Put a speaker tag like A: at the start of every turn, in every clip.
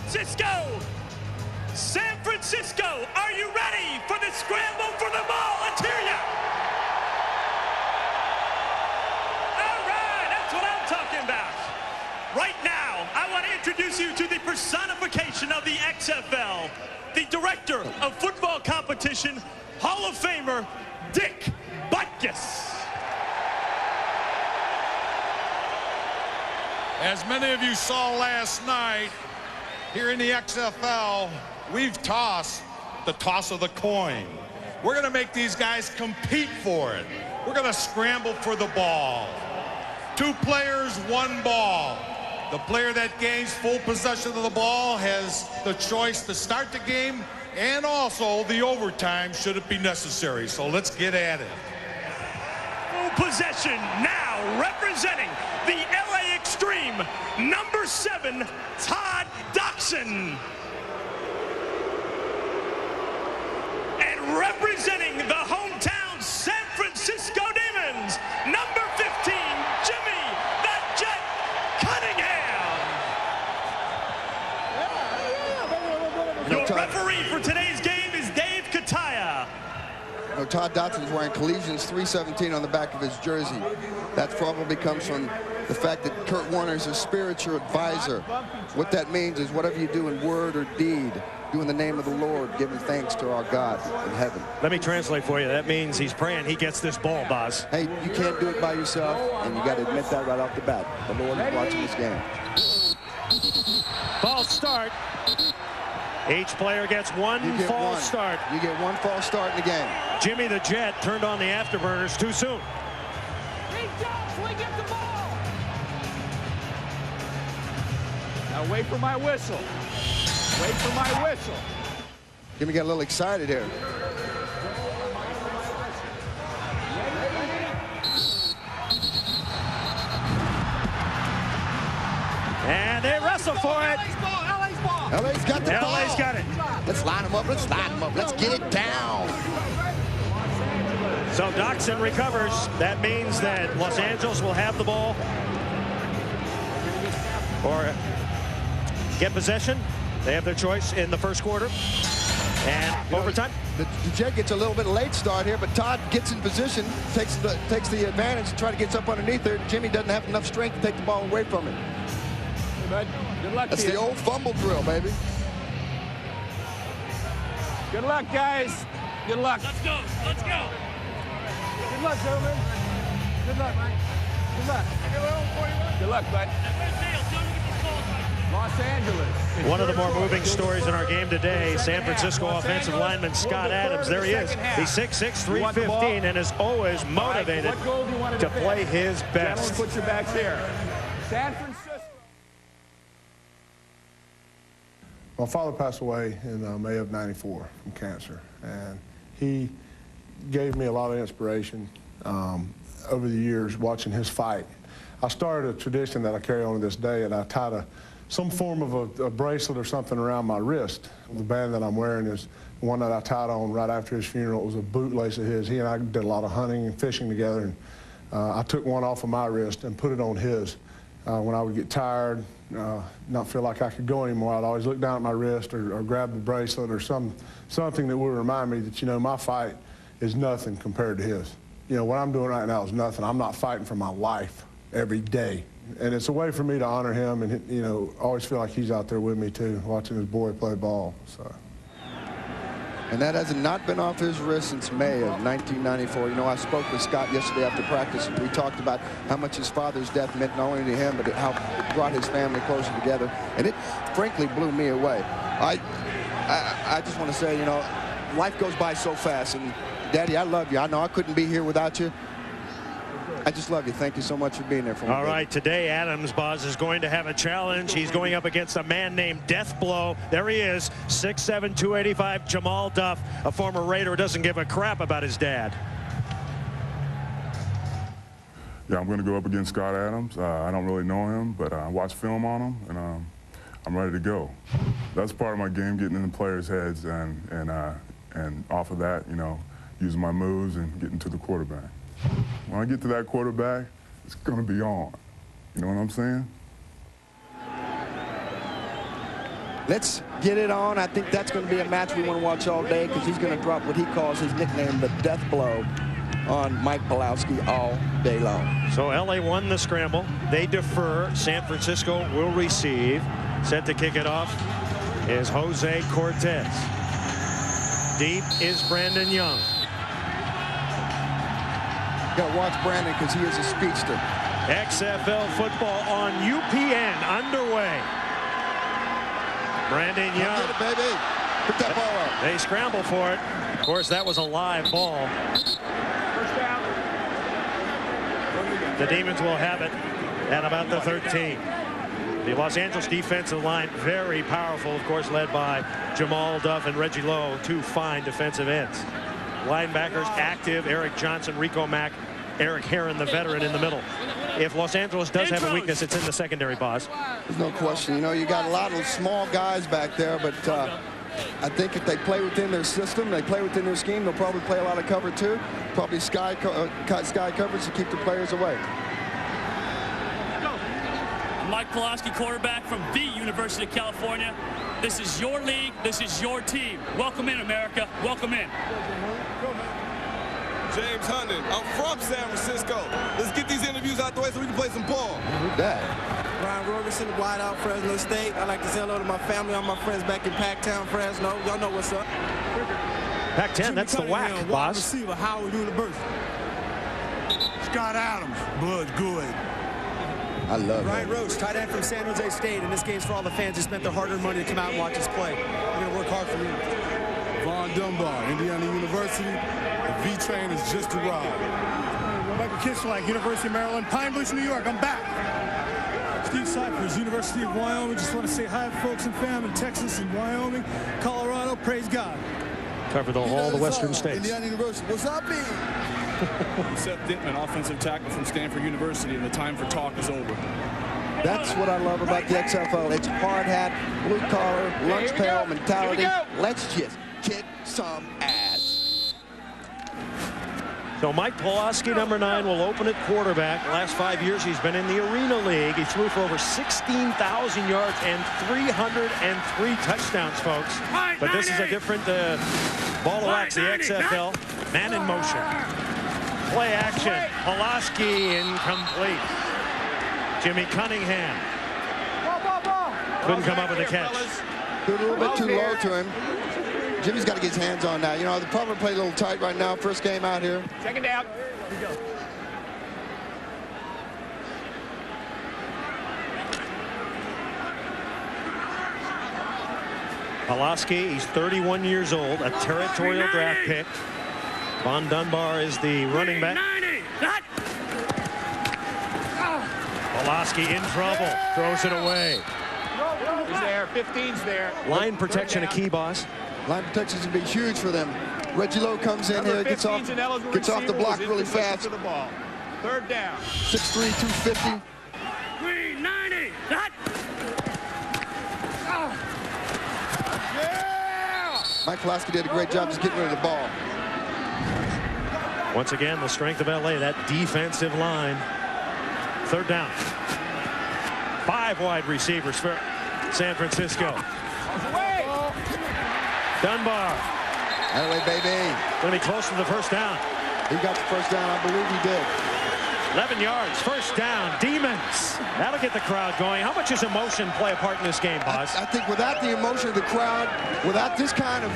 A: Francisco. San Francisco, are you ready for the scramble for the ball? Let's hear ya. All right, that's what I'm talking about. Right now, I want to introduce you to the personification of the XFL, the director of football competition, Hall of Famer, Dick Butkus.
B: As many of you saw last night, here in the XFL, we've tossed the toss of the coin. We're going to make these guys compete for it. We're going to scramble for the ball. 2 players, 1 ball. The player that gains full possession of the ball has the choice to start the game and also the overtime should it be necessary. So let's get at it.
A: Full possession now representing the LA Xtreme, number 7, Todd Doxson. And representing the hometown San Francisco Demons, number 15, Jimmy the Jet Cunningham. Your referee for today's game is Dave Kataya.
C: Todd Doxson's wearing Collegians 317 on the back of his jersey. That probably comes from the fact that Kurt Warner is a spiritual advisor. What that means is whatever you do in word or deed, do in the name of the Lord, giving thanks to our God in heaven.
D: Let me translate for you. That means he's praying he gets this ball, Boz.
C: Hey, you can't do it by yourself, and you got to admit that right off the bat. The Lord is watching this game.
D: False start. Each player gets one false start.
C: You get 1 false start in the game.
D: Jimmy the Jet turned on the afterburners too soon.
E: Now wait for my whistle. Wait for my whistle.
C: Jimmy got a little excited here.
D: And they wrestle for it.
C: LA's got the ball.
D: LA's got it.
C: Let's line them up. Let's line them up. Let's get it down.
D: So Doxson recovers. That means that Los Angeles will have the ball or get possession. They have their choice in the first quarter and overtime.
C: The Jet gets a little bit late start here, but Todd gets in position, takes the advantage, and try to get up underneath there. Jimmy doesn't have enough strength to take the ball away from him.
E: Good luck.
C: That's the old fumble drill, baby.
E: Good luck, guys. Good luck.
A: Let's go. Let's go.
E: Good luck, gentlemen. Good luck, Mike. Good luck. Good luck, bud. Los Angeles.
D: One of the more moving stories in our game today, San Francisco offensive lineman Scott Adams. There he is. He's 6'6", 315, and is always motivated to play his best.
E: Put your backs here. San Francisco.
F: My father passed away in May of '94 from cancer, and he gave me a lot of inspiration over the years watching his fight. I started a tradition that I carry on to this day, and I tied some form of a bracelet or something around my wrist. The band that I'm wearing is one that I tied on right after his funeral. It was a bootlace of his. He and I did a lot of hunting and fishing together, and I took one off of my wrist and put it on his. When I would get tired, not feel like I could go anymore, I'd always look down at my wrist or grab the bracelet or something that would remind me that, you know, my fight is nothing compared to his. You know, what I'm doing right now is nothing. I'm not fighting for my life every day. And it's a way for me to honor him and, you know, always feel like he's out there with me, too, watching his boy play ball. So.
C: And that has not been off his wrist since May of 1994. You know, I spoke with Scott yesterday after practice, and we talked about how much his father's death meant not only to him, but how it brought his family closer together. And it, frankly, blew me away. I just want to say, you know, life goes by so fast. And, Daddy, I love you. I know I couldn't be here without you. I just love you. Thank you so much for being there for me.
D: All right, today Adams, Boz, is going to have a challenge. He's going up against a man named Death Blow. There he is, 6'7", 285, Jamal Duff, a former Raider who doesn't give a crap about his dad.
G: Yeah, I'm going to go up against Scott Adams. I don't really know him, but I watched film on him, and I'm ready to go. That's part of my game, getting in the players' heads, and off of that, you know, using my moves and getting to the quarterback. When I get to that quarterback, it's going to be on. You know what I'm saying?
C: Let's get it on. I think that's going to be a match we want to watch all day because he's going to drop what he calls his nickname, the death blow, on Mike Pawlowski all day long.
D: So LA won the scramble. They defer. San Francisco will receive. Set to kick it off is Jose Cortez. Deep is Brandon Young.
C: Got to watch Brandon because he is a speedster.
D: XFL football on UPN underway. Brandon Young.
C: Get it, baby. Put that ball up.
D: They scramble for it. Of course, that was a live ball.
E: First down.
D: The Demons will have it at about the 13. The Los Angeles defensive line, very powerful, of course, led by Jamal Duff and Reggie Lowe, two fine defensive ends. Linebackers active, Eric Johnson, Rico Mack, Eric Herron, the veteran, in the middle. If Los Angeles does have a weakness, it's in the secondary, boss.
C: There's no question. You know, you got a lot of small guys back there, but I think if they play within their system, they play within their scheme, they'll probably play a lot of cover too. Probably sky coverage to keep the players away.
H: Mike Pawlowski, quarterback from the University of California. This is your league. This is your team. Welcome in, America. Welcome in.
I: James Hunden. I'm from San Francisco. Let's get these interviews out the way so we can play some ball.
C: Who's that?
J: Ryan Roberson, wide out Fresno State. I'd like to say hello to my family, all my friends back in Packtown, Fresno. Y'all know what's up.
D: Pac-10, that's the whack, boss.
J: Receiver, Howard University.
E: Scott Adams. Blood's good.
C: I love
J: Ryan
C: that.
J: Roach, tight end from San Jose State, and this game's for all the fans who spent their hard-earned money to come out and watch us play. We're going to work hard for you.
E: Von Dunbar, Indiana University. The V-train is just arrived. Michael Kislak, University of Maryland. Pine Bluff, New York. I'm back. Steve Cyphers, University of Wyoming. Just want to say hi, folks and fam in Texas and Wyoming, Colorado. Praise God.
D: Covered all the western states.
J: Indiana University. What's up, B?
K: Seth Dittman, offensive tackle from Stanford University, and the time for talk is over.
C: That's what I love about the XFL. It's hard hat, blue collar, lunch pail mentality. Let's just kick some ass.
D: So Mike Pawlowski, number 9, will open at quarterback. Last 5 years, he's been in the Arena League. He threw for over 16,000 yards and 303 touchdowns, folks. But this is a different ball of wax, the XFL. Man in motion. Play action. Pawlowski incomplete. Jimmy Cunningham couldn't come up with a catch.
C: Threw a little bit too low to him. Jimmy's got to get his hands on that. You know, they're probably play a little tight right now. First game out here.
E: Second down.
D: Pawlowski, he's 31 years old, a territorial draft pick. Von Dunbar is the running back. Pawlowski in trouble, throws it away.
E: He's there. 15's there.
D: Line protection a key, boss.
C: Line protection's gonna be huge for them. Reggie Lowe comes in here, gets off the block really fast.
E: Third down.
C: 6'3", 250.
H: 390.
C: Mike Pawlowski did a great job just getting rid of the ball.
D: Once again, the strength of LA, that defensive line. Third down. 5 wide receivers for San Francisco. Dunbar.
C: That way, baby.
D: Going to be close to the first down.
C: He got the first down. I believe he did.
D: 11 yards, first down, Demons. That'll get the crowd going. How much does emotion play a part in this game, boss?
C: I think without the emotion of the crowd, without this kind of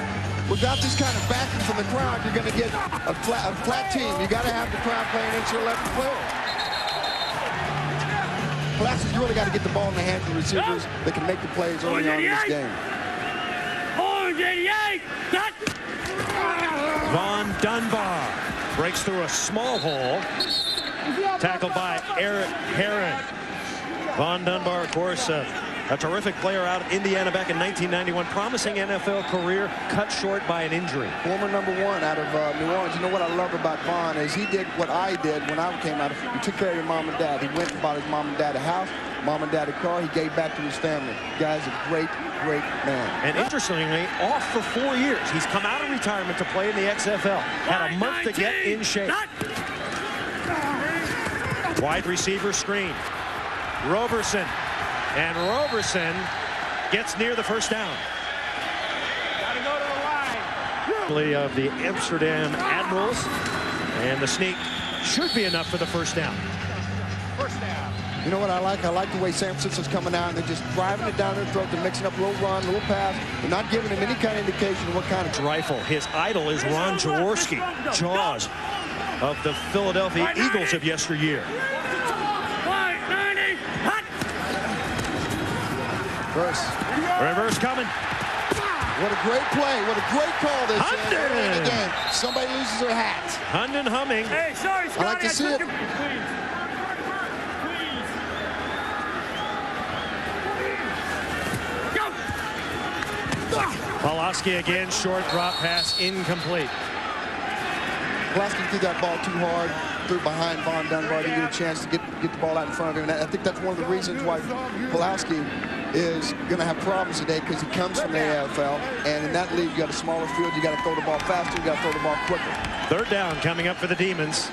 C: backing from the crowd, you're going to get a flat team. You got to have the crowd playing into your 11th player. Pawlowski's really got to get the ball in the hands of the receivers that can make the plays early on in this game.
H: 488.
D: Von Dunbar breaks through a small hole. Tackled by Eric Herron. Von Dunbar, of course, a terrific player out of Indiana back in 1991. Promising NFL career cut short by an injury.
C: Former #1 out of New Orleans. You know what I love about Von is he did what I did when I came out. He took care of your mom and dad. He went and bought his mom and dad a house, mom and dad a car. He gave back to his family. The guy's a great, great man.
D: And interestingly, off for 4 years. He's come out of retirement to play in the XFL. Had a month to get in shape. Wide receiver screen. Roberson. And Roberson gets near the first down.
L: Gotta go to the line.
D: Of the Amsterdam Admirals, and the sneak should be enough for the first down.
L: First down.
C: You know what I like? I like the way San Francisco's coming out, and they're just driving it down their throat. They're mixing up a little run, a little pass. They're not giving him any kind of indication of what kind of
D: rifle. His idol is Ron Jaworski, Jaws of the Philadelphia Eagles of yesteryear. Reverse coming.
C: What a great play. What a great call this is. Again, somebody loses their hat.
D: Hunden humming.
L: Hey, sorry, Scotty.
C: I like to see it.
D: Pulaski again, short drop pass, incomplete.
C: Pulaski threw that ball too hard, threw it behind Von Dunbar, didn't get a chance to get the ball out in front of him. And I think that's one of the reasons why Pulaski is going to have problems today, because he comes from the AFL, and in that league, you got a smaller field, you got to throw the ball faster, you got to throw the ball quicker.
D: Third down coming up for the Demons.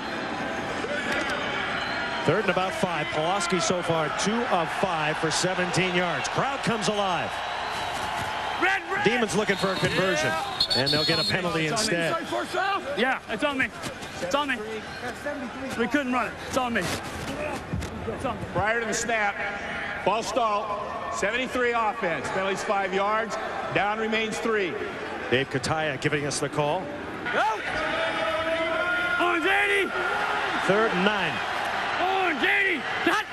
D: Third and about 5. Pulaski so far 2 of 5 for 17 yards. Crowd comes alive. Demons looking for a conversion, and they'll get a penalty instead.
H: Yeah, it's on me. It's on me. We couldn't run it. It's on me. It's on me.
L: Prior to the snap, ball stall, 73 offense. Penalties 5 yards. Down remains 3.
D: Dave Kataya giving us the call.
H: Go! Orange 80!
D: 3rd and 9.
H: Orange 80! Cut!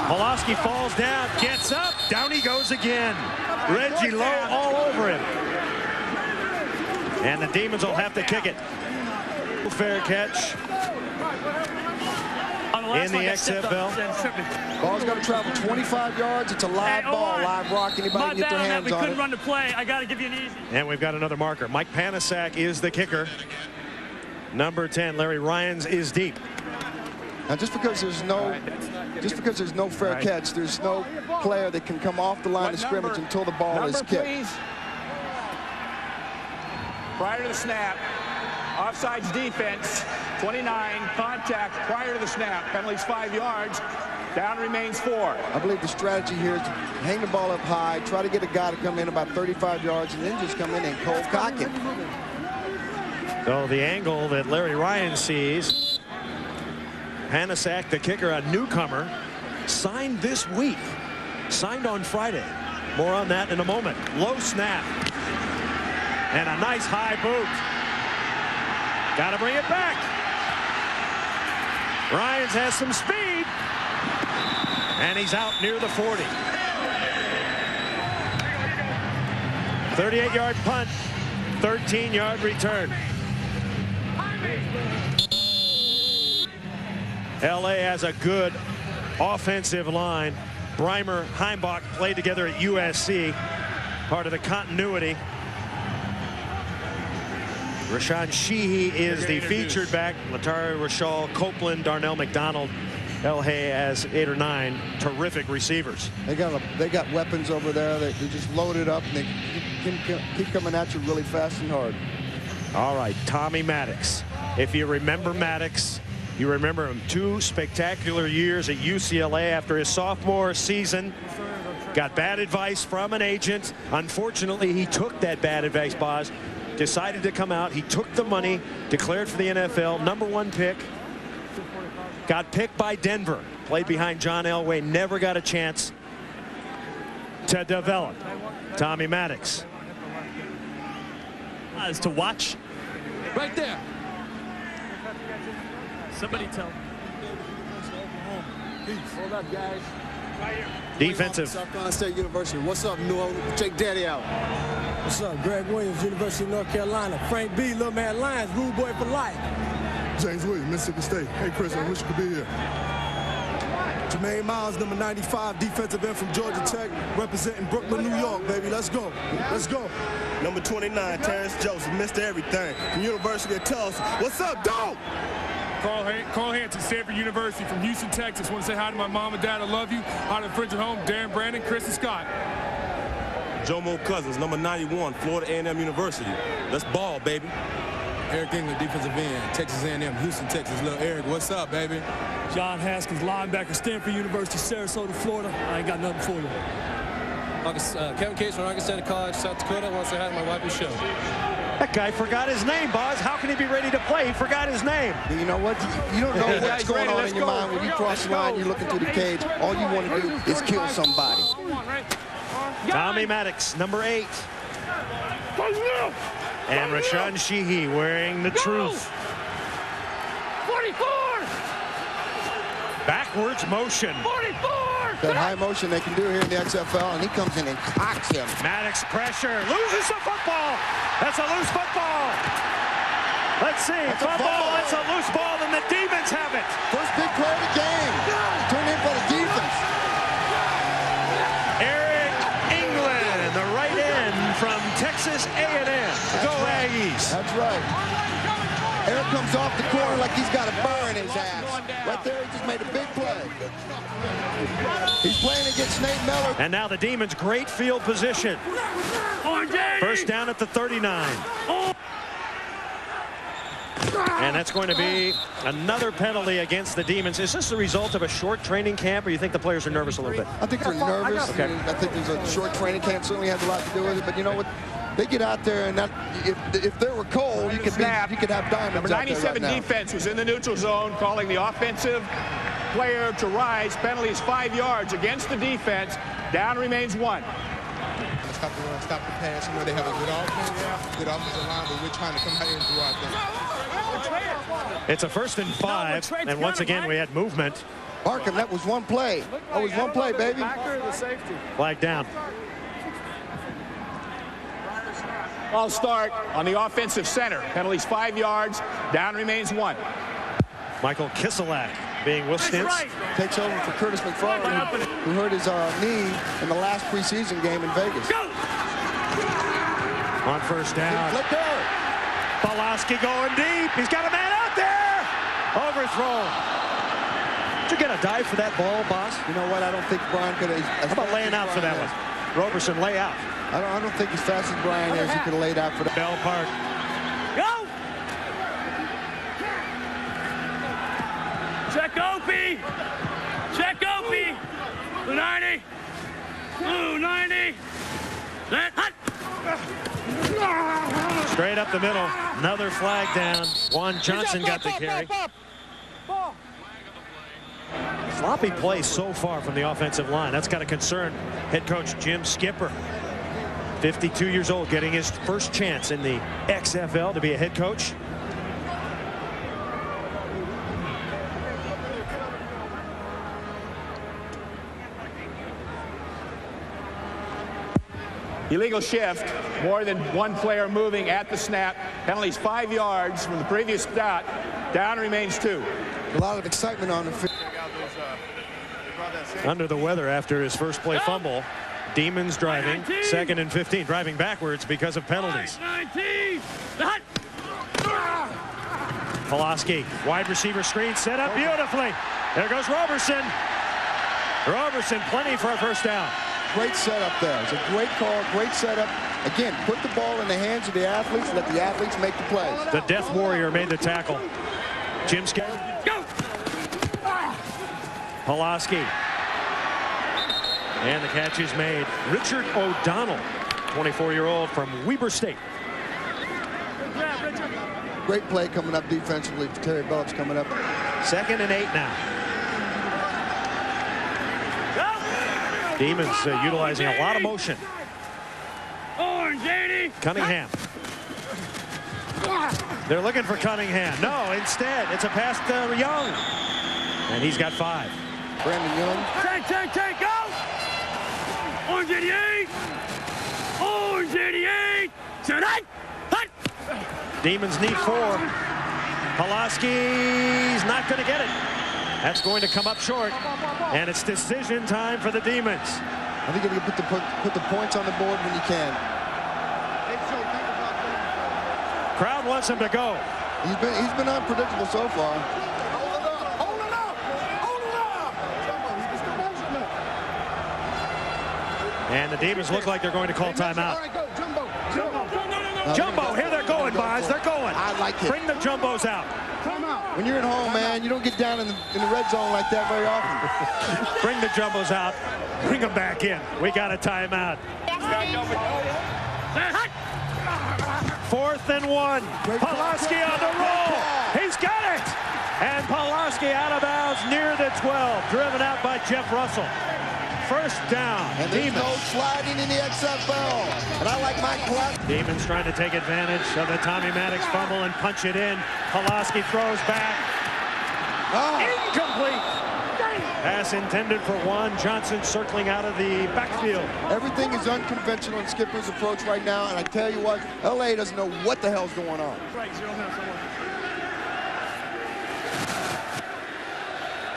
D: Pulaski falls down, gets up, down he goes again. Reggie Lowe all over him. And the Demons will have to kick it. Fair catch in the XFL.
C: Ball's got to travel 25 yards. It's a live ball, live rock. Anybody can get their hands on it.
H: We couldn't run the play. I got to give you an easy.
D: And we've got another marker. Mike Panasak is the kicker. Number 10, Larry Ryans, is deep.
C: Now, just because there's no fair catch, there's no player that can come off the line of scrimmage until the ball is kicked.
L: Please. Prior to the snap, offsides defense, 29, contact prior to the snap, penalties 5 yards, down remains 4.
C: I believe the strategy here is to hang the ball up high, try to get a guy to come in about 35 yards, and then just come in and cold cock him.
D: So the angle that Larry Ryan sees, Panasak, the kicker, a newcomer, signed this week, signed on Friday. More on that in a moment. Low snap. And a nice high boot. Got to bring it back. Ryans has some speed. And he's out near the 40. 38-yard punt. 13-yard return. LA has a good offensive line. Breimer, Heimbach played together at USC. Part of the continuity. Rashawn Sheehy is the featured back. Latari Rashal, Copeland, Darnell McDonald. El Hay has 8 or 9 terrific receivers.
C: They got weapons over there. They just loaded up, and they keep coming at you really fast and hard.
D: All right, Tommy Maddox. If you remember Maddox, you remember him 2 spectacular years at UCLA after his sophomore season. Got bad advice from an agent. Unfortunately, he took that bad advice, Boz. Decided to come out. He took the money, declared for the NFL, #1 pick. Got picked by Denver. Played behind John Elway. Never got a chance to develop. Tommy Maddox.
A: Is to watch.
L: Right there.
A: Somebody tell.
L: Hold up, guys.
D: Defensive.
J: South Carolina State University. What's up, New Orleans? Take Daddy out.
M: What's up, Greg Williams, University of North Carolina. Frank B, Little Man Lions, Rude Boy for life.
E: James Williams, Mississippi State. Hey, Chris, I wish you could be here. Jermaine Miles, number 95, defensive end from Georgia Tech, representing Brooklyn, New York, baby. Let's go. Let's go.
N: Number 29, Terrence Joseph, Mr. Everything, from University of Tulsa. What's up, dog?
O: Carl Hansen, Stanford University, from Houston, Texas. Want to say hi to my mom and dad. I love you. Hi to the friends at home, Darren Brandon, Chris, and Scott.
I: Jomo Cousins, number 91, Florida A&M University. Let's ball, baby.
P: Eric England, defensive end, Texas A&M, Houston, Texas. Little Eric, what's up, baby?
Q: John Haskins, linebacker, Stanford University, Sarasota, Florida. I ain't got nothing for you.
P: Kevin Case from Arkansas State College, South Dakota. I want to say hi to my wife, Michelle.
D: That guy forgot his name, Boz. How can he be ready to play? He forgot his name.
C: You know what? You don't know what's going on in your mind when you cross the line, you're looking through the cage. All you want to do is kill somebody.
D: Tommy Maddox, number 8. And Rashawn Sheehy wearing the truth.
L: 44!
D: Backwards motion.
L: 44!
C: That high motion they can do here in the XFL, and he comes in and cocks him.
D: Maddox pressure, loses the football. That's a loose football. Let's see, fumble, that's a loose ball, and the Demons have it.
C: First big play of the game. Turn in for the defense.
D: Eric England, the right end from Texas A&M. Go Aggies.
C: That's right. Eric comes off the corner like he's got a burr in his ass. Right there, he just made a big play. He's playing against Nate Miller.
D: And now the Demons, great field position. First down at the 39. And that's going to be another penalty against the Demons. Is this the result of a short training camp, or you think the players are nervous a little bit?
C: I think they're nervous.
D: Okay.
C: I think there's a short training camp certainly has a lot to do with it. But you know what? They get out there, and that, if there were cold, you could have diamonds.
L: Number 97 defense was in the neutral zone, calling the offensive player to rise. Penalty is 5 yards against the defense. Down remains 1.
P: Stop the run, stop the pass. You know they have a good offense, good offensive line, but we're trying to come out here and do our thing.
D: It's a 1st and 5, and once again we had movement.
C: Markham, that was one play. That was one play, baby.
D: Flag down.
L: I'll start on the offensive center. Penalties 5 yards. Down remains 1.
D: Michael Kiselak being withstood.
C: Takes over for Curtis McFarland, who hurt his knee in the last preseason game in Vegas.
D: On first down.
C: Let go.
D: Pulaski going deep. He's got a man out there. Overthrown. Did you get a dive for that ball, boss?
C: You know what? I don't think Brian could have.
D: How about laying out for that one? Roberson, lay out.
C: I don't think as fast as Brian is, he could have laid out for that.
D: Bell Park.
H: Go! Check Opie! Check Opie! Blue 90! Blue 90! Hot!
D: Straight up the middle. Another flag down. Juan Johnson got the carry. Sloppy play so far from the offensive line. That's got to concern head coach Jim Skipper. 52 years old, getting his first chance in the XFL to be a head coach.
L: Illegal shift. More than one player moving at the snap. Penalties 5 yards from the previous dot. Down remains 2.
C: A lot of excitement on the field.
D: Under the weather after his first play fumble. Demons driving, 2nd and 15, driving backwards because of penalties. Pulaski, wide receiver screen set up beautifully. There goes Roberson. Roberson, plenty for a first down.
C: Great setup there. It's a great call, great setup. Again, put the ball in the hands of the athletes, let the athletes make the plays.
D: The Death Warrior made the tackle. Jim Skipper. Go! Pulaski. And the catch is made. Richard O'Donnell, 24-year-old from Weber State.
C: Great play coming up defensively. Terry Billups coming up.
D: 2nd and 8 now. Demons utilizing a lot of motion.
H: Orange 80.
D: Cunningham. They're looking for Cunningham. No, instead, it's a pass to Young. And he's got 5.
C: Brandon Young.
H: Take, go! Orange 88! Orange 88! Tonight!
D: Demons need 4. Pulaski's not going to get it. That's going to come up short. And it's decision time for the Demons.
C: I think you can put the points on the board when you can.
D: Crowd wants him to go.
C: He's been unpredictable so far.
D: And the Demons look like they're going to call timeout. Jumbo, here they're going, boys. They're going.
C: I like it.
D: Bring the Jumbos out.
C: When you're at home, man, you don't get down in the red zone like that very often.
D: Bring the jumbos out. Bring them back in. We got a timeout. 4th and 1. Pulaski on the roll. He's got it. And Pulaski out of bounds near the 12. Driven out by Jeff Russell. First down.
C: And there's no sliding in the XFL. And I like Mike Pulaski.
D: Demons trying to take advantage of the Tommy Maddox fumble and punch it in. Pulaski throws back. Incomplete. Pass intended for Juan Johnson, circling out of the backfield.
C: Everything is unconventional in Skipper's approach right now, and I tell you what, LA doesn't know what the hell's going on.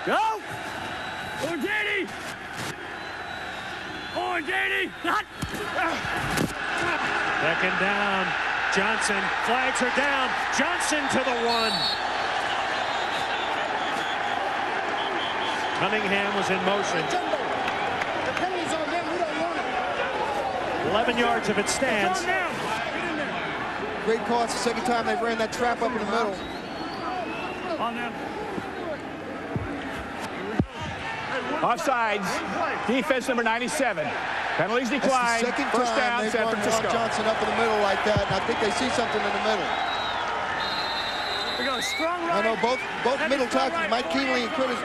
H: Go! Orgini! Orgini!
D: Second down. Johnson flags her down. Johnson to the 1. Cunningham was in motion. 11 yards if it stands.
C: Great call. It's the second time they've ran that trap up in the middle.
H: On them.
L: Offsides. Defense number 97. Penalties decline.
C: That's the second
L: First
C: time
L: down,
C: they've
L: San
C: run
L: Francisco.
C: Juan Johnson up in the middle like that, and I think they see something in the middle.
H: We got a strong right.
C: I know both middle tackles, Mike Keeley and Curtis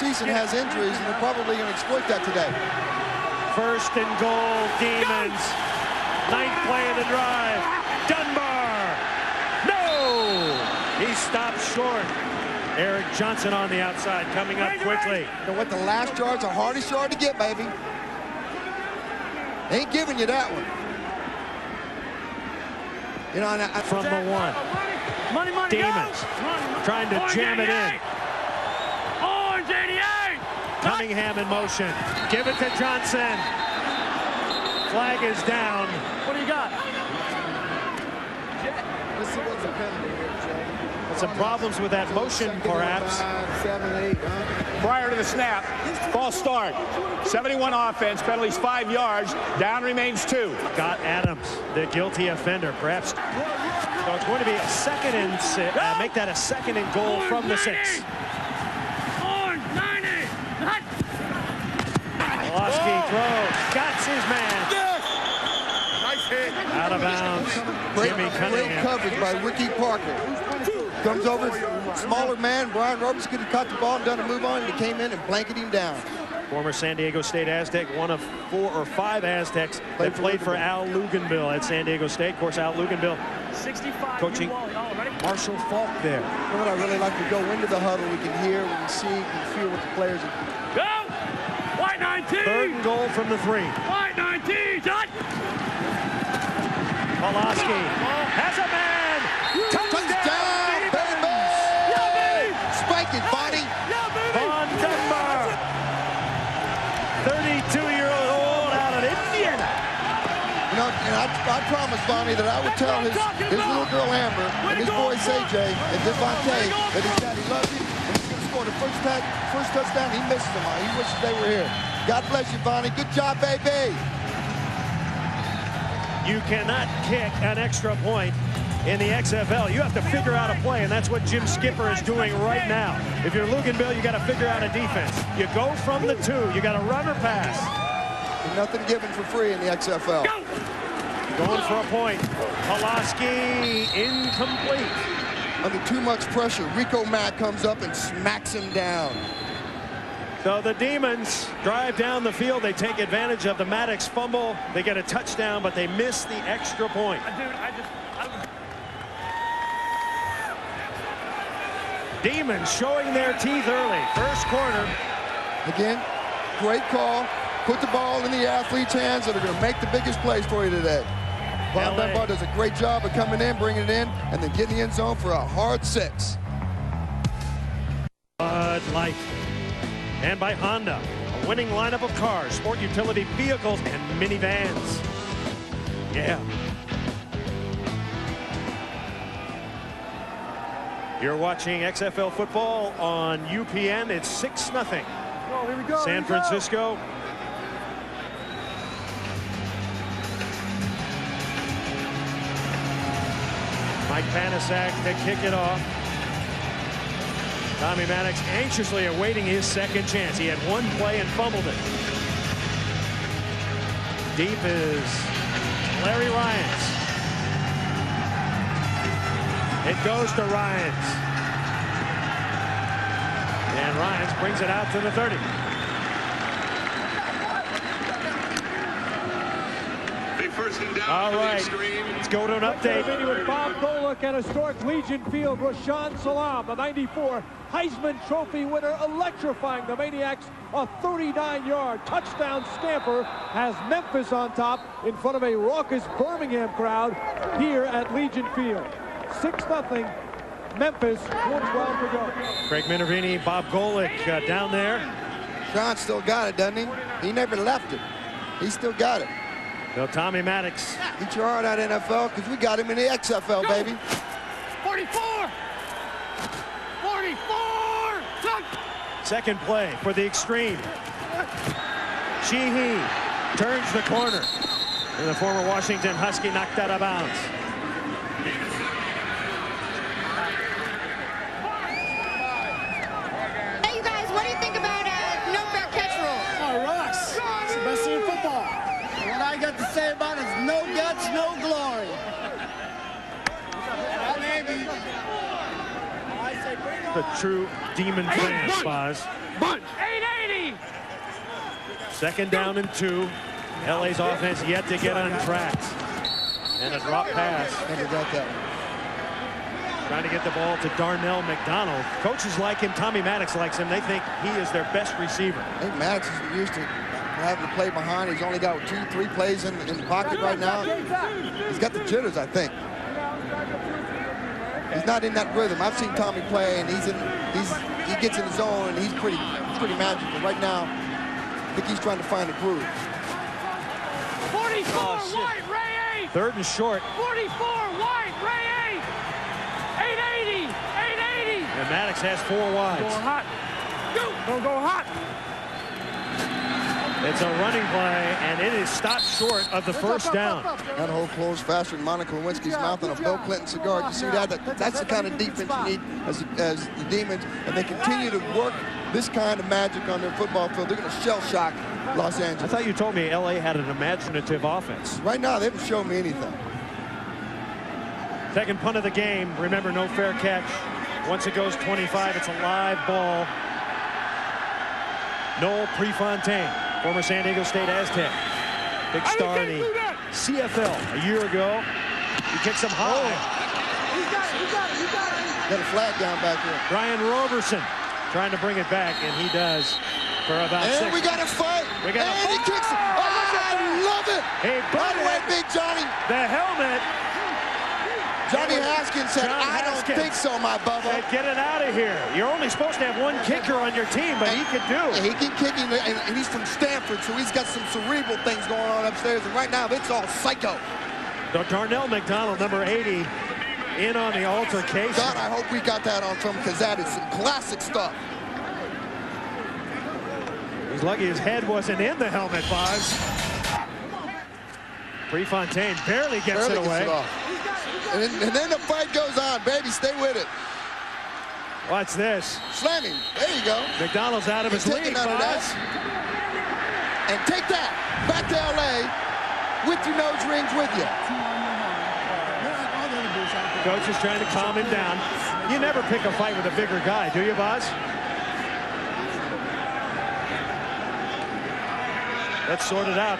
C: Eason has injuries, and they're probably going to exploit that today.
D: First and goal, Demons. 9th play of the drive. Dunbar. No! He stopped short. Eric Johnson on the outside, coming up quickly.
C: You know what? The last yard's the hardest yard to get, baby. Ain't giving you that one. You know,
D: from the 1.
H: Money,
D: Demons trying to jam it in. Cunningham in motion. Give it to Johnson. Flag is down.
H: What do you got?
D: Some problems with that motion, perhaps.
C: 7, 8,
L: Prior to the snap, false start. 71 offense, penalties 5 yards. Down remains 2.
D: Got Adams, the guilty offender, perhaps. So it's going to be a 2nd and 6. Make that a 2nd and goal from the 6. Pulaski throws, got his man.
B: Nice hit.
D: Out of bounds.
C: Great
D: Cunningham.
C: coverage by Ricky Parker. Comes over, smaller man. Brian Roberts could have caught the ball and done a move on, and he came in and blanketed him down.
D: Former San Diego State Aztec, one of 4 or 5 Aztecs that played for Al Luganville at San Diego State. Of course, Al Luganville
H: 65
D: coaching Marshall Falk there.
C: You know what I really like? To go into the huddle, we can hear, we can see, we can feel what the players are.
H: Go! White 19!
D: 3rd and goal from the 3.
H: White 19! Done!
D: Pulaski has a man!
C: Touchdown, baby! Spike it, Bonnie!
D: Von Dunbar! 32-year-old out of Indiana.
C: You know, and I promised Bonnie that I would tell his little girl Amber and his boy CJ and Devontae that his daddy loves him and he's going to score the first touchdown. He misses them all. He wishes they were here. God bless you, Bonnie. Good job, baby.
D: You cannot kick an extra point in the XFL. You have to figure out a play, and that's what Jim Skipper is doing right now. If you're Luganville, you got to figure out a defense. You go from the 2. You got to run or pass.
C: There's nothing given for free in the XFL.
D: Going for a point. Pulaski incomplete.
C: Under too much pressure, Rico Mack comes up and smacks him down.
D: So the Demons drive down the field. They take advantage of the Maddox fumble. They get a touchdown, but they miss the extra point. Demons showing their teeth early. First quarter.
C: Again, great call. Put the ball in the athlete's hands that are going to make the biggest plays for you today. Von Dunbar does a great job of coming in, bringing it in, and then getting the end zone for a hard 6.
D: Bud Light. And by Honda, a winning lineup of cars, sport utility vehicles, and minivans. Yeah. You're watching XFL football on UPN. It's 6-0.
M: Oh, here we go.
D: San Francisco. Mike Panasak to kick it off. Tommy Maddox anxiously awaiting his second chance. He had one play and fumbled it. Deep is Larry Ryans. It goes to Ryans. And Ryans brings it out to the 30. All right, let's go to an update.
Q: With Bob Golick at historic Legion Field, Rashaan Salam, the 94 Heisman Trophy winner, electrifying the Maniacs. A 39-yard touchdown scamper has Memphis on top in front of a raucous Birmingham crowd here at Legion Field. 6-0, Memphis, 1:12 to go.
D: Craig Minervini, Bob Golick down there.
C: Sean still got it, doesn't he? He never left it. He still got it.
D: So Tommy Maddox.
C: Eat your heart out, NFL, because we got him in the XFL, baby.
Q: 44! 44!
D: Second play for the Xtreme. Sheehy turns the corner. And the former Washington Husky knocked out of bounds.
R: Hey, you guys, what do you think about no fair catch rule?
S: Oh, rocks. It's the best thing in football. What I got to say about it is no guts, no glory.
D: The true demon fan, Boz.
Q: Bunch. 880!
D: Second down and 2. LA's offense yet to get on track. And a drop pass.
C: Never got that.
D: Trying to get the ball to Darnell McDonald. Coaches like him. Tommy Maddox likes him. They think he is their best receiver.
C: I think Maddox is used to having to play behind. He's only got 2-3 plays in the pocket right now. He's got the jitters, I think. He's not in that rhythm. I've seen Tommy play, and he gets in his zone, and he's pretty magical. Right now, I think he's trying to find a groove.
Q: 44 wide, Ray 8.
D: Third and short.
Q: 44 wide, Ray 8. 880, 880.
D: And Maddox has 4 wides.
Q: Going hot. Don't go hot.
D: It's a running play, and it is stopped short of the first down.
C: That hole closed faster than Monica Lewinsky's mouth on a Bill Clinton cigar. You see that? That's the kind of defense you need as the Demons, and they continue to work this kind of magic on their football field. They're going to shell shock Los Angeles.
D: I thought you told me LA had an imaginative offense.
C: Right now, they haven't shown me anything.
D: Second punt of the game. Remember, no fair catch. Once it goes 25, it's a live ball. Noel Prefontaine, former San Diego State Aztec. Big star in the CFL a year ago. He kicks him high.
S: You got it.
C: Got a flag down back there.
D: Brian Roberson trying to bring it back, and he does for about 6.
C: And we got a fight.
D: We got
C: and he kicks it. Oh, I love it.
D: Hey,
C: by the way, Big Johnny.
D: The helmet.
C: Johnny Haskins said, I don't think so, my Bubba.
D: Said, get it out of here. You're only supposed to have one kicker on your team, but he can do.
C: He can kick, and he's from Stanford, so he's got some cerebral things going on upstairs. And right now, it's all psycho.
D: So Darnell McDonald, number 80, in on the altercation.
C: God, I hope we got that on film, because that is some classic stuff.
D: He's lucky his head wasn't in the helmet, Boz. Prefontaine barely gets it away.
C: And then the fight goes on. Baby, stay with it.
D: Watch this.
C: Slamming. There you go.
D: McDonald's out of his league, Boz.
C: And take that back to L.A. with your nose rings with you.
D: Coach is trying to calm him down. You never pick a fight with a bigger guy, do you, Boz? Let's sort it out.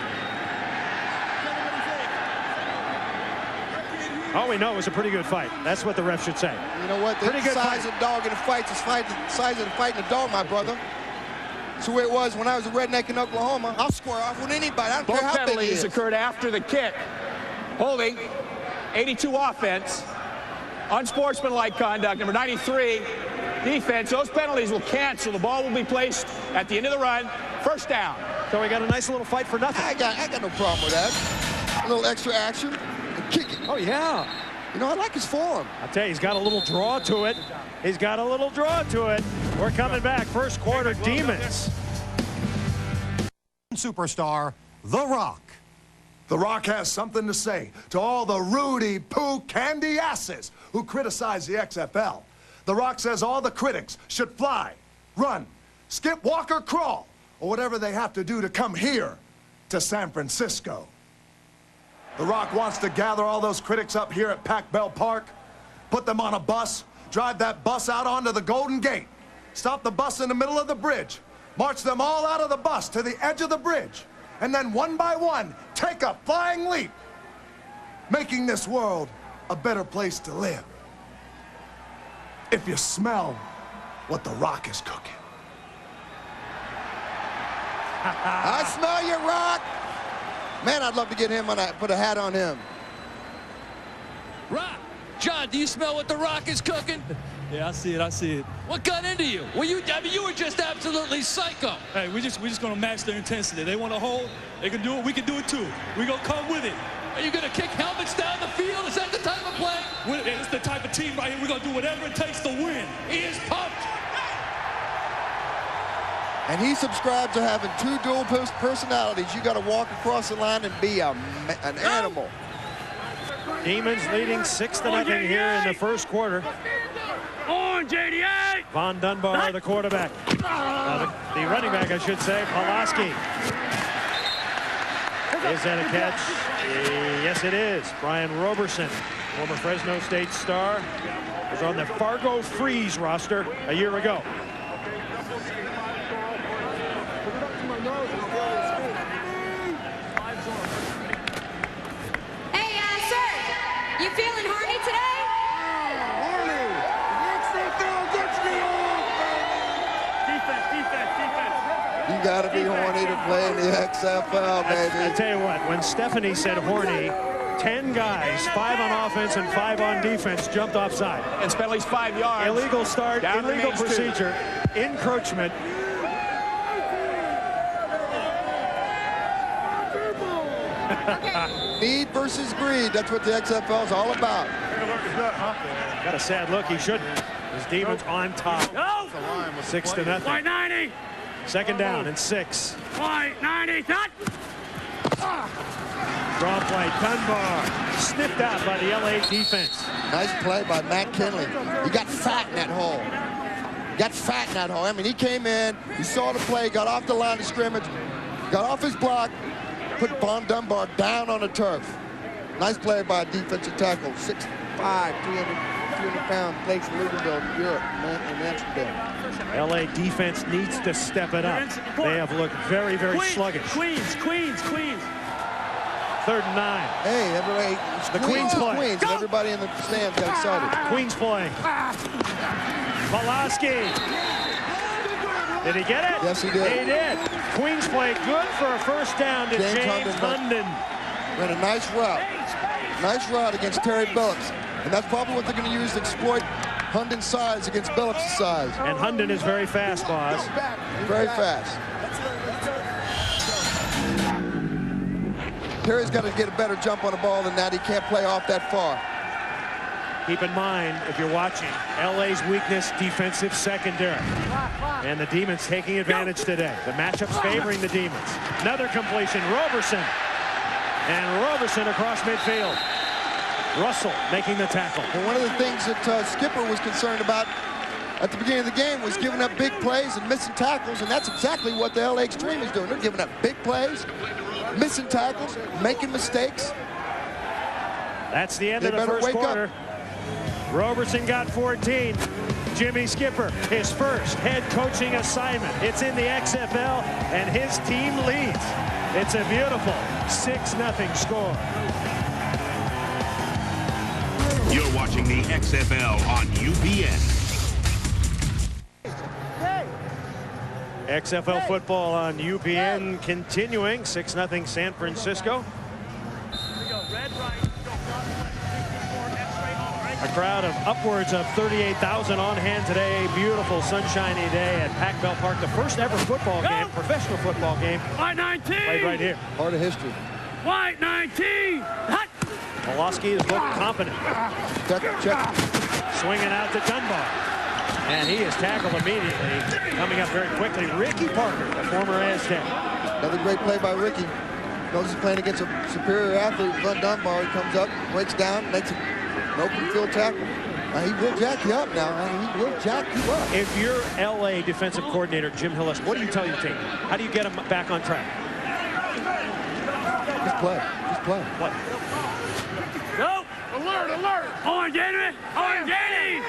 D: All we know is a pretty good fight. That's what the ref should say.
C: You know what? The size of the dog in a fight is the size of the fight in a dog, my brother. That's the way it was when I was a redneck in Oklahoma. I'll square off with anybody. I don't care how big he is.
L: Both penalties occurred after the kick. Holding, 82 offense, unsportsmanlike conduct, number 93 defense. Those penalties will cancel. The ball will be placed at the end of the run. First down.
D: So we got a nice little fight for nothing.
C: I got no problem with that. A little extra action. Kicking.
D: Oh, yeah.
C: You know, I like his form.
D: I'll tell you, he's got a little draw to it. He's got a little draw to it. We're coming back. First quarter, Demons.
T: Superstar, The Rock. The Rock has something to say to all the Rudy Poo candy asses who criticize the XFL. The Rock says all the critics should fly, run, skip, walk, or crawl, or whatever they have to do to come here to San Francisco. The Rock wants to gather all those critics up here at Pac Bell Park, put them on a bus, drive that bus out onto the Golden Gate, stop the bus in the middle of the bridge, march them all out of the bus to the edge of the bridge, and then one by one, take a flying leap, making this world a better place to live. If you smell what The Rock is cooking.
C: I smell you, Rock. Man, I'd love to get him on put a hat on him.
U: Rock, John, do you smell what The Rock is cooking?
K: Yeah, I see it. I see it.
U: What got into you? Well, you were just absolutely psycho.
K: Hey, we're just gonna match their intensity. They want to hold, they can do it. We can do it too. We gonna come with it.
U: Are you gonna kick helmets down the field? Is that the type of play?
K: It's the type of team right here. We're gonna do whatever it takes to win.
U: He is pumped.
C: And he subscribes to having two dual personalities. You got to walk across the line and be an animal.
D: Demons leading 6-0 here in the first quarter.
U: Orange 88.
D: Von Dunbar, the quarterback. The running back, I should say, Pulaski. Is that a catch? Yes, it is. Brian Roberson, former Fresno State star, was on the Fargo Freeze roster a year ago.
R: Hey, sir, you feeling horny today?
S: Horny.
C: You got to be horny to play in the XFL, baby.
D: I tell you what, when Stephanie said horny, 10 guys, 5 on offense and 5 on defense, jumped offside.
L: And spent at least 5 yards.
D: Illegal start, illegal procedure, encroachment.
C: Need versus greed. That's what the XFL is all about.
D: Got a sad look. He shouldn't. His Demons on top. 6-0.
U: White 90.
D: Second down and 6.
U: White 90. Cut.
D: Draw play. Dunbar sniffed out by the LA defense.
C: Nice play by Matt Kinley. He got fat in that hole. I mean, he came in, he saw the play, got off the line of scrimmage, got off his block, put Von Dunbar down on the turf. Nice play by a defensive tackle. 6'5", 200-pound, plays for Louisville, Europe, and Amsterdam.
D: LA defense needs to step it up. They have looked very, very sluggish.
U: Queens.
D: 3rd and 9.
C: Hey, everybody,
D: the Queens play.
C: Queens, and everybody in the stands got excited.
D: Queens play. Pulaski. Did he get it?
C: Yes, he did.
D: He did. Queens play good for a first down to James Hunden.
C: Ran a nice route. Nice route against Terry Billups. And that's probably what they're going to use to exploit Hunden's size against Billups' size.
D: And Hunden is very fast, Boz.
C: Very fast. Terry's got to get a better jump on the ball than that. He can't play off that far.
D: Keep in mind, if you're watching, LA's weakness, defensive secondary. And the Demons taking advantage today. The matchup's favoring the Demons. Another completion, Roberson. And Roberson across midfield. Russell making the tackle.
C: And one of the things that Skipper was concerned about at the beginning of the game was giving up big plays and missing tackles, and that's exactly what the LA Xtreme is doing. They're giving up big plays, missing tackles, making mistakes.
D: That's the end of the first quarter. Roberson got 14. Jimmy Skipper, his first head coaching assignment. It's in the XFL, and his team leads. It's a beautiful 6-0 score.
V: You're watching the XFL on UBN.
D: XFL football on UPN continuing. 6-0 San Francisco. A crowd of upwards of 38,000 on hand today. A beautiful sunshiny day at Pac Bell Park. The first ever football game, professional football game.
U: White 19.
D: Played right here.
C: Part of history.
U: White 19. Hot.
D: Pulaski has looked confident.
C: Check.
D: Swinging out to Dunbar. And he is tackled immediately. Coming up very quickly, Ricky Parker, the former Aztec.
C: Another great play by Ricky. Knows he's playing against a superior athlete, Von Dunbar. He comes up, breaks down, makes an open field tackle. He will jack you up now. He will jack you up.
D: If you're LA defensive coordinator Jim Hillis, what do you tell your team? How do you get them back on track?
C: Just play. Just play.
D: What?
H: Go! Alert, alert! Orange enemy! Orange enemy!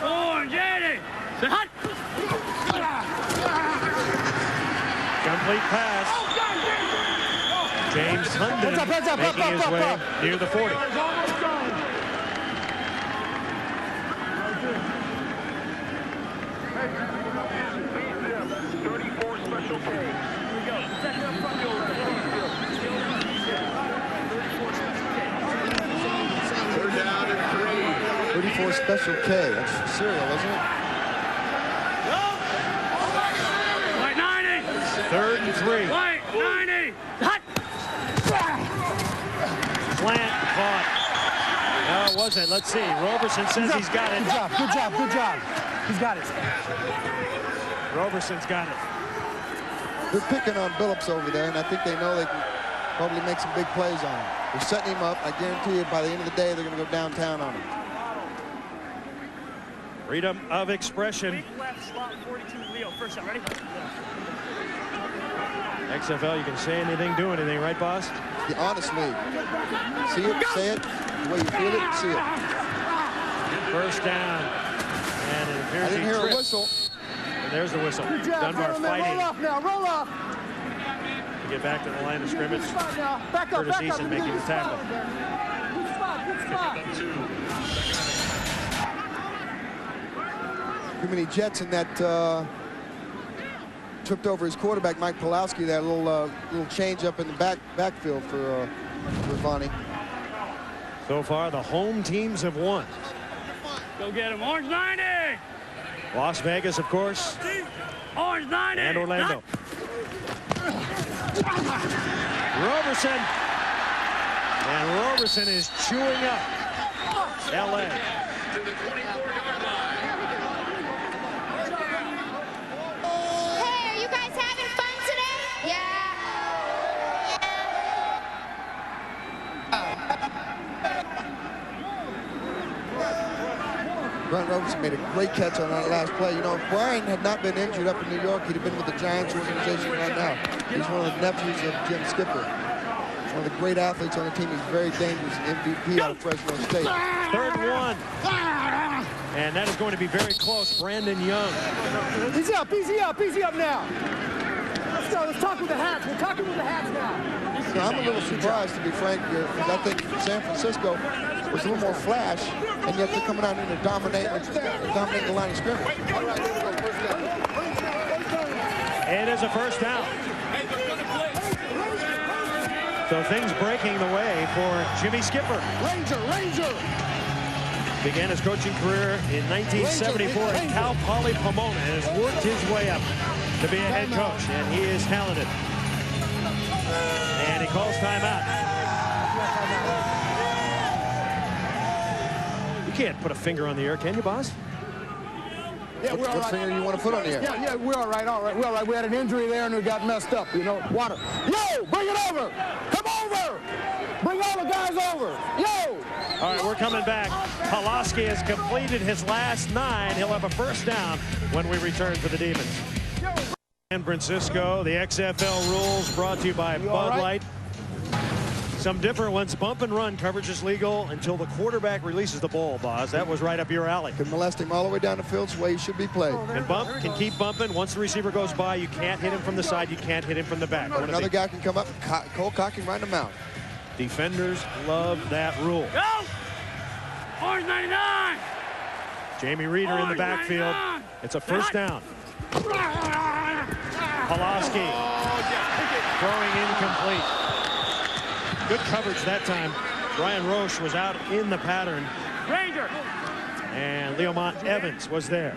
H: Orange enemy! Hot!
D: Complete pass. James Hunden making his way near the 40.
H: Special K. Here we go. Second up front, you'll
C: 34 Special K. That's cereal, isn't it?
H: White 90.
D: 3rd and 3.
H: White 90. Hot.
D: Plant caught. No, it wasn't. Let's see. Roberson says he's got it.
S: Good job. Good job. Good job. He's got it.
D: Roberson's got it.
C: They're picking on Billups over there, and I think they know they can probably make some big plays on him. They're setting him up. I guarantee you by the end of the day, they're going to go downtown on him.
D: Freedom of expression.
H: Big left slot 42 Leo. First shot, ready?
D: XFL, you can say anything, do anything, right, boss?
C: The honest league. See it, say it, the way you feel it, see it.
D: First down. And it appears
C: I didn't hear a whistle.
D: And there's the whistle.
S: Good job,
D: Dunbar
S: gentlemen.
D: fighting
S: Roll off now. Roll off.
D: to get back to the line of scrimmage.
S: Good spot now. Back up.
D: Curtis
S: Back up.
D: Eason making the tackle.
S: Good spot. Good spot.
C: Too many Jets in that tripped over his quarterback, Mike Pulowski. That little change up in the backfield for Vonnie.
D: So far, the home teams have won.
H: Go get him. Orange 90.
D: Las Vegas, of course,
H: Orange 90.
D: and Orlando. Roberson. And Roberson is chewing up LA.
R: Hey, are you guys having fun today? Yeah.
C: Brent Roberson made a great catch on that last play. You know, if Brian had not been injured up in New York, he'd have been with the Giants organization right now. He's one of the nephews of Jim Skipper. One of the great athletes on the team. He's very dangerous. MVP out of Fresno State.
D: 3rd and 1. And that is going to be very close. Brandon Young.
S: Easy up. Easy up. Easy up now. Let's go. Let's talk with the hats. We're talking with the hats now.
C: So I'm a little surprised, to be frank, because I think San Francisco was a little more flash, and yet they're coming out here to dominate the line of scrimmage.
D: It is a first down. So things breaking the way for Jimmy Skipper.
S: Ranger.
D: Began his coaching career in 1974 at Cal Poly Pomona and has worked his way up to be a head coach, and he is talented. And he calls timeout. You can't put a finger on the air, can you, boss?
S: Yeah, we're all right.
C: What finger you want to put on the air?
S: Yeah, we're all right. We're all right. We had an injury there and we got messed up, you know. Water. Yo, bring it over. Come over. Bring all the guys over. Yo.
D: All right, we're coming back. Pulaski has completed his last 9. He'll have a first down when we return for the Demons. San Francisco, the XFL rules brought to you by Bud Light. Some different ones. Bump and run coverage is legal until the quarterback releases the ball, boss. That was right up your alley.
C: Can molest him all the way down the field. It's the way he should be played.
D: And bump, can keep bumping. Once the receiver goes by, you can't hit him from the side. You can't hit him from the back.
C: Another guy can come up and cold cock him right in the mouth.
D: Defenders love that rul.
H: Go! Orange 99.
D: Jamie Reeder in the backfield. It's a first down. Pulaski throwing incomplete. Good coverage that time. Brian Roche was out in the pattern.
H: Ranger.
D: And Leomont Evans was there.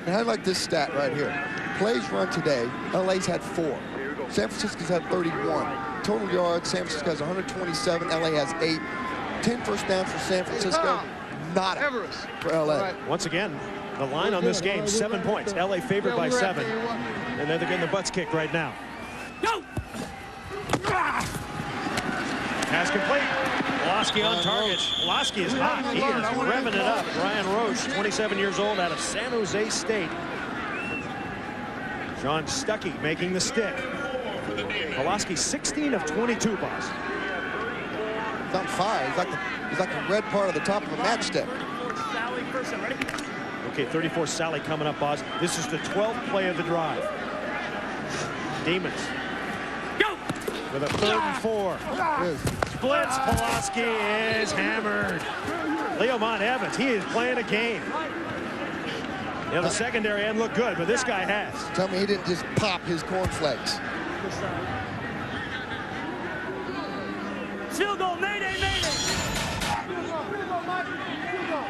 C: And I like this stat right here. Plays run today, LA's had 4. San Francisco's had 31. Total yards, San Francisco has 127, LA has 8. 10 first downs for San Francisco, not for LA.
D: Once again, the line on this game, 7 points. LA favored by 7. And they're getting the butts kicked right now.
H: Go!
D: Pass complete. Pulaski on target. Pulaski is hot. He is revving it up. Ryan Roche, 27 years old, out of San Jose State. Sean Stuckey making the stick. Pulaski 16 of 22, boss.
C: He's on fire. He's like the red part of the top of a matchstick.
D: Okay, 34 Sally coming up, boss. This is the 12th play of the drive. Demons. Go! With a 3rd and 4. Splits. Pulaski is hammered. Leomont Evans, he is playing a game. You know, the secondary end looked good, but this guy has.
C: Tell me he didn't just pop his cornflakes.
Q: Field goal, mayday, mayday.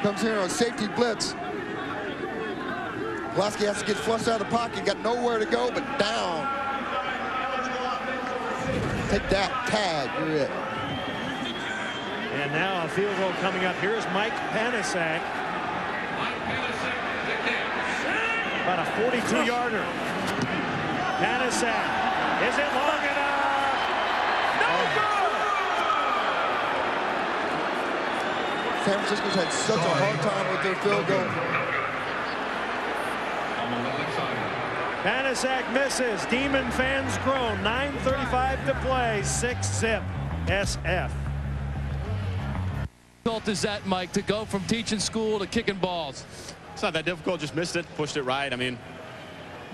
C: Comes here on safety blitz. Pulaski has to get flushed out of the pocket. Got nowhere to go but down. Take that, tag, you're it.
D: And now a field goal coming up. Here's Mike Panasak. About a 42-yarder. Panasak. Is it long enough? No good!
C: San Francisco's had such a hard time with their field goal.
D: Panasak misses. Demon fans groan. 9:35 to play. 6-zip. SF.
U: How difficult is that, Mike, to go from teaching school to kicking balls?
F: It's not that difficult. Just missed it, pushed it right. I mean,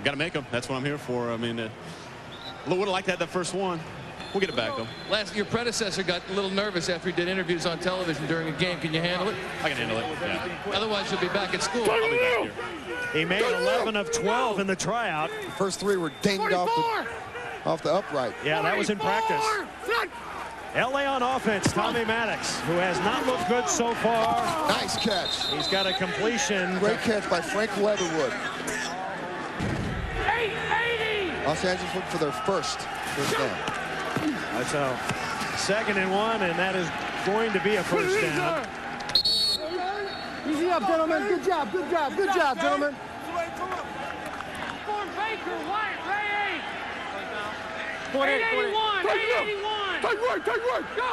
F: got to make them. That's what I'm here for. I mean, would have liked to have that first one. We'll get it back, though.
U: Your predecessor got a little nervous after he did interviews on television during a game. Can you handle it?
F: I can handle it, yeah.
U: Otherwise, you'll be back at school.
F: I'll be back here.
D: He made 11 of 12 in the tryout.
C: The first 3 were dinged off the upright.
D: Yeah, that was in practice. LA on offense, Tommy Maddox, who has not looked good so far.
C: Nice catch.
D: He's got a completion.
C: Great catch by Frank Leatherwood. Los Angeles looking for their first down.
D: That's a 2nd and 1, and that is going to be a first down.
S: Easy up, gentlemen. Good job, good job, good job, gentlemen.
Q: Baker, White, Ray
S: 881, 881. Take right, go.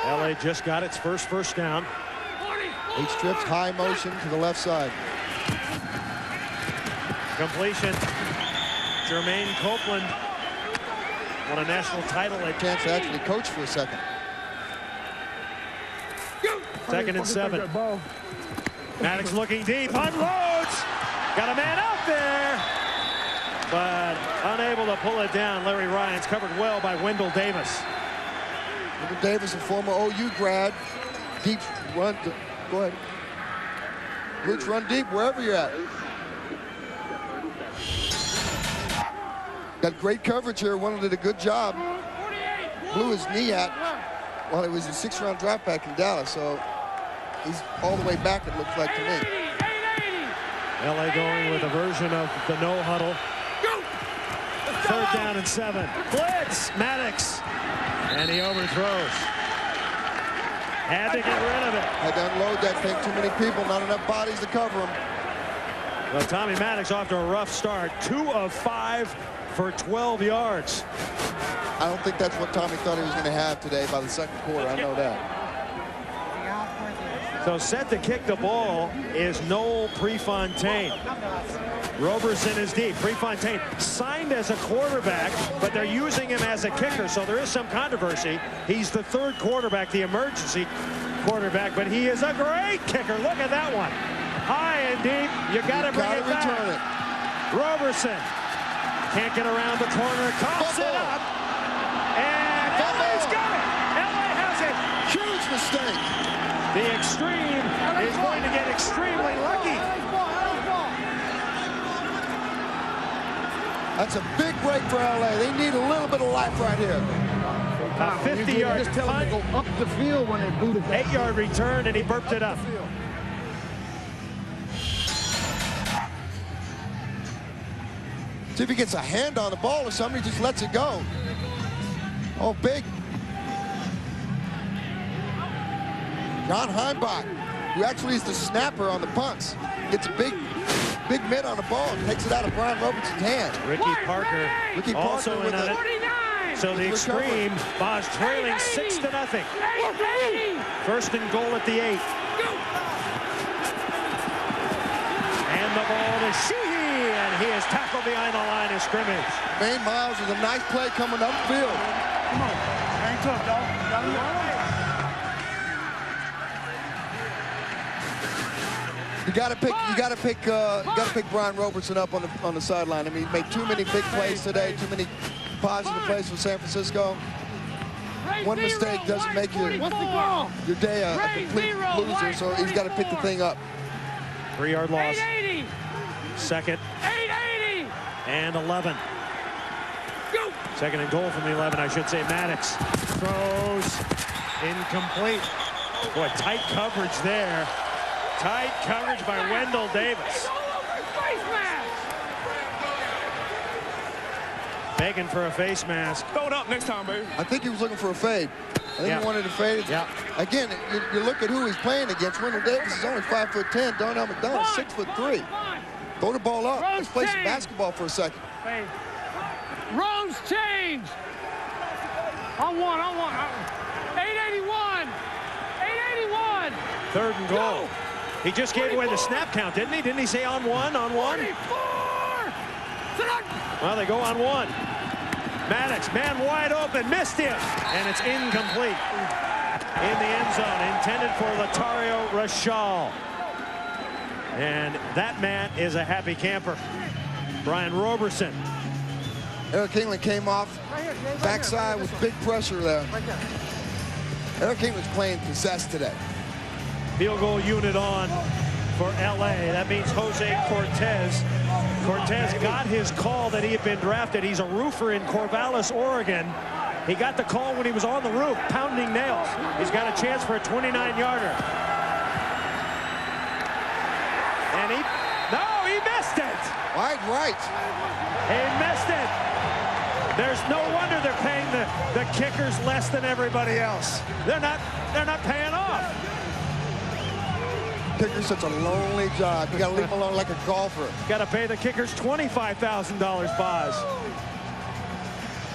D: LA just got its first down.
C: H trips, high motion to the left side.
D: Completion. Jermaine Copeland won a national title at
C: chance to actually coach for a second.
D: 2nd and 7. Maddox looking deep, unloads. Got a man out there, but unable to pull it down. Larry Ryan's covered well by Wendell Davis.
C: Wendell Davis, a former OU grad. Deep run. Go ahead. Roots run deep wherever you're at. Got great coverage here. Wendell did a good job. Blew his knee out while he was a 6th-round draft back in Dallas. So he's all the way back, it looks like to me.
D: LA going with a version of the no huddle. 3rd down and 7. Blitz, Maddox. And he overthrows. Had to get rid of it.
C: Had to unload that thing. Too many people, not enough bodies to cover him.
D: Well, Tommy Maddox off to a rough start. 2 of 5 for 12 yards.
C: I don't think that's what Tommy thought he was going to have today by the 2nd quarter. I know that.
D: So set to kick the ball is Noel Prefontaine. Roberson is deep. Prefontaine signed as a quarterback, but they're using him as a kicker, so there is some controversy. He's the 3rd quarterback, the emergency quarterback, but he is a great kicker. Look at that one. High and deep. You got to bring it back. Roberson can't get around the corner. Coughs it up. And LA's got it. LA has it.
C: Huge mistake.
D: The Xtreme is going to get extremely lucky.
C: That's a big break for LA. They need a little bit of life right here.
D: A 50-yard
S: just tell them to go up the field when they boot it.
D: 8-yard return, and he burped it up.
C: See if he gets a hand on the ball or somebody just lets it go. Oh, big. John Heimbach, who actually is the snapper on the punts, gets a big mitt on the ball and takes it out of Brian Robinson's hand.
D: Ricky Parker
C: also
D: in
C: with
D: on
C: a
D: it. So the Xtreme, Boz trailing 6-0. First and goal at the 8. And the ball to Sheehy, and he is tackled behind the line of scrimmage.
C: Maine Miles with a nice play coming upfield.
E: Come on. Hang tough, dog.
C: You got to pick Brian Robertson up on the sideline. I mean, he made too many big plays today, too many positive plays for San Francisco. One mistake doesn't make your day a complete loser, so he's got to pick the thing up.
D: 3-yard loss. Second and 11. Second and goal from the 11, I should say. Maddox throws incomplete. Boy, tight coverage there. Tight coverage by Wendell Davis. Begging for a face mask.
O: Throw it up next time, baby.
C: I think he was looking for a fade. I think he wanted to fade.
D: Yeah.
C: Again, you look at who he's playing against. Wendell Davis is only 5'10". Darnell McDonald 6'3". Throw the ball up. Let's play some basketball for a second.
A: Rose change. On one. 881. 881.
D: Third and goal. He just gave away the snap count, didn't he? Didn't he say on one? 44. Well, they go on one. Maddox, man wide open, missed him, and it's incomplete. In the end zone, intended for Latario Rashal. And that man is a happy camper. Brian Roberson.
C: Eric England came off backside with big pressure there. Eric England's playing possessed today.
D: Field goal unit on for LA. That means Jose Cortez. Cortez got his call that he had been drafted. He's a roofer in Corvallis, Oregon. He got the call when he was on the roof, pounding nails. He's got a chance for a 29-yarder. And he missed it.
C: Right.
D: He missed it. There's no wonder they're paying the kickers less than everybody else. They're not paying off.
C: Kicker's such a lonely job. You got to leave him alone like a golfer.
D: Got to pay the kickers $25,000, Boz.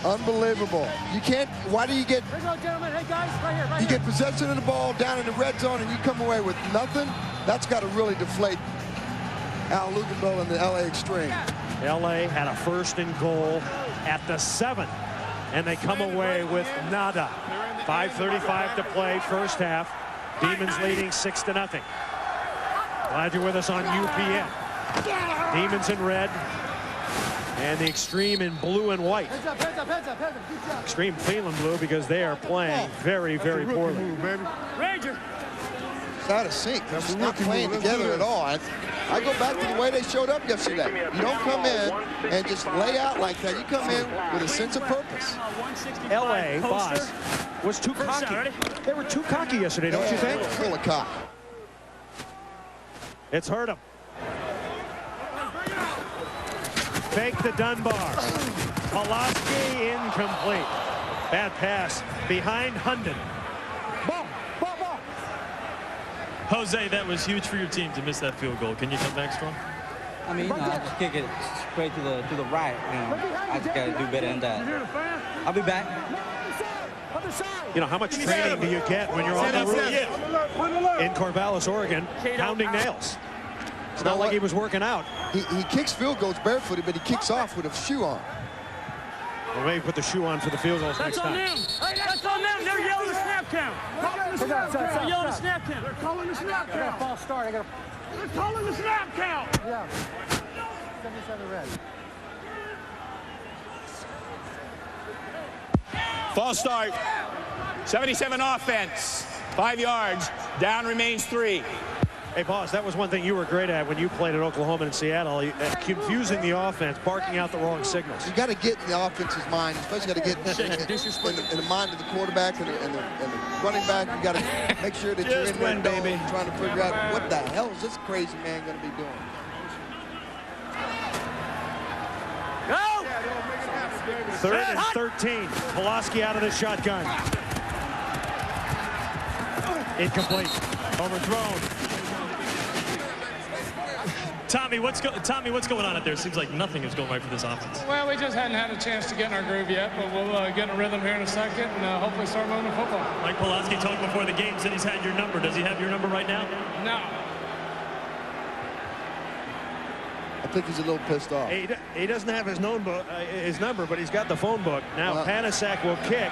C: Unbelievable. You can't. Why do you get?
A: Here we go, gentlemen. Hey guys, right here.
C: You get possession of the ball down in the red zone, and you come away with nothing. That's got to really deflate Al Luginbill and the LA Xtreme.
D: LA had a first and goal at the 7, and they come away with nada. 5:35 to play, first half. Demons leading 6-0. Glad you're with us on UPN. Demons in red, and the Xtreme in blue and white.
A: Heads up.
D: Xtreme feeling blue because they are playing very, very poorly.
A: Ranger.
C: It's out of sync. They're not playing together at all. I go back to the way they showed up yesterday. You don't come in and just lay out like that. You come in with a sense of purpose.
D: LA, Boz, was too cocky. They were too cocky yesterday, don't you think?
C: Full of cock.
D: It's hurt him. Fake the Dunbar. Pulaski incomplete. Bad pass behind Hunden.
A: Ball.
G: Jose, that was huge for your team to miss that field goal. Can you come back strong?
W: I mean, I just kick it straight to the right. I just got to do better than that. I'll be back.
D: How much training do you get when you're on the roof in Corvallis, Oregon, pounding nails? It's not like he was working out.
C: He kicks field goals barefooted, but he kicks off with a shoe on.
D: Well, maybe put the shoe on for the field goals next time.
A: That's on them. They're yelling the snap count. They're yelling the snap count. They're calling the snap count. I got a false start. They're calling the snap count. Yeah. 77 red.
L: False start. 77 offense. 5 yards. Down remains 3.
D: Hey, Boz, that was one thing you were great at when you played at Oklahoma and Seattle, confusing the offense, barking out the wrong signals.
C: You got to get in the offense's mind, especially got to get in the mind of the quarterback and the running back. You got to make sure that you're in win, baby, trying to figure out what the hell is this crazy man going to be doing.
A: Go!
D: Third and 13. Pulaski out of the shotgun. Incomplete. Overthrown.
G: Tommy, what's going on out there? It seems like nothing is going right for this offense.
I: Well, we just hadn't had a chance to get in our groove yet, but we'll get in a rhythm here in a second and hopefully start moving the football.
G: Mike Pulaski talked before the game, said he's had your number. Does he have your number right now?
I: No.
C: I think he's a little pissed off.
D: He doesn't have his number, but he's got the phone book. Now Panasak will kick.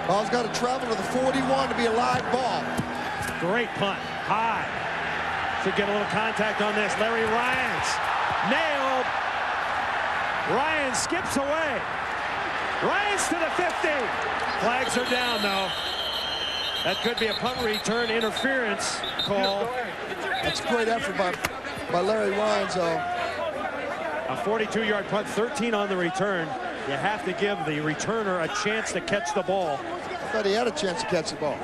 C: Ball's got to travel to the 41 to be a live ball.
D: Great punt. High. Should get a little contact on this. Larry Ryans. Nailed. Ryan skips away. Ryans to the 50. Flags are down, though. That could be a punt return interference call.
C: That's a great effort by Larry Ryans, though.
D: A 42-yard punt, 13 on the return. You have to give the returner a chance to catch the ball.
C: I thought he had a chance to catch the ball.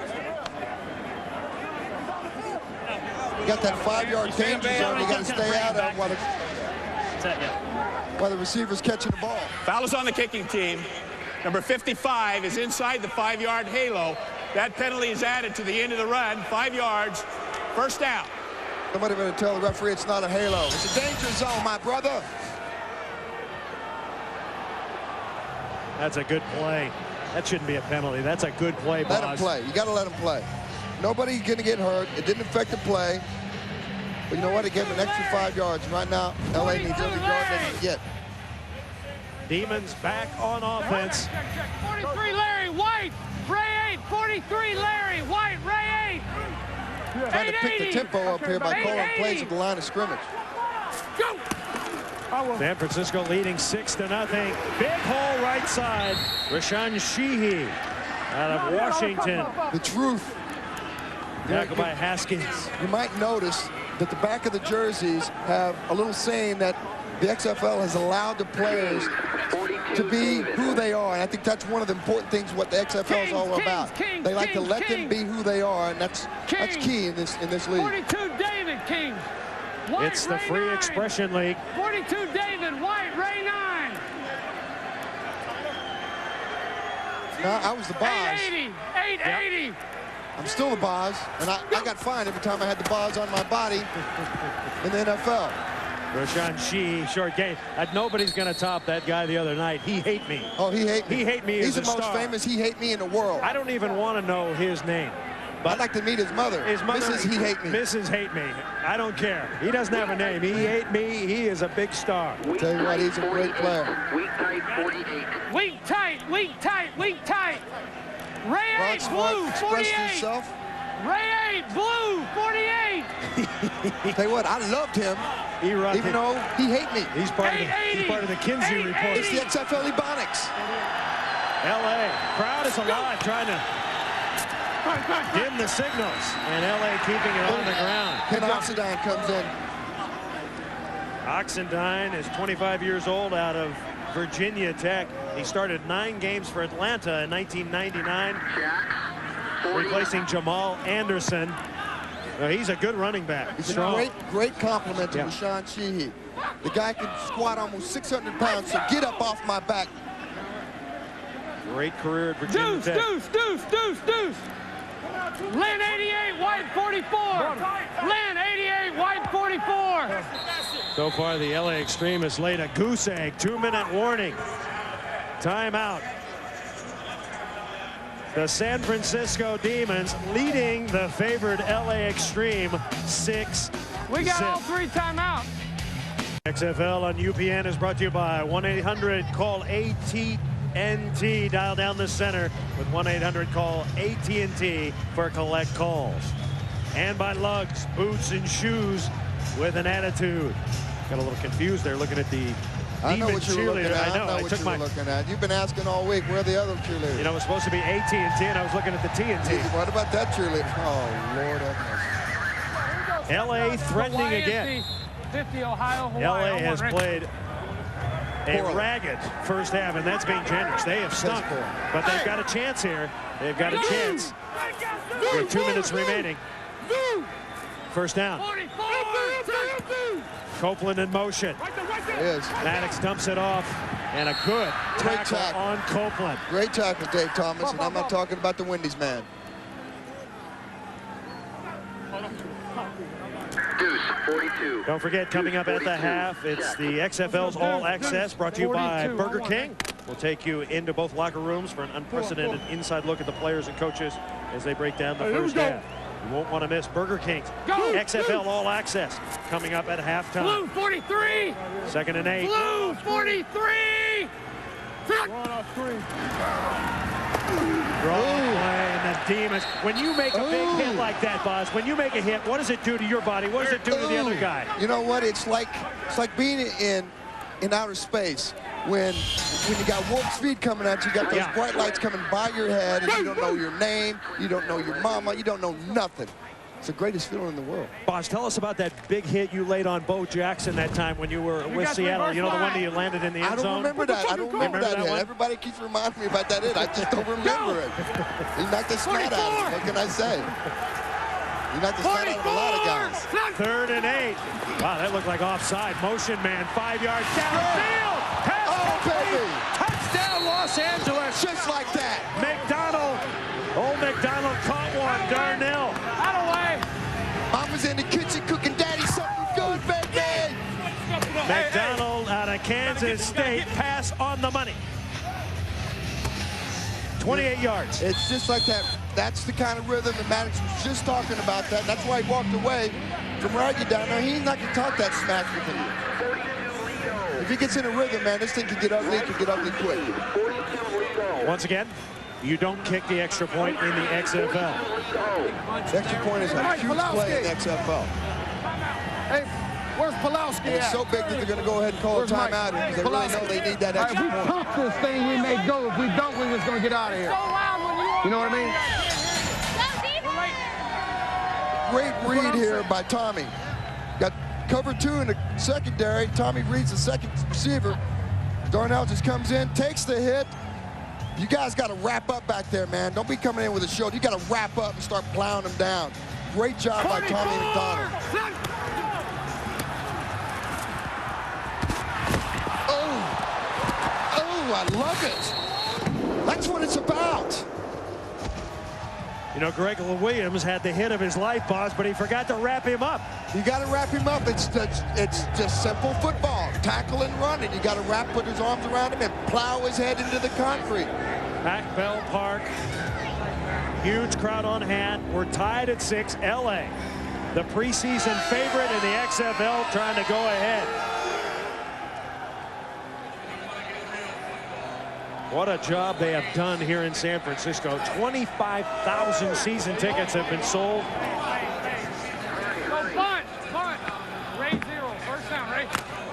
C: You got that 5-yard danger zone you got to stay out of while the receiver's catching the ball.
L: Foul is on the kicking team. Number 55 is inside the 5-yard halo. That penalty is added to the end of the run. 5 yards. First down.
C: Somebody better tell the referee it's not a halo. It's a danger zone, my brother.
D: That's a good play. That shouldn't be a penalty. That's a good play, boss.
C: Let him play. You got to let him play. Nobody's going to get hurt. It didn't affect the play. But you know what? It gave him an extra 5 yards. Right now, LA needs every yard they can get.
D: Demons back on offense.
A: 43 Larry White, Ray 8. 43 Larry White, Ray 8.
C: Trying to pick the tempo up here by calling plays at the line of scrimmage.
A: Go!
D: San Francisco leading 6-0. Big hole right side. Rashawn Sheehy out of Washington.
C: The truth.
D: Tackled by Haskins.
C: You might notice that the back of the jerseys have a little saying that the XFL has allowed the players to be who they are. And I think that's one of the important things what the XFL is all about. They like to let them be who they are, and that's key in this league.
A: 42 David King. White,
D: it's the
A: Ray
D: free
A: 9.
D: expression league.
A: 42 David White, Ray 9.
C: No, I was the boss.
A: 880. 880.
C: Yep. I'm still the boss, and I got fined every time I had the balls on my body in the NFL.
D: Rashawn Sheehy, short game. Nobody's going to top that guy the other night. He hate me.
C: Oh, he hate me.
D: He hate me.
C: He's
D: as
C: the
D: a
C: most
D: star.
C: famous he hate me in the world.
D: I don't even want to know his name. But
C: I'd like to meet his mother. Mrs. He Hate Me.
D: Mrs. Hate Me. I don't care. He doesn't have a name. He hate me. He is a big star.
C: I'll tell you what, he's a great player.
A: Weak tight, 48. Weak tight, weak tight, weak tight. Ray 8, blue, 48. Ray 8, blue, 48.
C: Tell you what, I loved him, even though he hate me.
D: He's part of the Kinsey report.
C: It's the XFL Ebonics.
D: L.A. crowd is alive, trying to dim the signals, and L.A. keeping it on the ground.
C: Ken Oxendine comes in.
D: Oxendine is 25 years old, out of Virginia Tech. He started 9 games for Atlanta in 1999, replacing Jamal Anderson. He's a good running back.
C: He's
D: strong.
C: a great compliment to Rashawn Sheehy. The guy can squat almost 600 pounds, so get up off my back.
D: Great career at Virginia Tech.
A: Deuce. Lynn 88, White 44. Lynn 88, White 44.
D: So far, the LA Xtreme has laid a goose egg. 2-minute warning. Timeout. The San Francisco Demons leading the favored LA Xtreme 6-0.
A: We got all 3 timeouts.
D: XFL on UPN is brought to you by 1-800-CALL-ATNT. Dial down the center with 1-800-CALL AT&T for collect calls. And by Lugs, boots and shoes with an attitude. Got a little confused there looking at the
C: I know what you were looking at.
D: I know.
C: I know what you were looking at. You've been asking all week, where are the other cheerleaders?
D: You know, it was supposed to be AT&T, and I was looking at the TNT.
C: What about that cheerleader? Oh, Lord have mercy.
D: LA threatening again.
A: 50 Ohio, Hawaii.
D: LA has played a ragged first half, and that's being generous. They have stunk, but they've got a chance here. They've got a chance with 2 minutes remaining. First down. Copeland in motion. Maddox dumps it off, and a good tackle on Copeland.
C: Great tackle, Dave Thomas, and I'm not talking about the Wendy's man.
D: Don't forget, coming up at the half, it's the XFL's All Access, brought to you by Burger King. We'll take you into both locker rooms for an unprecedented inside look at the players and coaches as they break down the first half. You won't want to miss Burger King's XFL All Access coming up at halftime.
A: Blue 43.
D: 2nd and 8.
A: Blue 43.
D: And the Demons. When you make a big hit like that, Boz, when you make a hit, what does it do to your body? What does it do to the other guy?
C: You know what? It's like being in outer space. When you got warp speed coming at you, you got those bright lights coming by your head, and you don't know your name, you don't know your mama, you don't know nothing. It's the greatest feeling in the world.
D: Boz, tell us about that big hit you laid on Bo Jackson that time when you were with Seattle. You know, the one that you landed in the end zone?
C: I don't remember that. I don't remember that hit. Everybody keeps reminding me about that hit. I just don't remember it. He knocked the snot out of me. What can I say? He knocked the snot out of a lot of guys.
D: 3rd and 8. Wow, that looked like offside. Motion man, 5 yards downfield.
C: Baby.
D: Touchdown, Los Angeles.
C: Just like that.
D: McDonald. Old McDonald caught one. Darnell.
A: Out of way.
C: Mama's in the kitchen cooking daddy something good, baby.
D: McDonald out of Kansas State. Pass on the money. 28 yards.
C: It's just like that. That's the kind of rhythm that Maddox was just talking about. That's why he walked away from Raggy down there. He's not going to talk that smack with him. If he gets in a rhythm, man, this thing can get ugly. It can get ugly quick.
D: Once again, you don't kick the extra point in the XFL.
C: The extra point is a huge play in the XFL.
S: Hey, where's Pulowski
C: at? It's so big that they're going to go ahead and call a timeout because they really know they need that extra point.
S: If we pump this thing, we may go. If we don't, we're just going to get out of here. You know what I mean?
C: Great read here by Tommy. Got cover 2 in the secondary. Tommy reads the second receiver. Darnell just comes in, takes the hit. You guys got to wrap up back there, man. Don't be coming in with a shoulder. You got to wrap up and start plowing them down. Great job by Tommy McDonald. Oh, I love it. That's what it's about.
D: You know, Greg Williams had the hit of his life, Boz, but he forgot to wrap him up.
C: You got to wrap him up. It's just simple football. Tackle and run it. You got to put his arms around him and plow his head into the concrete.
D: Pac Bell Park. Huge crowd on hand. We're tied at 6. LA, the preseason favorite in the XFL, trying to go ahead. What a job they have done here in San Francisco. 25,000 season tickets have been sold.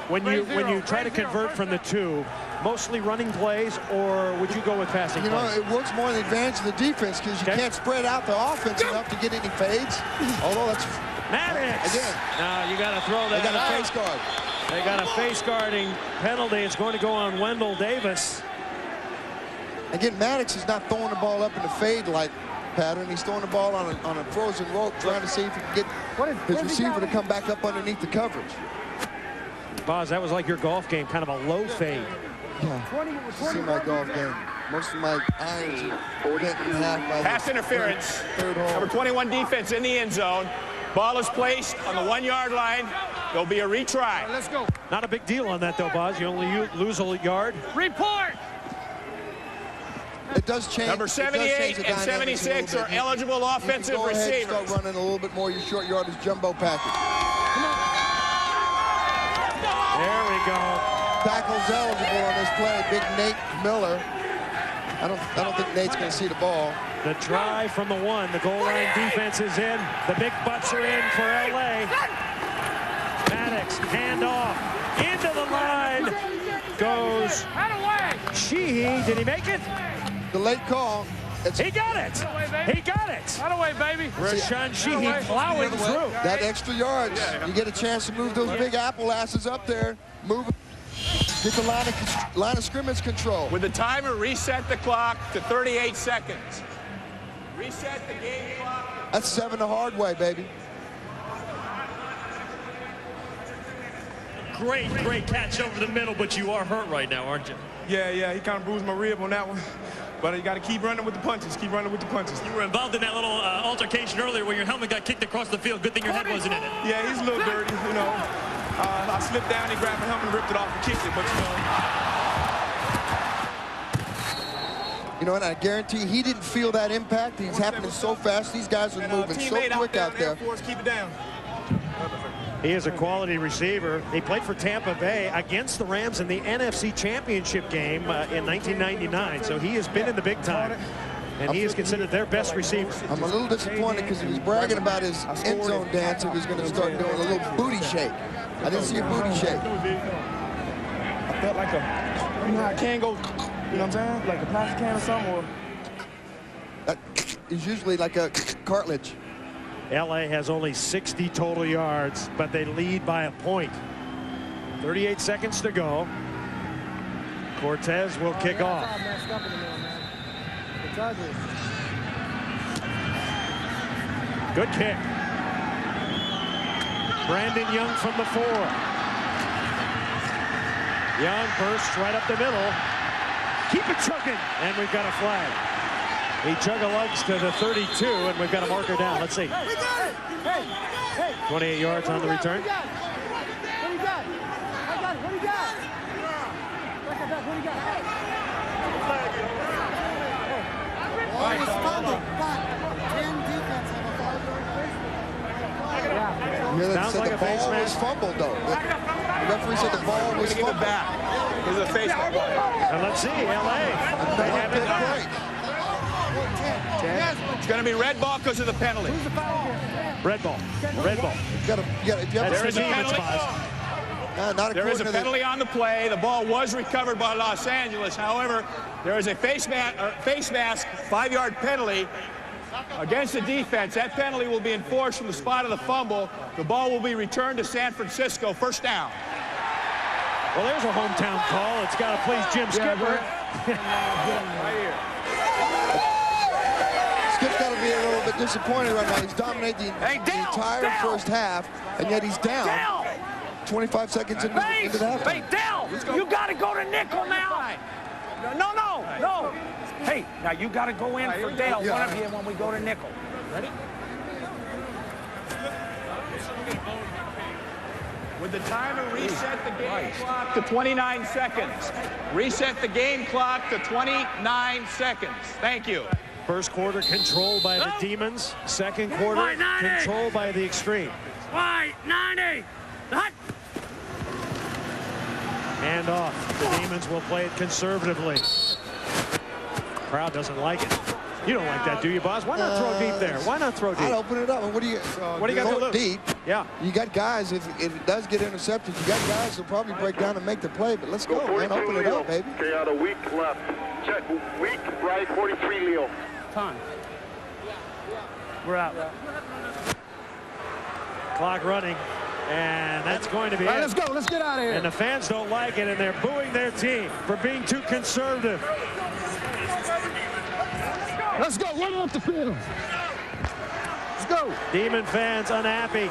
D: When you try to convert from the 2, mostly running plays, or would you go with passing plays?
C: You know, it works more in the advantage of the defense because you can't spread out the offense enough to get any fades. Although that's
D: Maddox.
C: Again.
D: No, you got to throw that.
C: They got a face guard.
D: They got a face guarding penalty. It's going to go on Wendell Davis.
C: Again, Maddox is not throwing the ball up in the fade-like pattern. He's throwing the ball on a frozen rope, trying to see if he can get his receiver to come back up underneath the coverage.
D: Boz, that was like your golf game, kind of a low fade.
C: Yeah, see my golf game. Most of my irons are bent in half by
L: pass interference. Third hole. Number 21 defense in the end zone. Ball is placed on the 1-yard line. There'll be a retry.
S: Let's go.
D: Not a big deal on that, though, Boz. You only lose a yard.
A: Report.
C: It does change.
L: Number 78 and 76 are eligible offensive
C: go ahead
L: receivers.
C: And start running a little bit more your short yardage jumbo package.
D: There we go.
C: Tackle's eligible on this play. Big Nate Miller. I don't think Nate's going to see the ball.
D: The try from the 1. The goal line defense is in. The big butts are in for LA. Maddox, handoff. Into the line goes Sheehy. Did he make it?
C: The late call.
D: He got it. He got it.
A: Out of way, baby.
D: Rashawn Sheehy plowing through.
C: That extra yards. You get a chance to move those big apple asses up there. Move. Get the line of scrimmage control.
L: With the timer, reset the clock to 38 seconds. Reset the game clock.
C: That's 7 the hard way, baby.
G: Great catch over the middle, but you are hurt right now, aren't you?
O: Yeah, he kind of bruised my rib on that one. But you got to keep running with the punches. Keep running with the punches.
G: You were involved in that little altercation earlier where your helmet got kicked across the field. Good thing your head wasn't in it.
O: Yeah, he's a little dirty, you know. I slipped down, he grabbed my helmet and ripped it off and kicked it, but you know.
C: You know, and I guarantee he didn't feel that impact. He's happening so fast. These guys are moving so quick out there.
O: Air Force, keep it down.
D: He is a quality receiver. He played for Tampa Bay against the Rams in the NFC Championship game in 1999. So he has been in the big time. And he is considered their best receiver.
C: I'm a little disappointed because he was bragging about his end zone dance. He was going to start doing a little booty shake. I didn't see a booty shake.
O: I felt like a, you know how a can go, you know what I'm saying? Like a plastic can or something. Or...
C: That is usually like a cartilage.
D: LA has only 60 total yards, but they lead by a point. 38 seconds to go. Cortez will kick off. Good kick. Brandon Young from the 4. Young bursts right up the middle. Keep it chugging, and we've got a flag. He chug-a-lugs to the 32, and we've got a marker down. Let's see. 28 yards on the return.
A: What do you got? I got it. What do you got? What do you got?
C: Sounds like a face mask. Was fumbled, though. The referee said the ball was fumbled.
L: Back. There's a face mask.
D: And let's see, LA. They have it back.
L: It's going to be red ball because of the penalty.
D: Red ball. Red ball.
L: There is a penalty. There is a penalty on the play. The ball was recovered by Los Angeles. However, there is a face mask 5-yard penalty against the defense. That penalty will be enforced from the spot of the fumble. The ball will be returned to San Francisco. First down.
D: Well, there's a hometown call. It's got to please Jim Skipper.
L: Right here.
C: Skip's got to be a little bit disappointed right now. He's dominating the entire first half, and yet he's down 25 seconds into the half.
J: Hey, Dell, you got to go to nickel now. No. Hey, now you got to go in for Dale, one of you, when we go to nickel. Ready?
L: With the timer, reset the game clock to 29 seconds. Reset the game clock to 29 seconds. Thank you.
D: First quarter controlled by the Demons. Second quarter controlled by the Xtreme.
J: White 90. Hut.
D: Hand off. The Demons will play it conservatively. Crowd doesn't like it. You don't like that, do you, boss? Why not throw deep there? Why not throw deep?
C: I'd open it up. What do you got to lose? Deep.
D: Yeah.
C: You got guys, if it does get intercepted, you got guys who'll probably break down and make the play, but let's go, man. Open it up, baby.
N: Okay, out a week left. Check, week right, 43, Leo.
J: Time. We're out.
D: Clock running, and that's going to be it.
S: Let's go. Let's get out of here.
D: And the fans don't like it, and they're booing their team for being too conservative.
S: Let's go. Run off the field. Let's go.
D: Demon fans unhappy.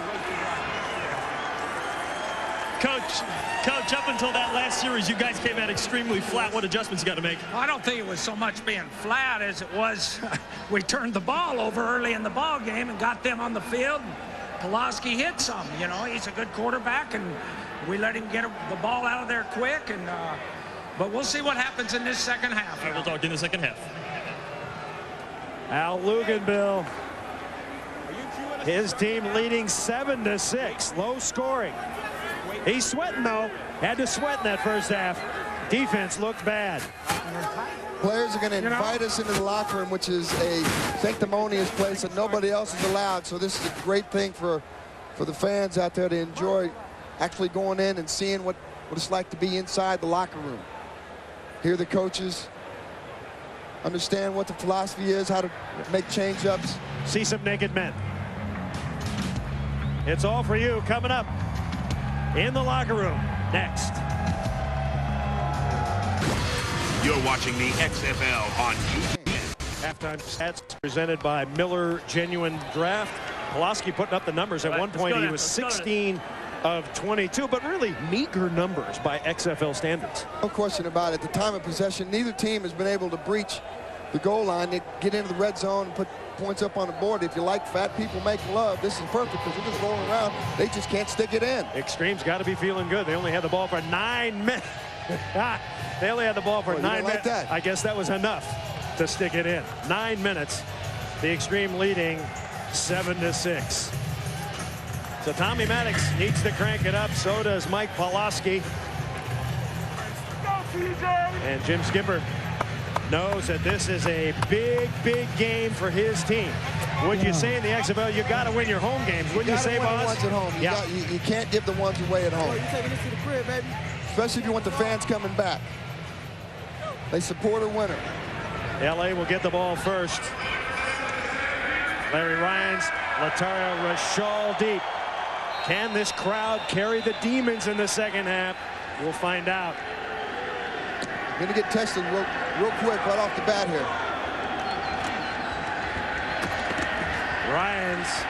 G: Coach, up until that last series, you guys came out extremely flat. What adjustments you got to make?
J: I don't think it was so much being flat as it was we turned the ball over early in the ball game and got them on the field. Pulaski hit some, you know, he's a good quarterback, and we let him get the ball out of there quick. And but we'll see what happens in this second half.
G: All right, we'll talk in the second half.
D: Al Luganbill, his team leading 7-6, low scoring. He's sweating, though. Had to sweat in that first half. Defense looked bad.
C: Players are going to invite us into the locker room, which is a sanctimonious place that nobody else is allowed. So this is a great thing for the fans out there to enjoy actually going in and seeing what it's like to be inside the locker room. Hear the coaches, understand what the philosophy is, how to make change-ups.
D: See some naked men. It's all for you coming up in the locker room next.
V: You're watching the XFL on YouTube.
D: Halftime stats presented by Miller Genuine Draft. Pulaski putting up the numbers. At one point, he was 16 of 22, but really meager numbers by XFL standards.
C: No question about it. At the time of possession, neither team has been able to breach the goal line. They get into the red zone and put points up on the board. If you like fat people making love, this is perfect because they're just rolling around. They just can't stick it in.
D: Xtreme's got to be feeling good. They only had the ball for 9 minutes. They only had the ball for 9 minutes. I guess that was enough to stick it in. 9 minutes. The Xtreme leading 7-6. So Tommy Maddox needs to crank it up. So does Mike Pawlowski. And Jim Skipper knows that this is a big, big game for his team. Would you say in the XFL, you got to win your home games? Wouldn't you say, Boz?
C: Ones at home. You can't give the ones away at home.
A: You're taking this to the crib, baby.
C: Especially if you want the fans coming back. They support a winner.
D: LA will get the ball first. Larry Ryan's Latario Rashal deep. Can this crowd carry the demons in the second half? We'll find out.
C: Going to get tested real quick right off the bat here.
D: Ryan's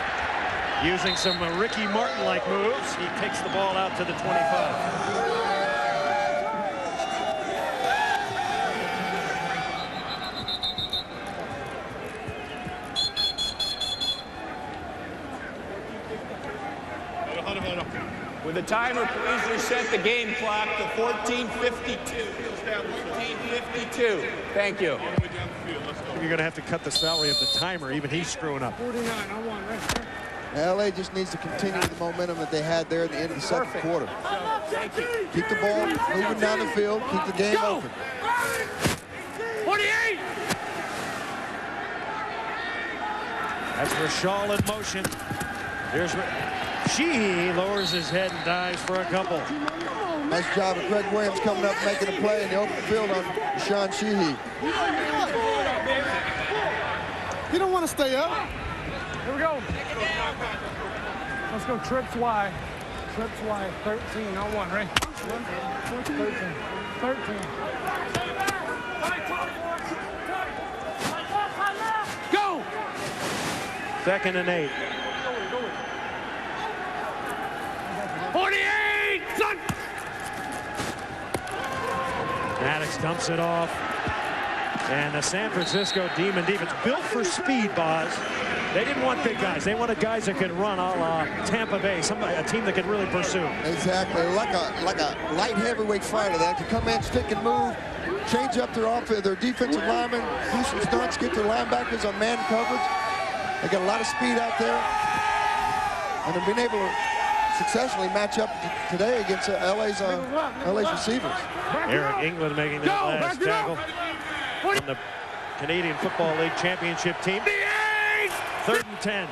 D: using some Ricky Martin-like moves. He takes the ball out to the 25.
L: With the timer, please reset the game clock to 14:52. 14:52. Thank you.
D: You're going to have to cut the salary of the timer. Even he's screwing up.
A: 49, I won, right?
C: LA just needs to continue the momentum that they had there at the end of the second quarter.
L: Thank you.
C: Keep the ball moving down the field. Keep the game open.
H: 48!
D: That's Rashal in motion. Here's Sheehy lowers his head and dives for a couple.
C: Nice job of Greg Williams coming up making a play in the open field on Sean Sheehy.
A: You don't want to stay up. Here we go. Let's go trips Y. Trips Y, 13 on 1, right? 13. 13. Go!
D: 2nd and 8.
H: 48! Son!
D: Maddox dumps it off. And the San Francisco Demon defense built for speed, Boz. They didn't want big guys. They wanted guys that could run a la Tampa Bay, a team that could really pursue.
C: Exactly, like a light heavyweight fighter that can come in, stick and move, change up their defensive linemen, do some stunts, get their linebackers on man coverage. They got a lot of speed out there, and they've been able to successfully match up today against LA's receivers.
D: Eric England making that last tackle from the Canadian Football League championship team. 3rd and 10.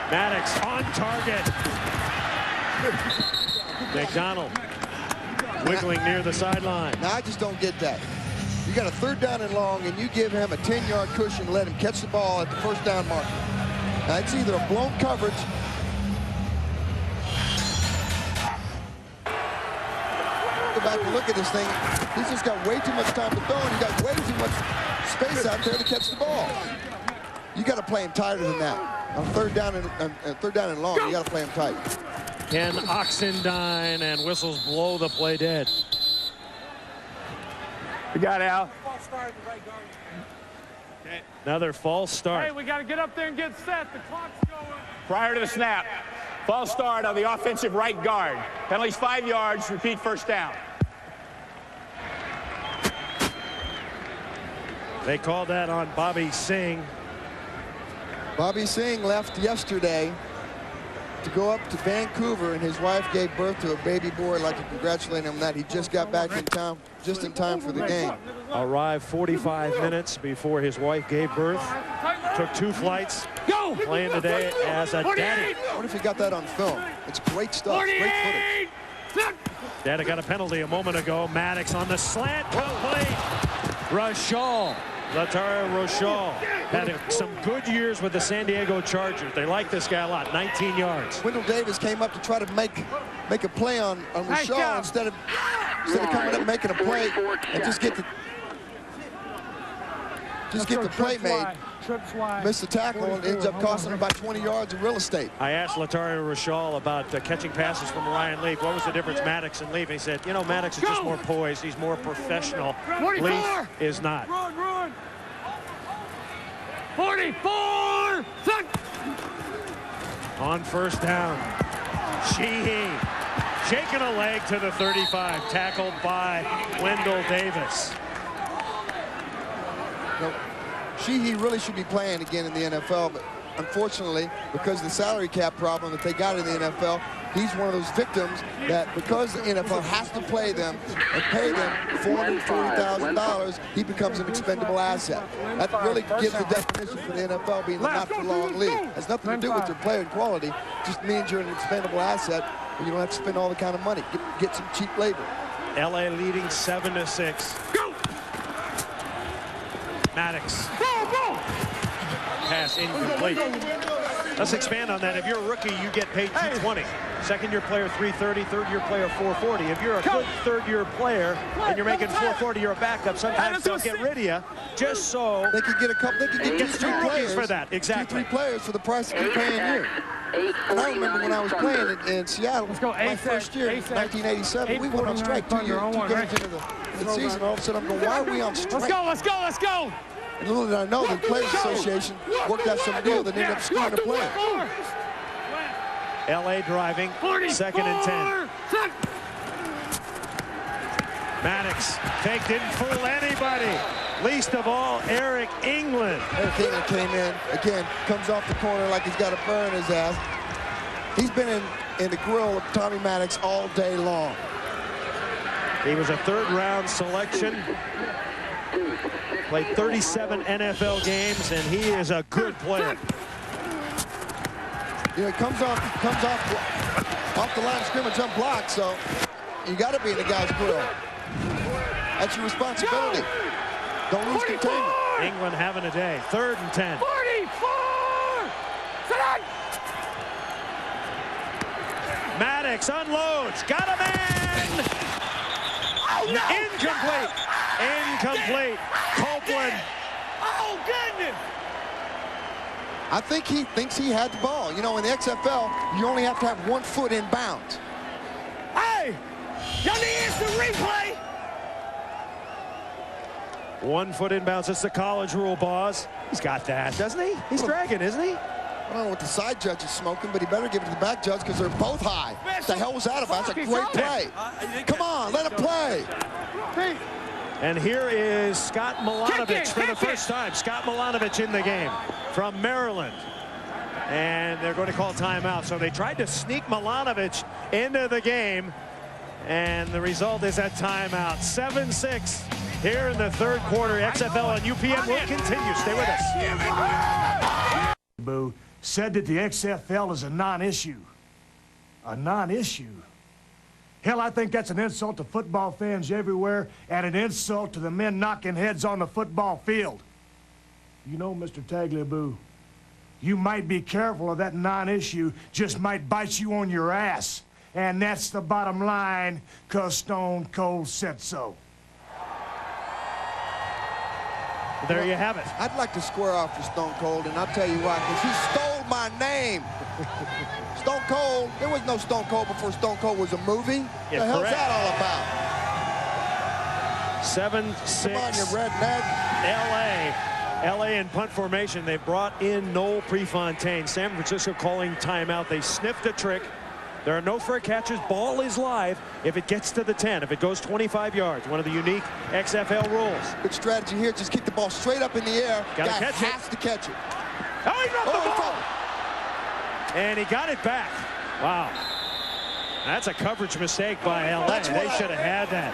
D: Maddox on target. McDonald wiggling near the sideline.
C: Now, I just don't get that. You got a 3rd down and long, and you give him a 10-yard cushion to let him catch the ball at the 1st down marker. Now, it's either a blown coverage. Go back and look at this thing. He's just got way too much time to throw, and he's got way too much space out there to catch the ball. You got to play him tighter than that. On 3rd down and long, you got to play him tight.
D: Ken Oxendine, and whistles blow the play dead.
L: We got Al.
D: Another false start.
A: Hey, we got to get up there and get set. The clock's going.
L: Prior to the snap, false start on the offensive right guard. Penalties 5 yards, repeat 1st down.
D: They called that on Bobby Singh.
C: Bobby Singh left yesterday to go up to Vancouver, and his wife gave birth to a baby boy. I'd like to congratulate him on that. He just got back in town, just in time for the game.
D: Arrived 45 minutes before his wife gave birth. Took 2 flights.
A: Go!
D: Playing today as a daddy.
C: What if you got that on film? It's great stuff. Great footage.
D: Dada got a penalty a moment ago. Maddox on the slant. Complete. Rashal. Latario Rashal had some good years with the San Diego Chargers. They like this guy a lot. 19 yards.
C: Wendell Davis came up to try to make a play on Rashal instead of coming up and making a play and just get the play made.
Q: trips wide.
C: Missed the tackle and ends up costing him about 20 yards of real estate.
D: I asked Latario Rashal about catching passes from Ryan Leaf. What was the difference, Maddox and Leaf? And he said, you know, Maddox is just more poised. He's more professional.
A: 44.
D: Leaf is not.
A: Run. 44.
D: On first down, Sheehy shaking a leg to the 35, tackled by Wendell Davis.
C: Sheehy really should be playing again in the NFL, but unfortunately, because of the salary cap problem that they got in the NFL, he's one of those victims that because the NFL has to play them and pay them $440,000, he becomes an expendable asset. That really gives the definition for the NFL being the not-for-long league. It has nothing to do with your player quality. It just means you're an expendable asset and you don't have to spend all the kind of money. Get some cheap labor.
D: LA leading 7-6. Maddox. Pass incomplete. Let's expand on that. If you're a rookie, you get paid $220. Second-year player, $330. Third-year player, $440. If you're a good third-year player and you're making $440, you're a backup. Sometimes they'll get rid of you just so
C: they could get a couple. They could get 2 players
D: for that. Exactly.
C: 2-3 players for the price that you're paying you. And I remember when I was playing in Seattle, my first year, 1987, we went on strike 2 games into the season. All of a sudden, I'm going, why are we on strike?
A: Let's go.
C: And little did I know, the Players Association worked out some deal that ended up screwing the player.
D: LA driving, 2nd and 10. Maddox, fake, didn't fool anybody. Least of all, Eric England.
C: Eric England came in, again, comes off the corner like he's got a burr in his ass. He's been in the grill of Tommy Maddox all day long.
D: He was a 3rd-round selection. Played 37 NFL games, and he is a good player.
C: You know, he comes off the line of scrimmage unblocked, so you got to be in the guy's grill. That's your responsibility. Don't lose containment.
D: England having a day. 3rd and 10.
A: 44.
D: Maddox unloads. Got a man.
A: Oh, no.
D: Incomplete. Copeland.
A: Oh, goodness.
C: I think he thinks he had the ball. You know, in the XFL, you only have to have 1 foot in bounds.
A: Hey, y'all need instant replay.
D: 1 foot inbounds. It's the college rule, Boz. He's got that, doesn't he? He's dragging, isn't he?
C: I don't know what the side judge is smoking, but he better give it to the back judge because they're both high. What the hell was that about? It's a great play. Come on, let him play.
D: And here is Scott Milanovic for the first time. Scott Milanovic in the game from Maryland. And they're going to call timeout. So they tried to sneak Milanovic into the game. And the result is a timeout. 7-6 here in the 3rd quarter. XFL on UPN will continue. Stay with us.
B: Boo said that the XFL is a non-issue. A non-issue. Hell, I think that's an insult to football fans everywhere and an insult to the men knocking heads on the football field. You know, Mr. Tagliabue, you might be careful of that non-issue, just might bite you on your ass. And that's the bottom line, 'cause Stone Cold said so.
D: There you have it.
C: I'd like to square off with Stone Cold, and I'll tell you why, because he stole my name. Stone Cold, there was no Stone Cold before Stone Cold was a movie.
D: Yeah,
C: the hell's
D: correct.
C: that all about?
D: 7-6.
C: Come on, you redneck.
D: LA in punt formation. They brought in Noel Prefontaine. San Francisco calling timeout. They sniffed a trick. There are no fair catches. Ball is live if it gets to the 10. If it goes 25 yards, one of the unique XFL rules.
C: Good strategy here. Just kick the ball straight up in the air.
D: Got to
C: Guy
D: catch it.
C: has to catch it.
D: Oh, he dropped the ball. And he got it back. Wow. That's a coverage mistake by LA. They should have had that.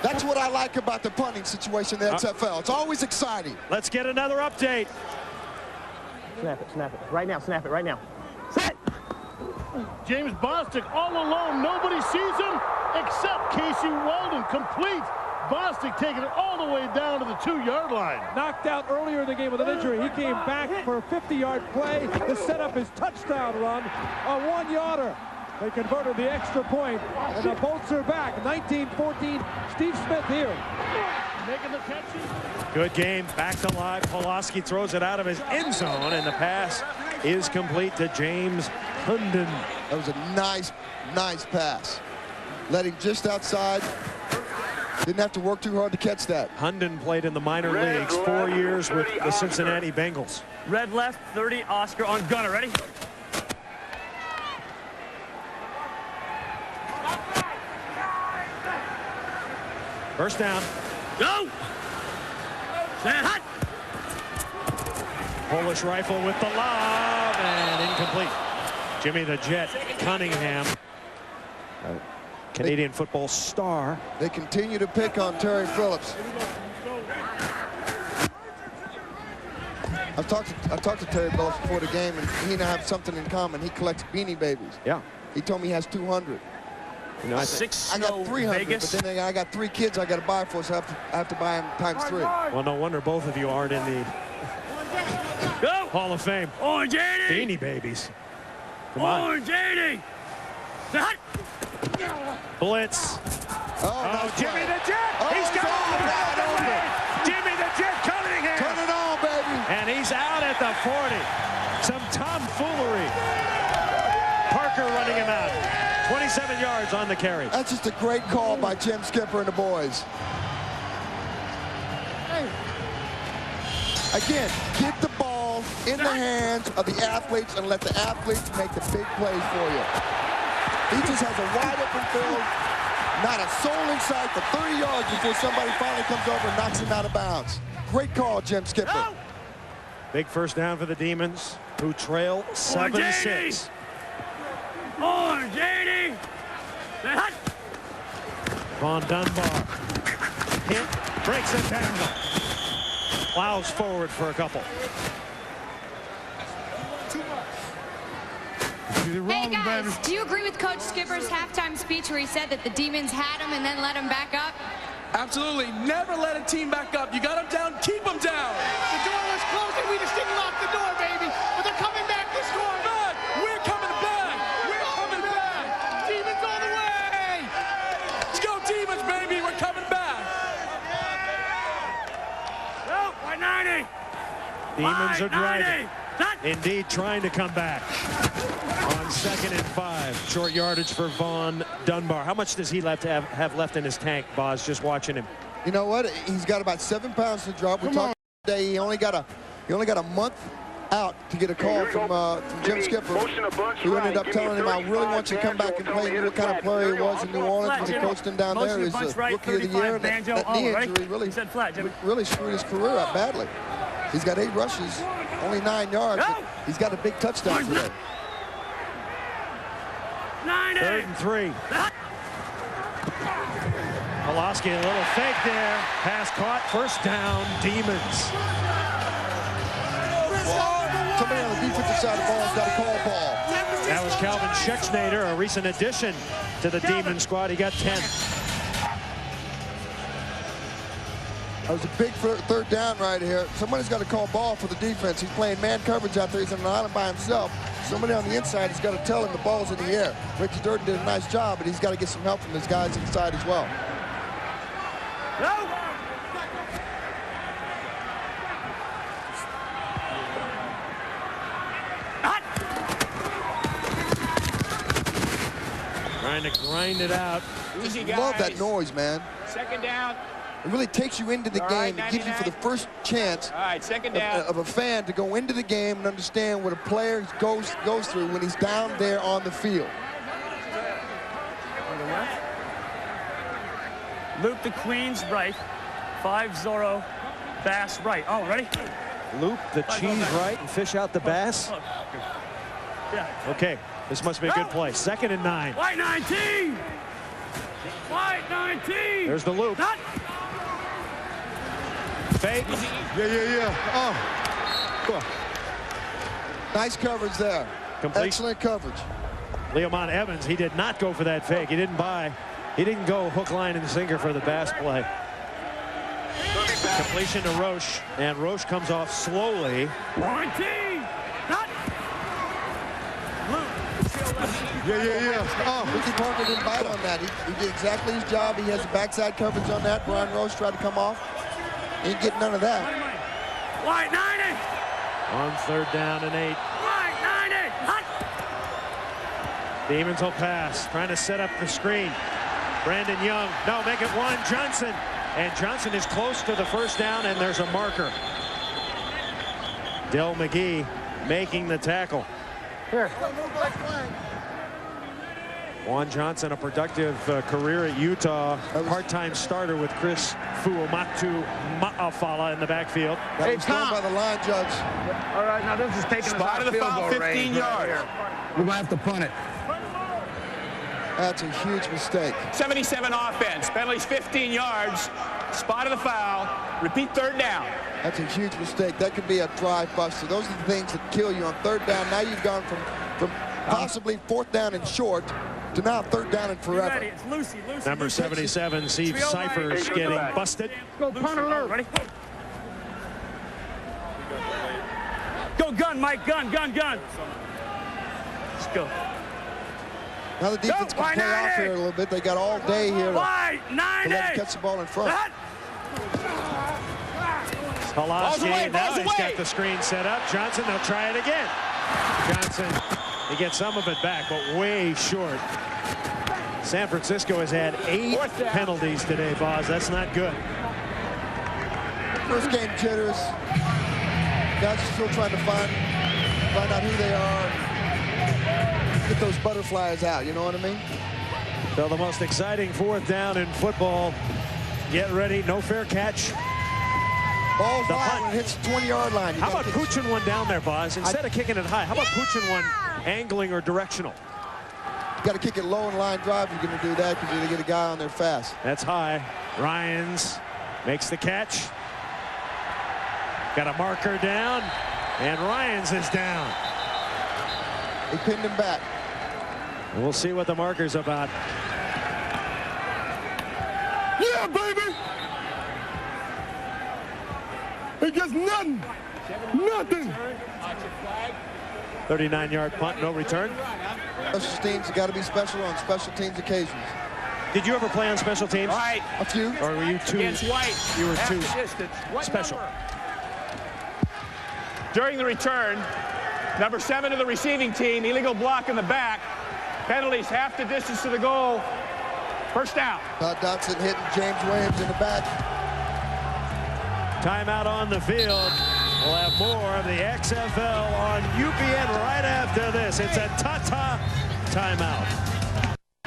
C: That's what I like about the punting situation in the XFL. It's always exciting.
D: Let's get another update.
M: Snap it. Right now, snap it right now. Set!
P: James Bostic all alone. Nobody sees him except Casey Weldon. Complete. Bostic taking it all the way down to the 2-yard line.
Q: Knocked out earlier in the game with an injury. He came back for a 50-yard play to set up his touchdown run, a 1-yarder. They converted the extra point, and the Bolts are back. 19-14, Steve Smith here.
P: Making the catches.
D: Good game, back to live. Pulaski throws it out of his end zone, and the pass is complete to James Hunden.
C: That was a nice pass. Led him just outside. Didn't have to work too hard to catch that.
D: Hunden played in the minor leagues 4 years with the Cincinnati Bengals.
H: Red left, 30, Oscar on gunner. Ready?
D: First down.
H: Go! Stand hot!
D: Polish rifle with the lob, and incomplete. Jimmy the Jet Cunningham, Canadian football star.
C: They continue to pick on Terry Phillips. I've talked to Terry Phillips before the game, and he and I have something in common. He collects Beanie Babies.
D: Yeah.
C: He told me he has 200.
D: You know,
C: I got 300,
H: Vegas.
C: but then I got 3 kids I got to buy for, so I have to buy them times 3.
D: Well, no wonder both of you aren't in the Hall of Fame.
H: Orange 80!
D: Beanie Babies. Come on.
H: Orange 80! Hot!
D: Blitz.
C: Oh, nice
D: Jimmy
C: play.
D: the Jet! He's got it! Jimmy the Jet Cunningham!
C: Turn it on, baby!
D: And he's out at the 40. Some tomfoolery. Parker running him out. 27 yards on the carry.
C: That's just a great call by Jim Skipper and the boys. Again, get the ball in the hands of the athletes and let the athletes make the big plays for you. He just has a wide open field, not a soul in sight for 30 yards before somebody finally comes over and knocks him out of bounds. Great call, Jim Skipper.
H: Go!
D: Big first down for the Demons, who trail 7-6.
H: Orange 80! Hot!
D: Von Dunbar. Hit, breaks it down. Plows forward for a couple.
K: Hey guys, do you agree with Coach Skipper's halftime speech where he said that the Demons had him and then let him back up?
U: Absolutely. Never let a team back up. You got them down, keep them down.
R: The door was closing. We just didn't lock the door, baby. But they're coming back this score.
U: Back. We're coming back. We're coming back.
R: Demons all the way.
U: Let's go, Demons, baby. We're coming back.
H: Go, 190.
D: Demons are driving.
H: 190.
D: Indeed, trying to come back. On 2nd and 5. Short yardage for Von Dunbar. How much does he have left in his tank, Boz, just watching him?
C: You know what? He's got about 7 pounds to drop. We talked today. He only got a month out to get a call from Jim Skipper, who ended up telling him, I really want you to come back and play. He knew what kind of player he was in New Orleans when he coached him down there. He's the Rookie of the Year, and that knee injury really screwed his career up badly. He's got 8 rushes, only 9 yards. He's got a big touchdown today.
D: 3rd and 3. Pulaski, a little fake there. Pass caught. First down, Demons.
C: Somebody on the defensive side of the ball has got a call ball.
D: That was Calvin Schexnader, a recent addition to the Demon squad. He got 10.
C: That was a big 3rd down right here. Somebody's got to call ball for the defense. He's playing man coverage out there. He's on an island by himself. Somebody on the inside has got to tell him the ball's in the air. Ricky Durden did a nice job, but he's got to get some help from his guys inside as well.
H: Go!
D: Trying to grind it out.
C: Easy, guys. Love that noise, man.
R: 2nd down.
C: It really takes you into the game. It gives you for the first chance of a fan to go into the game and understand what a player goes through when he's down there on the field.
H: Loop the Queens right. 5-0. Bass right. Oh, ready?
D: Loop the cheese right and fish out the bass.
H: Yeah.
D: Okay, this must be a good play. 2nd and 9.
H: White 19. White 19.
D: There's the loop.
H: Not.
D: Fake.
C: Oh. Nice coverage there.
D: Complete.
C: Excellent coverage.
D: Leomont Evans, he did not go for that fake. He didn't go hook, line, and sinker for the bass play. Completion to Roche, and Roche comes off slowly.
H: 19. Not. Loop.
C: Oh, Ricky Parker didn't bite on that. He did exactly his job. He has the backside coverage on that. Brian Rose tried to come off. He didn't get none of that.
A: White 90.
D: On 3rd down and 8.
A: White 90. Hot.
D: Demons will pass, trying to set up the screen. Brandon Young, no, make it 1, Johnson. And Johnson is close to the 1st down, and there's a marker. Del McGee making the tackle.
A: Here.
D: Juan Johnson, a productive career at Utah. Part-time starter with Chris Fuamatu Ma'afala in the backfield.
C: That was done by the line judge.
A: All right, now this is taking
L: Spot of the foul, 15 yards.
S: We're going to have to punt it.
C: That's a huge mistake.
L: 77 offense. Penalties 15 yards. Spot of the foul. Repeat 3rd down.
C: That's a huge mistake. That could be a drive buster. Those are the things that kill you on 3rd down. Now you've gone from possibly 4th down and short to now 3rd down and forever.
A: It's Lucy.
D: Number 77, Steve Cyphers getting busted.
A: Go punt alert. Ready? Go gun, Mike. Gun. Let's go.
C: Now the defense can play off here a little bit. They got all day here to let him catch the ball in front.
D: Pulaski, now he's got the screen set up. Johnson, they'll try it again. Johnson, he gets some of it back, but way short. San Francisco has had 8 penalties today, Boz. That's not good.
C: First game jitters. Guys are still trying to find out who they are. Get those butterflies out, you know what I mean?
D: So the most exciting 4th down in football. Get ready, no fair catch.
C: Ball's high when it hits the 20-yard line.
D: How about pooching one down there, Boz? Instead of kicking it high, how about pooching one angling or directional?
C: You got to kick it low and line drive. You're going to do that because you're going to get a guy on there fast.
D: That's high. Ryans makes the catch. Got a marker down, and Ryans is down.
C: He pinned him back.
D: We'll see what the marker's about.
S: Yeah, baby! He gets nothing. Nothing.
D: 39-yard punt, no return.
C: Special teams have got to be special on special teams occasions.
D: Did you ever play on special teams?
L: Right.
C: A few.
D: Or were you too?
L: Against White.
D: You were too
L: special.
D: Number?
L: During the return, number 7 of the receiving team, illegal block in the back. Penalties half the distance to the goal. 1st down.
C: Todd Dotson hitting James Williams in the back.
D: Timeout on the field. We'll have more of the XFL on UPN right after this. It's a Tata timeout.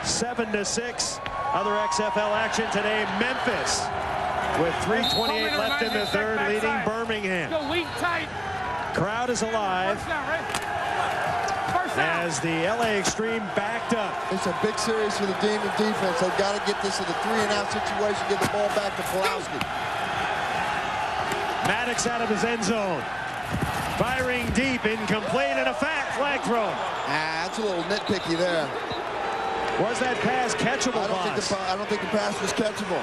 D: 7-6. Other XFL action today. Memphis with 3:28 left in the 3rd, leading Birmingham.
A: Go weak tight.
D: Crowd is alive as the LA Xtreme backed up.
C: It's a big series for the Demon defense. They've got to get this in a 3-and-out situation, get the ball back to Pulaski.
D: Maddox out of his end zone. Firing deep, incomplete, and a flag thrown.
C: That's a little nitpicky there.
D: Was that pass catchable,
C: I don't think the pass was catchable.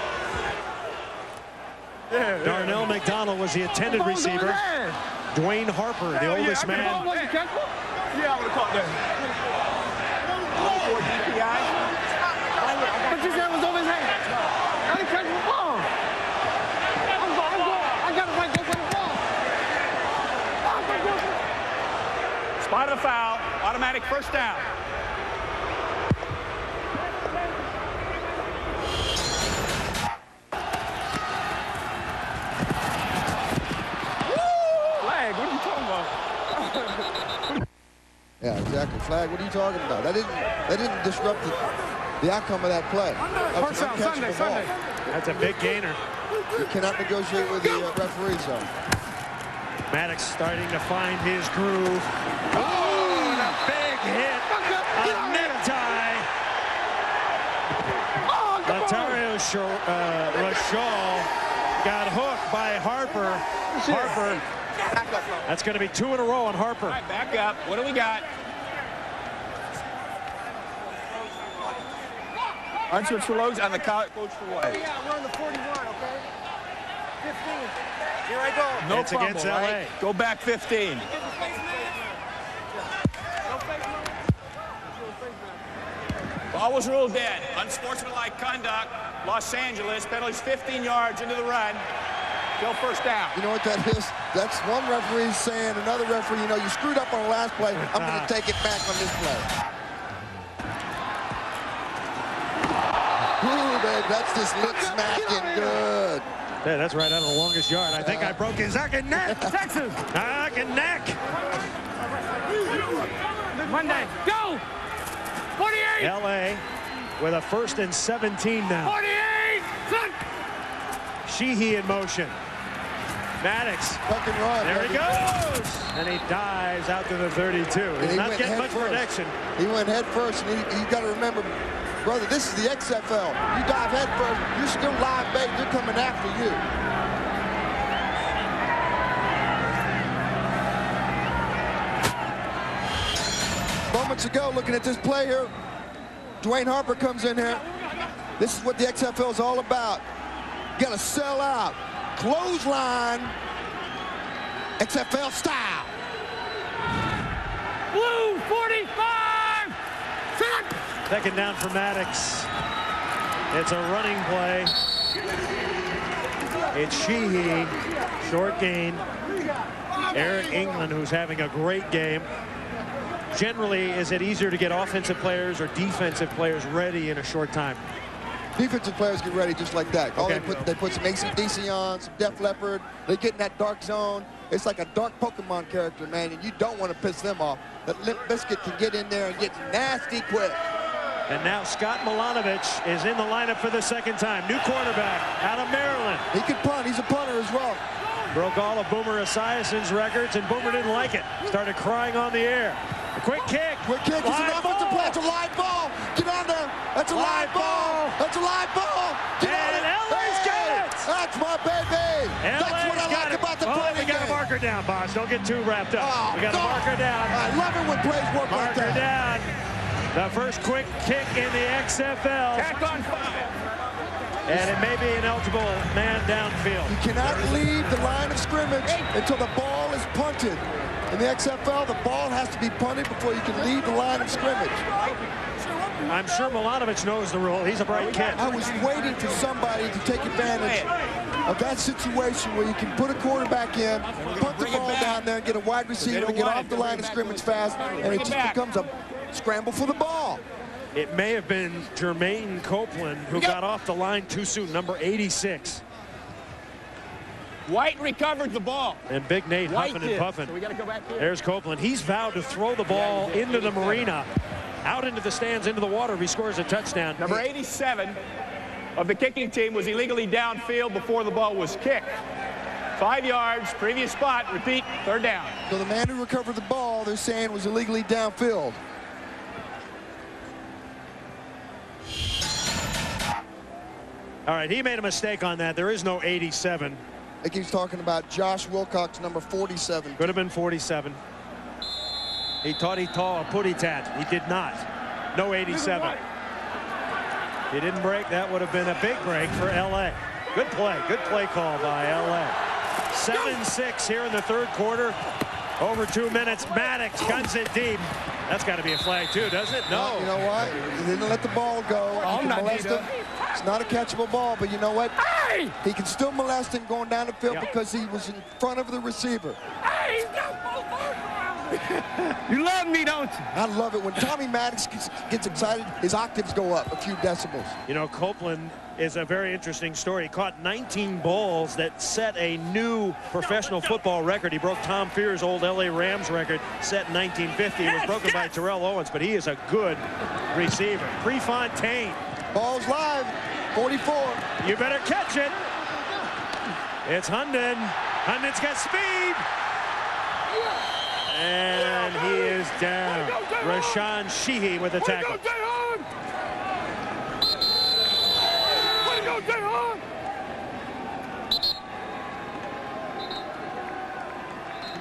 D: Darnell McDonald was the intended receiver. Dwayne Harper, the oldest man.
A: Yeah, I would have caught that. But you said it was over his head. I didn't catch the ball. I got to go for the ball.
L: Spot of the foul. Automatic 1st down.
A: Flag, what are you talking about?
C: Yeah, exactly. Flag, what are you talking about? That didn't disrupt the outcome of that play. That was an uncatchable ball.
D: That's a big gainer.
C: You cannot negotiate with the referee zone.
D: Maddox starting to find his groove. Oh, and a big hit. A necktie. Latario Rashal got hooked by Harper. Harper. That's going to be 2 in a row on Harper.
L: All right, back up. What do we got? Unswitch for Logs on the coach for what?
A: Yeah, we're on the 41, okay? 15.
L: Here I go. No
D: it's
L: problem,
D: against
L: right?
D: LA.
L: Go back 15. Ball was ruled dead. Unsportsmanlike conduct. Los Angeles. Penalties 15 yards into the run. Still first down.
C: You know what that is? That's one referee saying, another referee, you know, you screwed up on the last play. I'm going to take it back on this play. Ooh, babe, that's just lip smacking good.
D: Yeah, that's right out of the longest yard. I think I broke his fucking neck.
A: Texas.
D: Fucking neck.
A: Monday. Go. 48.
D: L.A. with a 1st and 17 now.
A: 48.
D: Sheehy in motion. Maddox.
C: Fucking run.
D: There he goes. And he dives out to the 32. He's not getting much protection.
C: He went head first, and you got to remember, brother, this is the XFL. You dive head first, you're still live bait. They're coming after you. Moments ago, looking at this play here, Dwayne Harper comes in here. This is what the XFL is all about. You got to sell out. Clothesline, XFL style.
A: Blue 45.
D: Second down for Maddox. It's a running play. It's Sheehy, short gain. Eric England, who's having a great game. Generally, is it easier to get offensive players or defensive players ready in a short time?
C: Defensive players get ready just like that.
D: Okay.
C: They put some AC/DC on, some Def Leppard. They get in that dark zone. It's like a dark Pokemon character, man, and you don't want to piss them off. That Limp Bizkit can get in there and get nasty quick.
D: And now Scott Milanovic is in the lineup for the second time. New quarterback out of Maryland.
C: He can punt. He's a punter as well.
D: Broke all of Boomer Esiason's records, and Boomer didn't like it. Started crying on the air. A quick kick.
C: Quick kick. It's an offensive play. It's a live ball. Get on there. That's a live ball. That's a live ball. Get on it.
D: LA's got it.
C: That's my baby. That's what I like about the play.
D: We got to mark her down, boss. Don't get too wrapped up. We got to mark her down.
C: I love it when plays work like that.
D: Mark her down. The first quick kick in the XFL.
A: Tack on 5.
D: And it may be an eligible man downfield.
C: You cannot leave the line of scrimmage until the ball is punted. In the XFL, the ball has to be punted before you can leave the line of scrimmage.
D: I'm sure Milanovic knows the rule. He's a bright kid.
C: I was waiting for somebody to take advantage of that situation where you can put a quarterback in, punt the ball down there, and get a wide receiver to get off the line of scrimmage fast, and it just becomes a scramble for the ball.
D: It may have been Jermaine Copeland who got off the line too soon, number 86.
L: White recovered the ball.
D: And Big Nate huffing and puffing.
L: So we got to go back here.
D: There's Copeland. He's vowed to throw the ball into the marina, out into the stands, into the water if he scores a touchdown.
L: Number 87 of the kicking team was illegally downfield before the ball was kicked. 5 yards, previous spot, repeat, third down.
C: So the man who recovered the ball, they're saying, was illegally downfield.
D: All right, he made a mistake on that. There is no 87.
C: I think he's talking about Josh Wilcox, number 47.
D: Could have been 47. He thought he tore a putty tat. He did not. No 87. He didn't break. That would have been a big break for L.A. Good play. Good play call by L.A. 7-6 here in the third quarter. Over 2 minutes. Maddox guns it deep. That's got to be a flag, too, doesn't it? No.
C: You know what? He didn't let the ball go. He can molest him. It's not a catchable ball, but you know what?
A: Hey!
C: He can still molest him going down the field because he was in front of the receiver.
A: Hey, he's got both arms around me. You love me, don't you?
C: I love it. When Tommy Maddox gets excited, his octaves go up a few decibels.
D: You know, Copeland is a very interesting story. He caught 19 balls that set a new professional football record. He broke Tom Fear's old LA Rams record set in 1950. It was broken by Terrell Owens, but he is a good receiver. Prefontaine.
C: Ball's live, 44.
D: You better catch it. It's Hunden. Hunden's got speed. And he is down. Rashawn Sheehy with the tackle.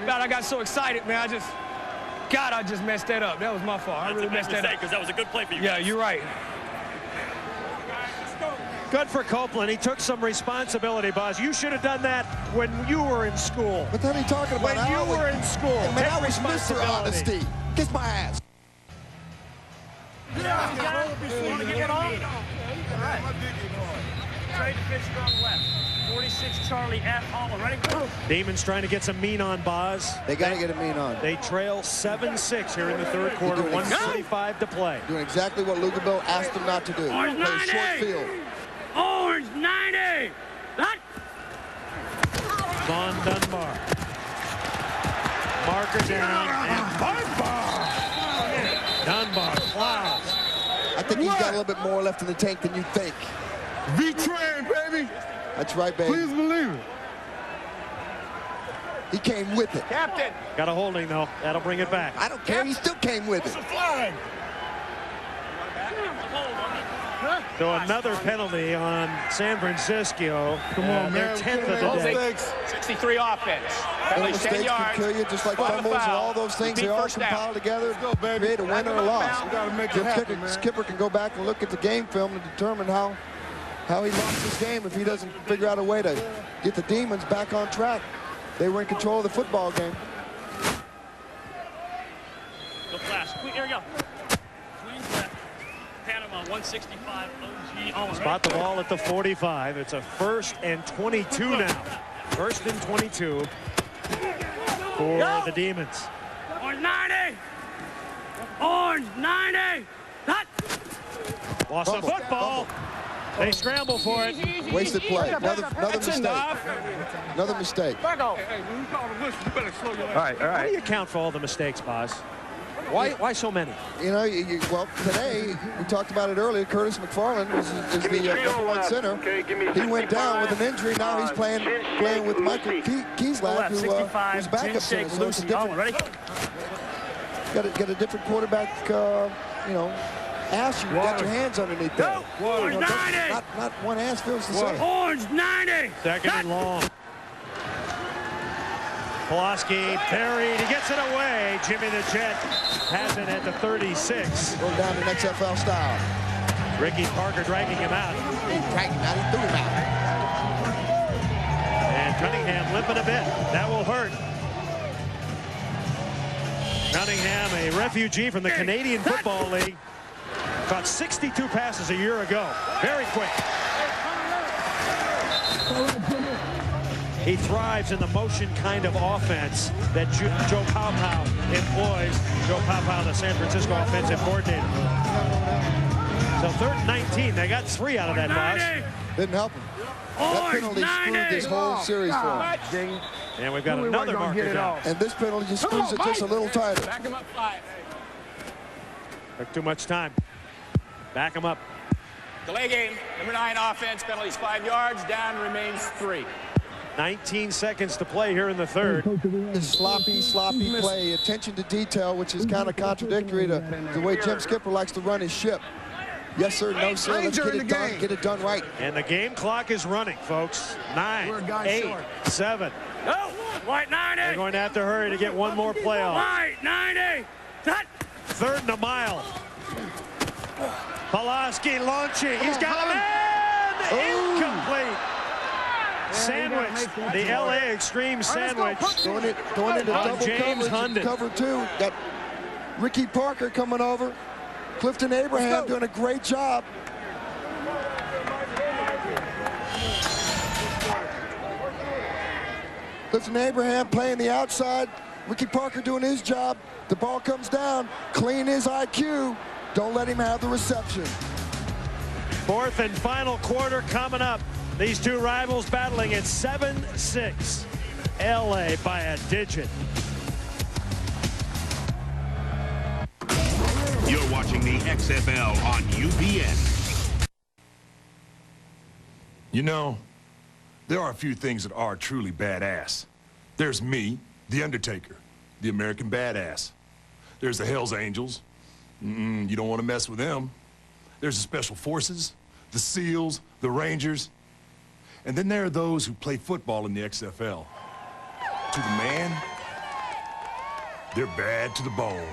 E: God, I got so excited, man. I just messed that up. That was my fault. I really messed that up.
H: Because that was a good play for you.
E: Yeah,
H: guys.
E: you're right.
D: Good for Copeland. He took some responsibility, Buzz. You should have done that when you were in school.
C: But then he talking about
D: when you were in school.
C: Man, I was Mr. Honesty. Kiss my ass.
A: Want to get it on? All right. Trade the pitch strong left. 46 Charlie at Holland. Ready?
D: Demons trying to get some mean on Boz.
C: They got to get a mean on.
D: They trail 7-6 here in the third quarter. 1:45 to play.
C: Doing exactly what Lugabille asked them not to do.
A: Orange
C: Play
A: 90.
C: short field.
A: Orange 90. That.
D: Von Dunbar. Marker down. And Dunbar plows.
C: I think he's got a little bit more left in the tank than you think.
S: V-Train, baby.
C: That's right, baby.
S: Please believe it.
C: He came with it.
L: Captain.
D: Got a holding, though. That'll bring it back.
C: I don't care. He still came with it.
D: So another penalty on San Francisco.
S: Come on,
D: their
S: man.
D: 10th of the day.
L: 63 offense.
C: Little
L: Penalty 10
C: mistakes
L: yards.
C: can kill you, just like fumbles and all those things. They all compile together, create a win or a loss. The skipper can go back and look at the game film and determine how he lost this game if he doesn't figure out a way to get the Demons back on track. They were in control of the football game.
H: Go flash. Here we go. Queens left. Panama 165 OG.
D: Spot the ball at the 45. It's a 1st and 22 now. 1st and 22 for the Demons.
A: Orange 90. Orange 90. That.
D: Lost the football. They scramble for it.
C: Wasted play. Another mistake. Another mistake.
A: All
D: right. How do you account for all the mistakes, Boz? Why so many?
C: You know, well, today, we talked about it earlier, Curtis McFarland is the number one center. He went down with an injury. Now he's playing with Michael Kieslak, who's backup center. So it's a different, got a different quarterback, you know, ass you got your hands underneath there.
A: Orange 90.
C: Not one ass feels the same.
A: Orange 90.
D: Second and long. Pulaski parried. He gets it away. Jimmy the Jet has it at the 36.
C: Going down in XFL style.
D: Ricky Parker dragging him out.
C: He dragged him out. He threw him out.
D: And Cunningham limping a bit. That will hurt. Cunningham, a refugee from the Canadian Football League. Caught 62 passes a year ago. Very quick. He thrives in the motion kind of offense that Joe Paopao employs. Joe Paopao, the San Francisco offensive coordinator. So 3rd and 19. They got 3 out of that, Boz.
C: Didn't help him. That penalty screwed this whole series for him.
D: And we've got another marker down.
C: And this penalty just screws it just a little tighter.
L: Back him up 5.
D: Took too much time. Back him up.
L: Delay game. Number 9 offense. Penalties 5 yards. Down remains 3.
D: 19 seconds to play here in the third.
C: This sloppy play, attention to detail, which is kind of contradictory to the way Jim Skipper likes to run his ship. Yes, sir, no, sir, let's get it done right.
D: And the game clock is running, folks. 9, 8, 7.
A: No, white 90.
D: They're going to have to hurry to get one more play off.
A: White 90. That.
D: 3rd and a mile. Pulaski launching. He's got a man. Incomplete. Sandwich, the LA Xtreme sandwich.
C: Going into double
D: James
C: coverage, cover 2. Got Ricky Parker coming over. Clifton Abraham doing a great job. Clifton Abraham playing the outside. Ricky Parker doing his job. The ball comes down. Clean his IQ. Don't let him have the reception.
D: 4th and final quarter coming up. These two rivals battling at 7-6. LA by a digit.
V: You're watching the XFL on UBN.
F: You know, there are a few things that are truly badass. There's me, the Undertaker, the American badass. There's the Hells Angels. You don't want to mess with them. There's the Special Forces, the SEALs, the Rangers. And then there are those who play football in the XFL. To the man, they're bad to the bone.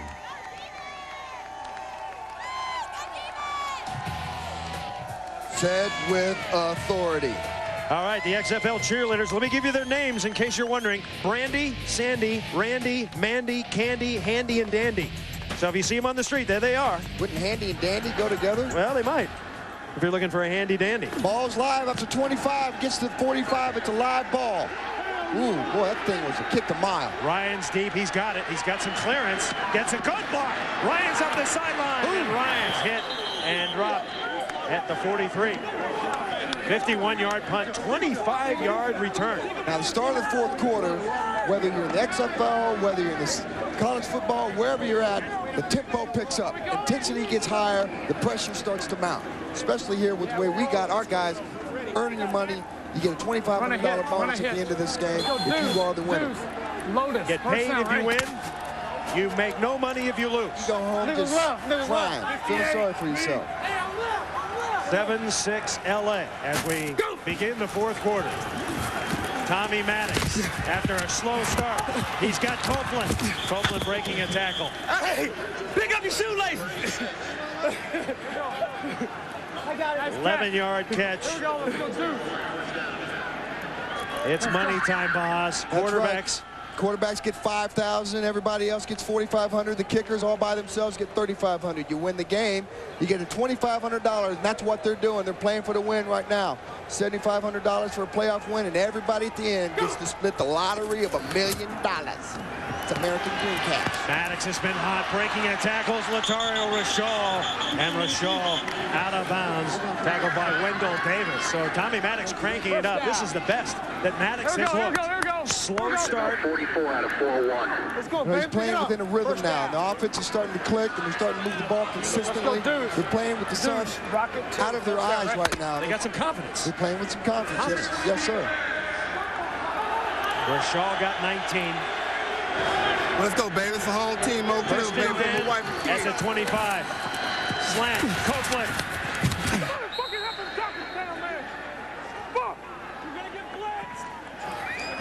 C: Said with authority.
D: All right, the XFL cheerleaders. Let me give you their names in case you're wondering. Brandy, Sandy, Randy, Mandy, Candy, Handy, and Dandy. So if you see them on the street, there they are.
C: Wouldn't Handy and Dandy go together?
D: Well, they might. If you're looking for a handy dandy.
C: Ball's live up to 25, gets to 45. It's a live ball. Ooh, boy, that thing was a kick a mile.
D: Ryan's deep. He's got it. He's got some clearance. Gets a good block. Ryan's up the sideline. And Ryan's hit and dropped at the 43. 51-yard punt, 25-yard return.
C: Now, the start of the fourth quarter, whether you're in the XFL, whether you're in the college football, wherever you're at, the tempo picks up. Intensity gets higher. The pressure starts to mount, especially here with the way we got our guys earning your money. You get a $2,500 bonus at the end of this game if you are the winner.
D: Get paid if you win. You make no money if you lose.
C: You go home just crying, feeling sorry for yourself.
D: 7-6 LA as we begin the fourth quarter. Tommy Maddox, after a slow start, he's got Copeland. Copeland breaking a tackle.
E: Hey, pick up your shoelaces.
D: 11-yard catch. It's money time, boss. Quarterbacks.
C: Quarterbacks get $5,000. Everybody else gets $4,500. The kickers all by themselves get $3,500. You win the game, you get a $2,500, and that's what they're doing. They're playing for the win right now. $7,500 for a playoff win, and everybody at the end gets to split the lottery of $1 million. It's American Dream Cash.
D: Maddox has been hot, breaking at tackles. Latario Rashall, and Rashall out of bounds. Tackled by Wendell Davis. So Tommy Maddox cranking it up. This is the best that Maddox has looked. Slow start.
N: 44 out of 401.
C: Let's go, he's playing within a rhythm now. The offense is starting to click, and they're starting to move the ball consistently. They're playing with the sun out of their eyes right now.
D: They got some confidence.
C: They're playing with some confidence. Yes, sir.
D: Rashall got 19.
S: Let's go, baby. It's a whole team. No pills, baby.
D: That's a 25. Slant. Copeland.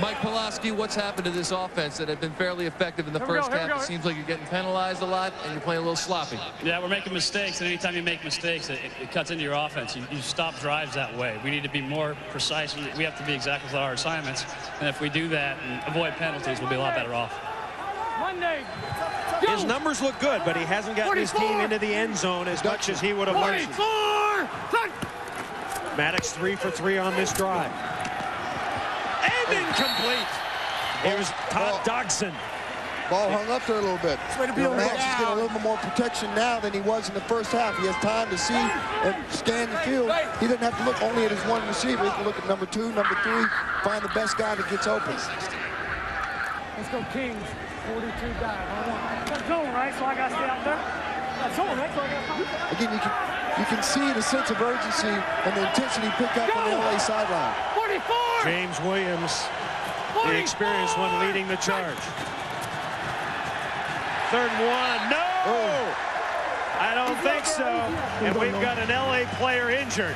U: Mike Pulaski, what's happened to this offense that had been fairly effective in the first half? It seems like you're getting penalized a lot and you're playing a little sloppy.
H: Yeah, we're making mistakes, and anytime you make mistakes, it cuts into your offense. You stop drives that way. We need to be more precise. We have to be exact with our assignments, and if we do that and avoid penalties, we'll be a lot better off.
D: His numbers look good, but he hasn't gotten his team into the end zone as much as he would have liked. Maddox 3 for 3 on this drive. And incomplete. It was Todd Dodson.
C: Ball hung up there a little bit. Maddox is getting a little bit more protection now than he was in the first half. He has time to see and scan the field. He doesn't have to look only at his one receiver. He can look at number 2, number 3, find the best guy that gets open.
A: Let's go Kings. 42 guys. That's zone, right? So I got to stay out there. That's zone, right? So I got to...
C: Again, you can see the sense of urgency and the intensity pick up on the LA sideline.
A: 44!
D: James Williams, the experienced one, leading the charge. 3rd and 1. No!
C: Oh.
D: I don't think so. And we've got an LA player injured.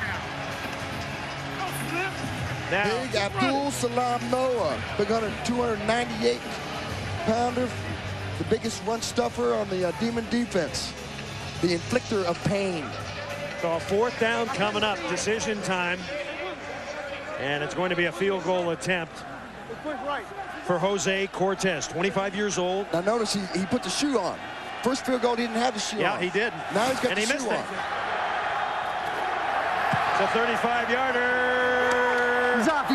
D: Now,
C: Big Abdul Salam Noah, big 298-pounder, the biggest run stuffer on the Demon defense, the inflictor of pain.
D: So a 4th down coming up, decision time. And it's going to be a field goal attempt for Jose Cortez, 25 years old.
C: Now notice he put the shoe on. First field goal, he didn't have the shoe on.
D: Yeah, he did.
C: Now he's got
D: and
C: the
D: he
C: shoe
D: missed
C: on.
D: it. It's a 35-yarder.
A: He's off.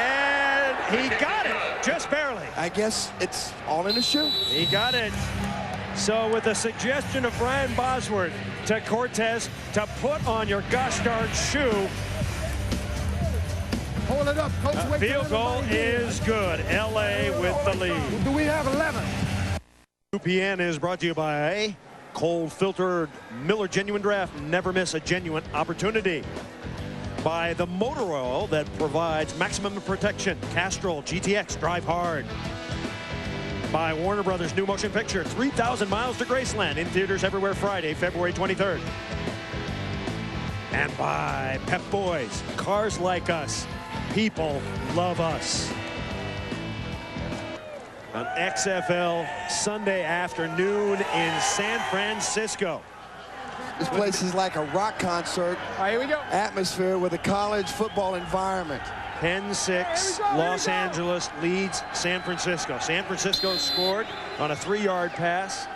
D: And he got it, just barely.
C: I guess it's all in the shoe.
D: He got it. So with the suggestion of Brian Bosworth to Cortez to put on your gosh darn shoe,
S: Hold it up, Coach.
D: field goal is good. LA with the lead.
S: Do we have 11?
D: UPN is brought to you by cold filtered Miller Genuine Draft. Never miss a genuine opportunity. By the motor oil that provides maximum protection. Castrol GTX, drive hard. By Warner Brothers new motion picture 3,000 Miles to Graceland, in theaters everywhere Friday, February 23rd. And by Pep Boys, cars like us, people love us. An XFL Sunday afternoon in San Francisco.
C: This place is like a rock concert.
E: All right, here we go.
C: Atmosphere with a college football environment.
D: 10-6, Los Angeles leads San Francisco. San Francisco scored on a 3-yard pass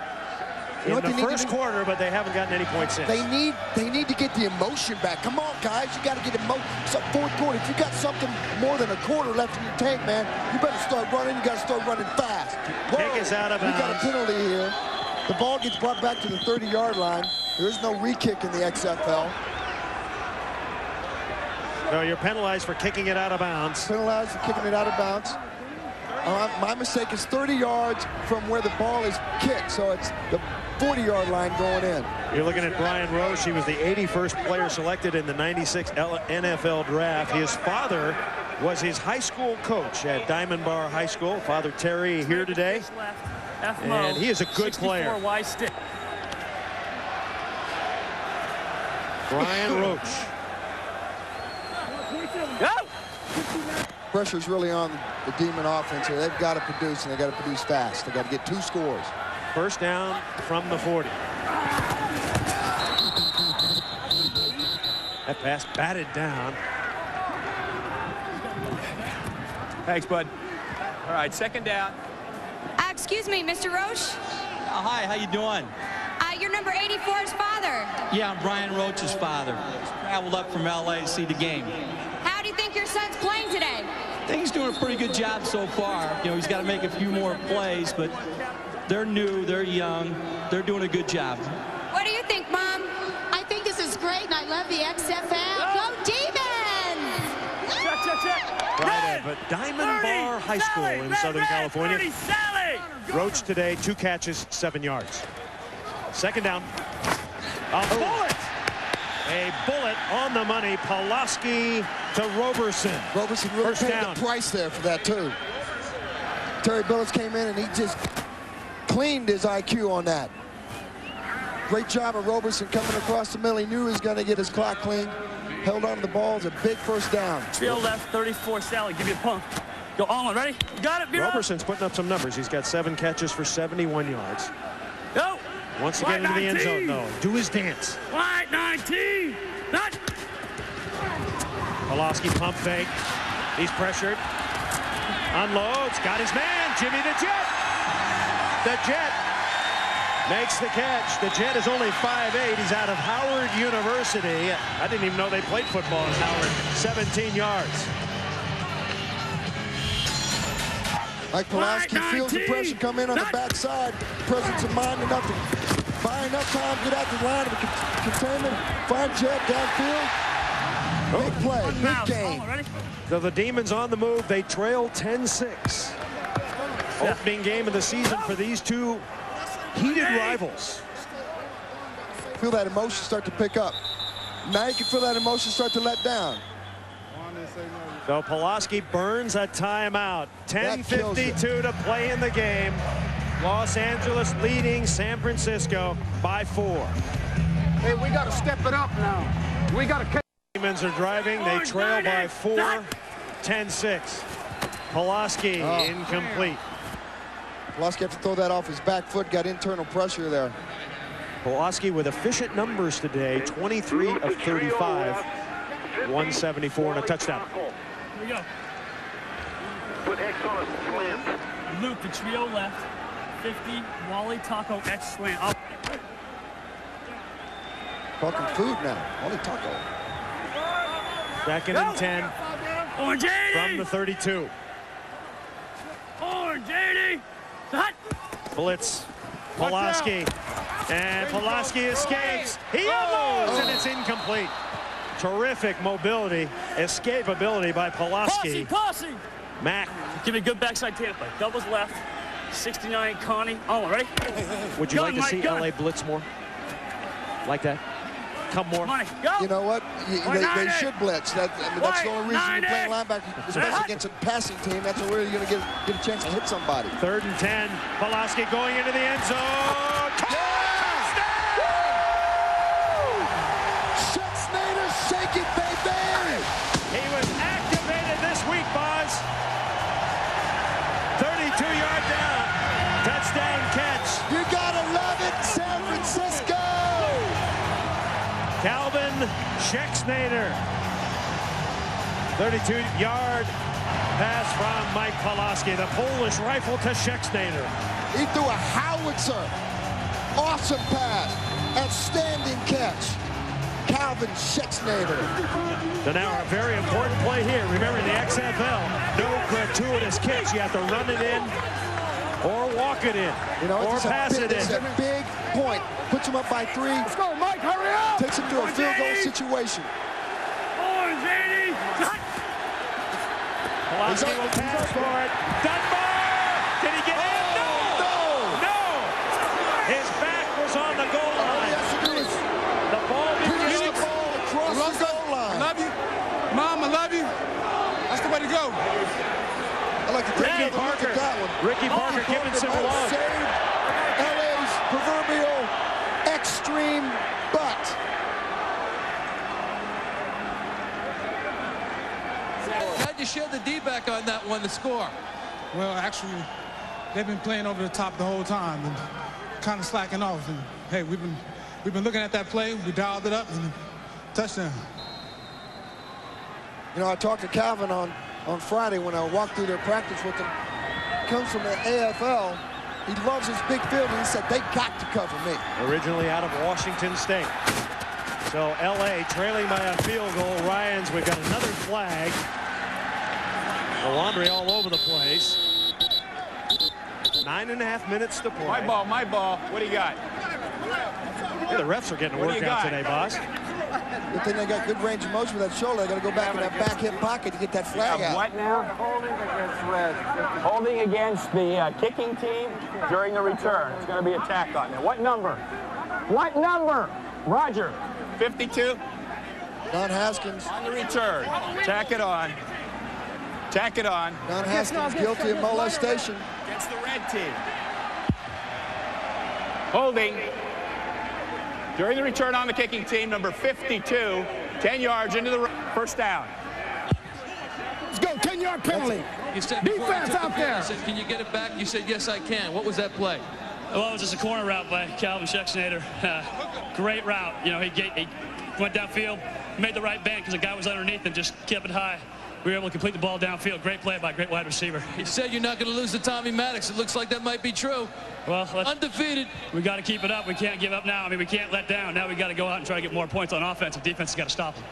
D: in the first quarter, but they haven't gotten any points since.
C: They need to get the emotion back. Come on, guys, you got to get emotion. So fourth quarter, if you got something more than a quarter left in your tank, man, you better start running. You got to start running fast.
D: Kick is out of bounds.
C: We got a penalty here. The ball gets brought back to the 30-yard line. There is no re-kick in the XFL.
D: So you're penalized for kicking it out of bounds.
C: Penalized for kicking it out of bounds. My mistake is 30 yards from where the ball is kicked, so it's the 40-yard line going in.
D: You're looking at Brian Roche. He was the 81st player selected in the '96 NFL draft. His father was his high school coach at Diamond Bar High School. Father Terry here today, and he is a good player. Brian Roche.
C: Pressure's really on the Demon offense here. They've got to produce, and they've got to produce fast. They've got to get 2 scores.
D: First down from the 40. That pass batted down.
L: Thanks, bud. All right, second down.
K: Excuse me, Mr. Roche?
I: Hi, how you doing?
K: You're number 84's father.
I: Yeah, I'm Brian Roach's father. Traveled up from LA to see the game.
K: How do you think your son's playing today?
I: I think he's doing a pretty good job so far. You know, he's got to make a few more plays, but they're new, they're young, they're doing a good job.
K: What do you think, Mom?
R: I think this is great, and I love the XFL. Go Demons!
A: Check.
D: Right at Diamond Bar High School in Southern California. Roach today, 2 catches, 7 yards. Second down. A bullet! A bullet on the money. Pulaski to Roberson.
C: Roberson really
D: First
C: paid
D: down.
C: the price there for that, too. Terry Billis came in, and he just cleaned his IQ on that. Great job of Roberson coming across the middle. He knew he was going to get his clock clean. Held on to the ball. It's a big first down.
A: Field left, 34, Sally. Give you a pump. Go on, ready? Got it, Bureau.
D: Roberson's putting up some numbers. He's got 7 catches for 71 yards.
A: Go.
D: Wants to get into the end zone, though. Do his dance.
A: White 19. Not.
D: Pulaski pump fake. He's pressured. Unloads. Got his man. Jimmy the Jet. The Jet makes the catch. The Jet is only 5'8". He's out of Howard University. I didn't even know they played football in Howard. 17 yards.
C: Mike Pulaski feels the pressure come in on the backside. Presence of mind enough to buy enough time, get out the line of containment, find Jet downfield. Big play, big game.
D: So the Demons on the move. They trail 10-6. Opening game of the season for these two heated rivals.
C: Feel that emotion start to pick up. Now you can feel that emotion start to let down.
D: So Pulaski burns a timeout. 10:52 to play in the game. Los Angeles leading San Francisco by 4.
S: Hey, we got to step it up now. We got to.
D: Demons are driving. They trail by 4. 10-6. Pulaski incomplete.
C: Pulaski had to throw that off his back foot. Got internal pressure there.
D: Pulaski with efficient numbers today. 23 of 35. 174 and a touchdown.
A: Here we go.
N: Put X on a slant.
A: Luke, the trio left. 50, Wally, Taco, X slant. Up.
C: Talking food now. Wally Taco.
D: Second and 10
A: Orange 80.
D: from the 32.
A: Orange 80. Hot.
D: Blitz. Pulaski. And Pulaski escapes. He unloads, and it's incomplete. Terrific mobility, escapability by Pulaski.
A: Posse.
D: Mack.
A: Give me a good backside tail play. Doubles left. 69, Connie. Oh, ready?
D: Would you like to see LA blitz more? Like that? Come more.
A: Money, go.
C: You know what? They should blitz. That's the only reason you're playing linebacker, especially against a passing team. That's where you're going to get a chance to hit somebody.
D: 3rd and 10. Pulaski going into the end zone.
C: Shake it, baby!
D: He was activated this week, Boz. 32-yard down. Touchdown catch.
C: You gotta love it, San Francisco!
D: Calvin Schexnayder. 32-yard pass from Mike Pulaski. The Polish rifle to Schexnayder.
C: He threw a howitzer. Awesome pass. Outstanding catch. Calvin Schexnayder.
D: So now a very important play here. Remember, in the XFL, no gratuitous kicks. You have to run it in or walk it in, or pass it in.
C: It's a big point. Puts him up by 3.
S: Let's go, Mike, hurry up!
C: Takes him to a field goal situation.
D: Pulaski will pass for it. Dunbar! Did he get in? No! His back was on the goal line. The ball begins
C: across the goal line.
O: I love you. Mom, I love you. That's the way to go.
C: I like to take another look at that one.
D: Ricky Parker giving some love.
C: Saved LA's proverbial Xtreme butt.
U: How'd you shed the D-back on that one to score?
O: Well, actually, they've been playing over the top the whole time and kind of slacking off. And hey, we've been looking at that play. We dialed it up and touchdown.
C: You know, I talked to Calvin on Friday when I walked through their practice with him. He comes from the AFL. He loves his big field, and he said, they got to cover me.
D: Originally out of Washington State. So LA trailing by a field goal. Ryans, we've got another flag. The laundry all over the place. 9.5 minutes to play.
L: My ball. What do you got?
D: Yeah, the refs are getting a workout today, boss.
C: Good thing they got good range of motion with that shoulder. They got to go back in that back hip pocket to get that flag out.
L: What now? Holding against the kicking team during the return. It's going to be a tack on there. What number? What number? Roger. 52.
C: Don Haskins.
L: On the return. Tack it on. Tack it on.
C: Don Haskins guilty of molestation.
L: Against the red team. Holding. During the return on the kicking team, number 52, 10 yards into the first down.
S: Let's go, 10-yard penalty.
U: You said defense out there. I said, can you get it back? You said, yes, I can. What was that play?
H: Well, it was just a corner route by Calvin Schexnayder. Great route. You know, he went downfield, made the right bend because the guy was underneath and just kept it high. We were able to complete the ball downfield. Great play by a great wide receiver.
U: You said you're not going to lose to Tommy Maddox. It looks like that might be true.
H: Well,
U: undefeated.
H: We got to keep it up. We can't give up now. I mean, we can't let down. Now we got to go out and try to get more points on offense. The defense has got to stop them.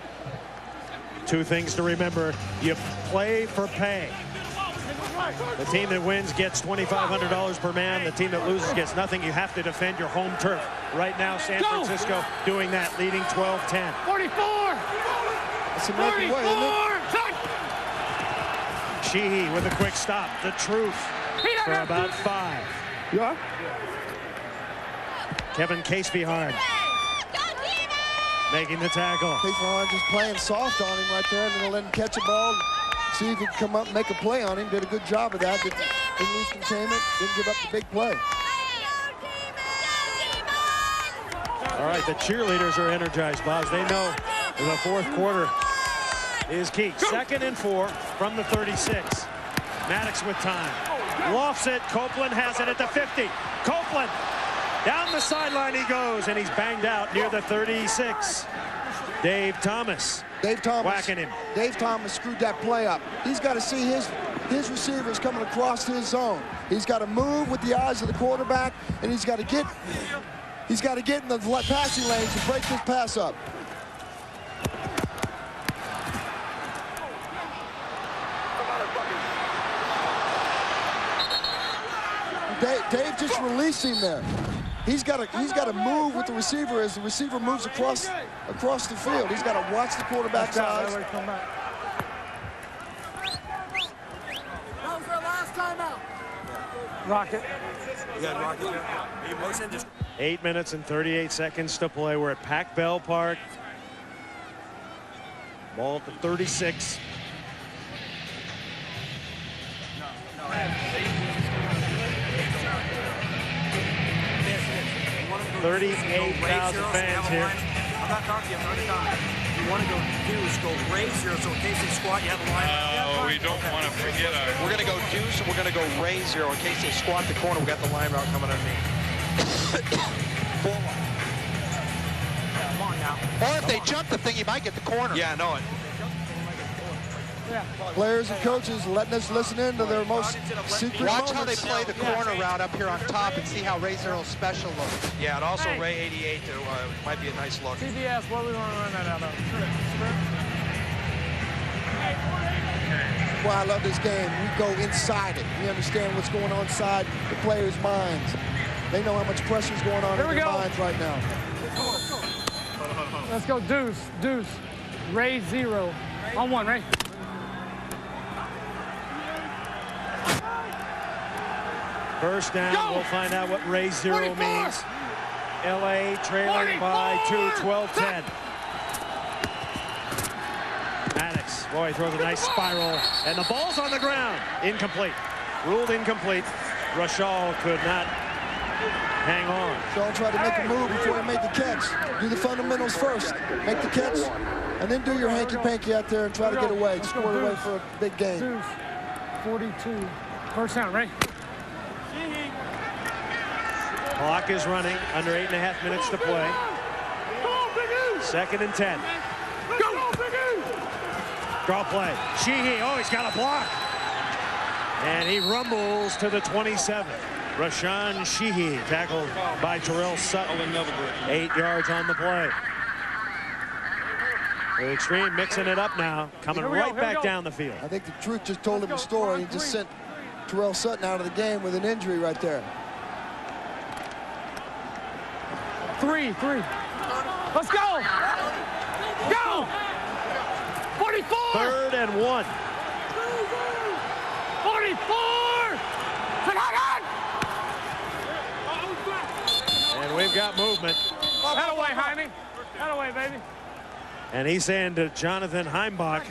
D: Two things to remember. You play for pay. The team that wins gets $2,500 per man. The team that loses gets nothing. You have to defend your home turf. Right now, San Francisco doing that, leading 12-10.
R: 44!
C: That's the American way, isn't it?
D: Sheehy with a quick stop. The truth for about 5.
S: Yeah.
D: Kevin Casefehard making the tackle.
C: Casefehard just playing soft on him right there, and then let him catch a ball, see if he can come up and make a play on him. Did a good job of that. Didn't lose containment, didn't give up the big play.
D: All right, the cheerleaders are energized, Boz. They know the fourth quarter is key. 2nd and 4 from the 36. Maddox with time. Lofts it. Copeland has it at the 50. Copeland down the sideline he goes, and he's banged out near the 36. Dave Thomas whacking him.
C: Dave Thomas screwed that play up. He's got to see his receivers coming across his zone. He's got to move with the eyes of the quarterback, and he's got to get in the passing lanes to break this pass up. Dave just released him there. He's got to move with the receiver as the receiver moves across the field. He's got to watch the quarterback's eyes.
R: That was our last timeout.
M: Rocket.
T: Yeah, Rocket.
D: 8 minutes and 38 seconds to play. We're at Pac Bell Park. Ball at the 36. 38,000 fans here.
T: I'm not talking to you. I'm not talking. You want to go deuce, go raise zero. So in case they squat, you have a line.
W: We don't want to forget our.
T: We're going to go deuce, and we're going to go raise zero. In case they squat the corner, we got the line route coming underneath. Come on now. Or if they jump the thing, you might get the corner. Yeah, I know it.
C: Players and coaches letting us listen in to their most secret
T: Watch
C: moments.
T: how they play the corner route up here on top and see how Ray Zero's special looks. Yeah, and also Ray 88 might be a nice look.
E: CBS, what we want to run that out of?
C: Well, I love this game. We go inside it. We understand what's going on inside the players' minds. They know how much pressure is going on in their minds right now.
E: Let's go deuce, deuce. Ray 0. On 1, Ray.
D: First down, we'll find out what Ray 0 means. LA trailing by 2, 12-10. Maddox, boy, throws a nice spiral, and the ball's on the ground. Incomplete. Ruled incomplete. Rashal could not hang on.
C: Shaw tried to make a move before he made the catch. Do the fundamentals first. Make the catch, and then do your hanky-panky out there and try to get away. Score away for a big game.
E: 42. First down, Ray.
D: Clock is running, under 8.5 minutes to play. 2nd and 10. Draw play. Sheehy, oh, he's got a block. And he rumbles to the 27. Rashawn Sheehy tackled by Terrell Sutton. 8 yards on the play. The Xtreme mixing it up now, coming right back down the field.
C: I think the truth just told him a story. He just sent Terrell Sutton out of the game with an injury right there.
E: 3. Let's go. Go. 44.
D: 3rd and 1.
E: 44.
D: And we've got movement.
E: That away, Jaime. That away, baby.
D: And he's saying to Jonathan Heimbach,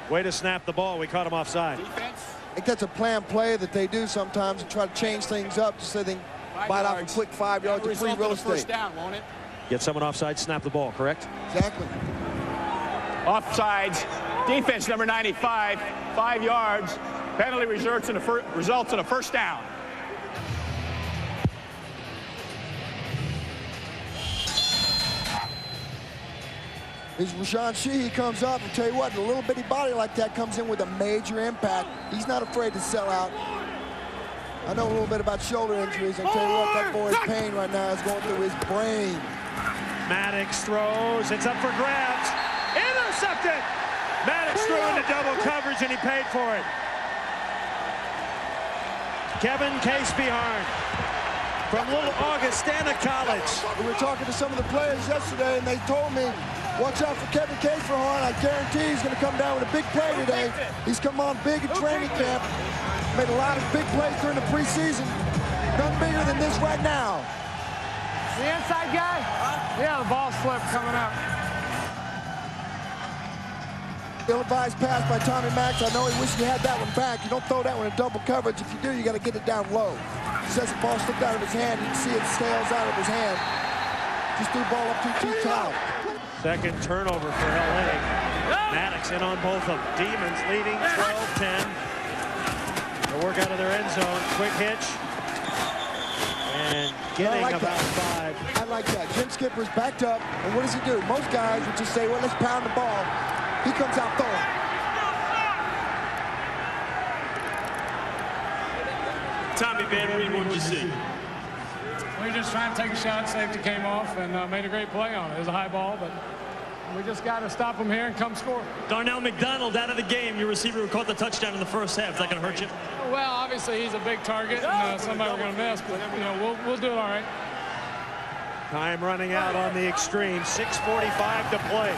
D: way to snap the ball. We caught him offside.
C: I think that's a planned play that they do sometimes to try to change things up just so they can bite off a quick 5 yards of free real estate.
L: First down, won't it?
D: Get someone offside, snap the ball, correct?
C: Exactly.
L: Offsides. Defense number 95, 5 yards. Penalty results in a first down.
C: As Rashawn Sheehy comes up, and tell you what, a little bitty body like that comes in with a major impact. He's not afraid to sell out. I know a little bit about shoulder injuries. I tell you what, that boy's pain right now is going through his brain.
D: Maddox throws. It's up for grabs. Intercepted. Maddox threw into double coverage, and he paid for it. Kevin Case-Beharn from Little Augustana College.
C: We were talking to some of the players yesterday, and they told me, watch out for Kevin Case-Beharn. I guarantee he's going to come down with a big play today. He's come on big in training camp. Made a lot of big plays during the preseason. None bigger than this right now.
E: The inside guy? Yeah, the ball slipped coming up.
C: Ill-advised pass by Tommy Max. I know he wished he had that one back. You don't throw that one in double coverage. If you do, you got to get it down low. He says the ball slipped out of his hand. You can see it scales out of his hand. Just threw the ball up too tall.
D: Second turnover for LA. Maddox in on both of them. Demons leading 12-10. They work out of their end zone. Quick hitch. And getting
C: like
D: about
C: that.
D: 5.
C: I like that. Jim Skipper's backed up. And what does he do? Most guys would just say, well, let's pound the ball. He comes out throwing.
B: Tommy Van Reed, what did you see?
E: We just trying to take a shot. Safety came off and made a great play on it. It was a high ball, but we just got to stop him here and come score.
B: Darnell McDonald out of the game. Your receiver who caught the touchdown in the first half. Is that going to hurt you?
E: Well, obviously he's a big target and somebody we're going to miss, but you know we'll do it all right.
D: Time running out on the Xtreme. 6:45 to play.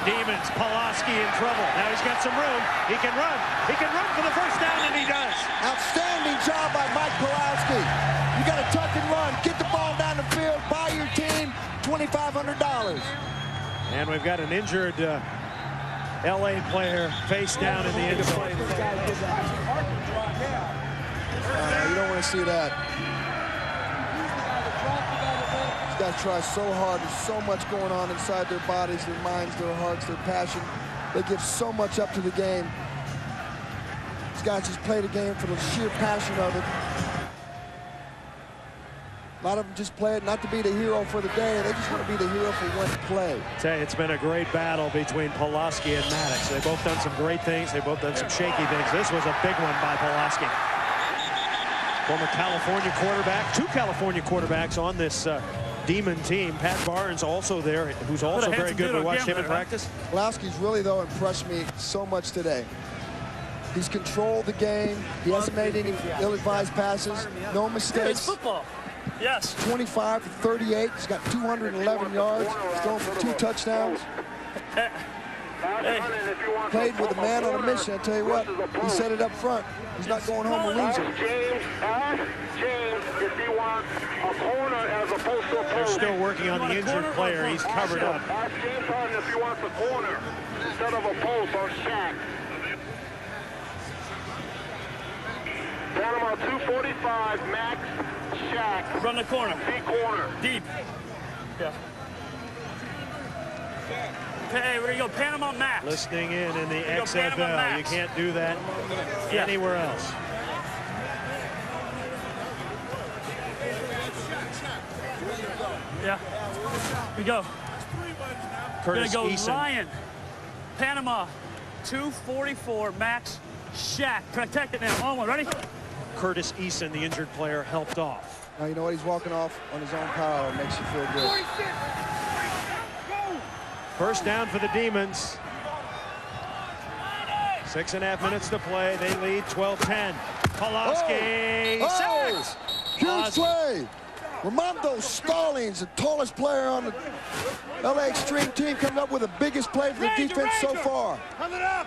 D: Demons, Pulaski in trouble. Now he's got some room. He can run. He can run for the first down, and he does.
C: Outstanding job by Mike Pulaski. You got to tuck and run. Get the ball down the field. Buy your team $2,500.
D: And we've got an injured LA player face down in the end zone.
C: You don't want to see that. These guys try so hard. There's so much going on inside their bodies, their minds, their hearts, their passion. They give so much up to the game. These guys just play the game for the sheer passion of it. A lot of them just play it not to be the hero for the day. They just want to be the hero for one play.
D: Say it's been a great battle between Pulaski and Maddox. They've both done some great things. They've both done some shaky things. This was a big one by Pulaski. Former California quarterback. 2 California quarterbacks on this Demon team. Pat Barnes also there, who's also very good. We watched him in practice.
C: Pulaski's really, though, impressed me so much today. He's controlled the game. He hasn't made any ill-advised passes. No mistakes.
B: It's football. Yes.
C: 25 for 38. He's got 211 yards. He's thrown for 2 touchdowns.
B: Hey.
C: Played with a man on a mission. I tell you what, he said it up front. He's not going home and losing.
N: James, if he wants a corner as opposed to a post.
D: They're still working on the injured player. He's covered up.
N: Ask James Harden if he wants a corner instead of a post or Shaq. Panama 245, Max, Shaq.
B: Run the corner.
N: Deep corner.
B: Deep. Yeah. Hey, where do you go? Panama Max.
D: Listening in the XFL. You can't do that anywhere else.
B: Yeah. We go.
D: Curtis
B: Gonna go
D: Eason.
B: Ryan. Panama 244 Max Shaq. Protect it now. On one. Ready?
D: Curtis Eason, the injured player, helped off.
C: Now, you know what? He's walking off on his own power. It makes you feel good.
D: First down for the Demons. 6.5 minutes to play. They lead 12-10. Pulaski.
C: Oh, huge play. Ramondo Stallings, the tallest player on the LA Xtreme team, coming up with the biggest play for the defense so far.
R: Coming up!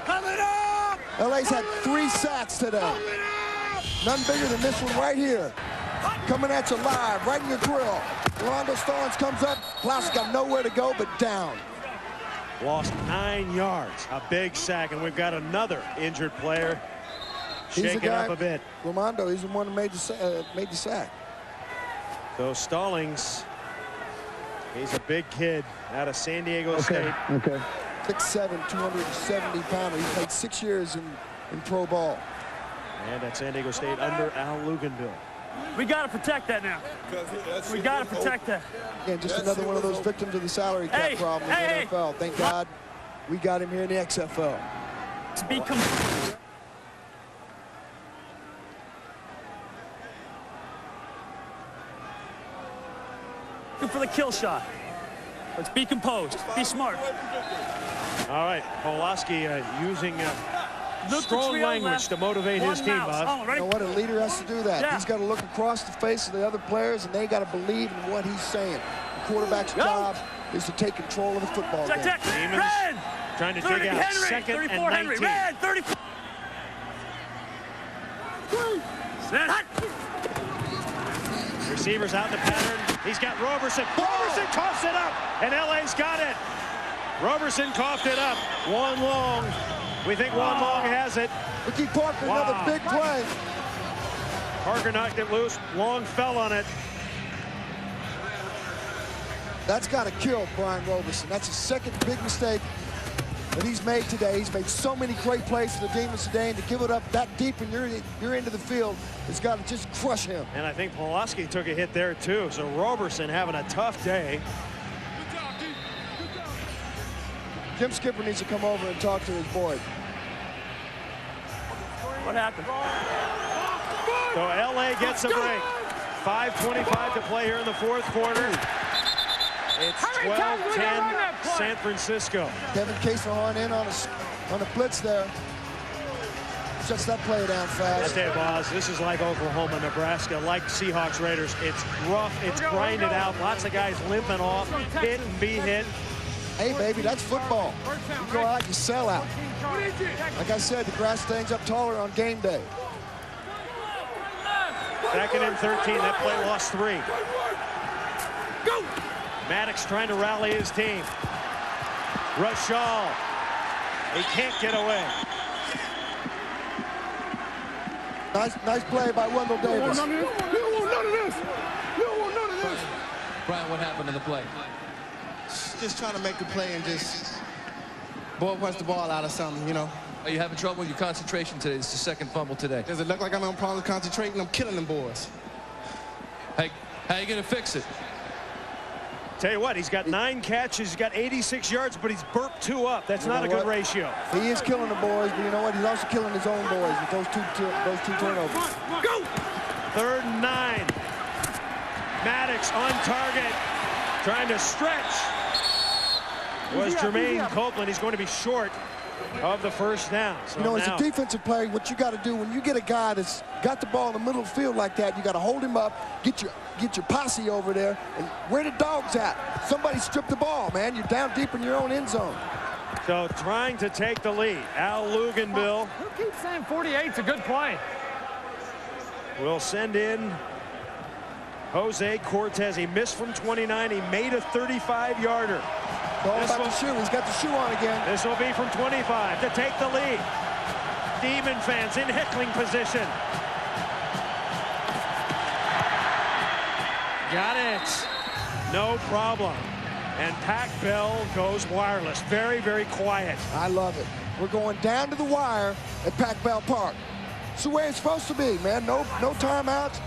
R: Coming up!
C: LA's had 3 sacks today. None bigger than this one right here. Coming at you live, right in your grill. Ramondo Stallings comes up. Pulaski got nowhere to go but down.
D: Lost 9 yards. A big sack, and we've got another injured player shaking up a bit.
C: Ramondo, he's the one who made the sack.
D: So Stallings, he's a big kid out of San Diego State.
C: 6'7", 270-pounder. He played 6 years in pro ball.
D: And at San Diego State under Al Luganville.
B: We got to protect that now. We got to protect that.
C: Again, just another one of those victims of the salary cap problem in the NFL. Thank God we got him here in the XFL.
B: To be for the kill shot. Let's be composed. Be smart.
D: All right, Pulaski using strong language to motivate his team, Bob.
C: You know what? A leader has to do that. He's got to look across the face of the other players, and they got to believe in what he's saying. The quarterback's job is to take control of the football game.
D: Demons trying to dig out second and 19.
B: Red, 34.
D: Receivers out in the pattern. He's got Roberson. Roberson coughs it up, and LA's got it. Roberson coughed it up. One long. We think one long has it.
C: Ricky Parker, another big play.
D: Parker knocked it loose. Long fell on it.
C: That's got to kill Brian Roberson. That's his second big mistake that he's made today. He's made so many great plays for the Demons today, and to give it up that deep and you're into the field, it's got to just crush him.
D: And I think Pulaski took a hit there too. So Roberson having a tough day.
C: Jim Skipper needs to come over and talk to his boy.
B: What happened?
D: So LA gets a break. 5:25 to play here in the fourth quarter. It's 12-10 San Francisco.
C: Kevin Casehorn in on a blitz there. Shuts that play down fast.
D: I tell you, Boz, this is like Oklahoma, Nebraska, like Seahawks, Raiders. It's rough, it's grinded out. Lots of guys limping off, hit and be hit.
C: Hey, baby, that's football. You go out, you sell out. Like I said, the grass stays up taller on game day.
D: 2nd and 13. That play lost 3.
R: Go!
D: Maddox trying to rally his team. Rashal. He can't get away.
C: Nice play by Wendell Davis.
R: You don't want none of this. You don't want none of this.
U: Brian, what happened in the play?
G: Just trying to make a play and just ball punch the ball out of something, you know.
U: Are you having trouble with your concentration today? It's the second fumble today.
G: Does it look like I'm having problems concentrating? I'm killing them boys.
U: Hey, How you going to fix it?
D: Tell you what, he's got 9 catches, he's got 86 yards, but he's burped 2 up. That's not a good ratio.
C: He is killing the boys, but you know what? He's also killing his own boys with those two turnovers.
D: Go! 3rd and 9. Maddox on target, trying to stretch. Was Jermaine Copeland. He's going to be short of the first down. So
C: you know, as a defensive player, what you got to do when you get a guy that's got the ball in the middle of the field like that, you got to hold him up, get your posse over there, and where the dogs at? Somebody strip the ball, man. You're down deep in your own end zone.
D: So trying to take the lead. Al Luganbill.
E: Who keeps saying 48's a good play?
D: Will send in Jose Cortez. He missed from 29. He made a 35-yarder.
C: All about the shoe. He's got the shoe on again.
D: This will be from 25 to take the lead. Demon fans in heckling position. Got it. No problem. And Pac Bell goes wireless. Very, very quiet.
C: I love it. We're going down to the wire at Pac Bell Park. It's the way it's supposed to be, man. No timeouts.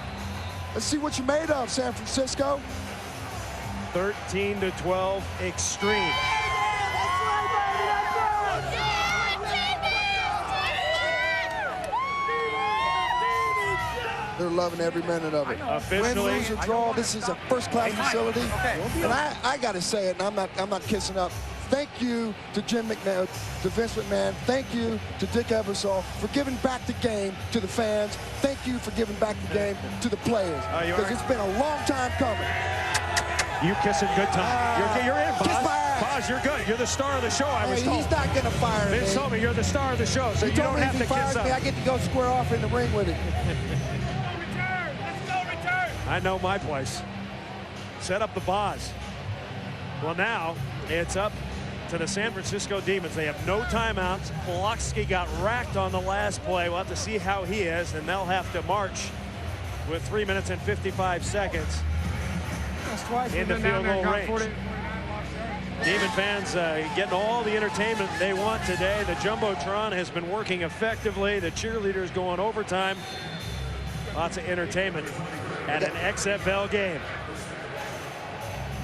C: Let's see what you're made of, San Francisco.
D: 13-12 Xtreme.
C: They're loving every minute of it.
D: Officially,
C: win, lose, or draw, this is a first-class facility. And I got to say it, and I'm not kissing up. Thank you to Jim McMahon, to Vince McMahon. Thank you to Dick Ebersol for giving back the game to the fans. Thank you for giving back the game to the players. Because it's been a long time coming.
D: You kissing good time. You're in, Boz. Boz, you're good. You're the star of the show, I was told.
C: He's not going to fire me.
D: Vince told me you're the star of the show, so you don't have to kiss up.
C: I get to go square off in the ring with him.
D: I know my place. Set up the Boz. Well, now it's up to the San Francisco Demons. They have no timeouts. Polowski got racked on the last play. We'll have to see how he is, and they'll have to march with 3 minutes and 55 seconds in the field goal range. Demon fans getting all the entertainment they want today. The Jumbotron has been working effectively. The cheerleaders going overtime. Lots of entertainment at an XFL game.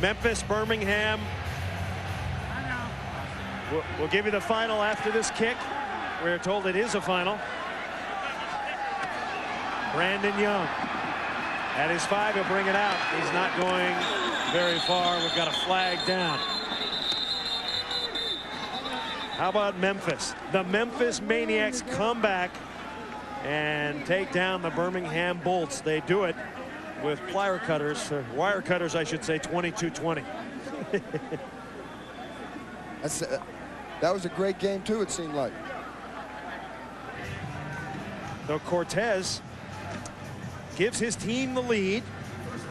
D: Memphis, Birmingham. We'll give you the final after this kick. We're told it is a final. Brandon Young at his 5, he'll bring it out. He's not going very far. We've got a flag down. How about Memphis? The Memphis Maniacs come back and take down the Birmingham Bolts. They do it with wire cutters, I should say, 22-20.
C: That was a great game, too, it seemed like.
D: So Cortez gives his team the lead.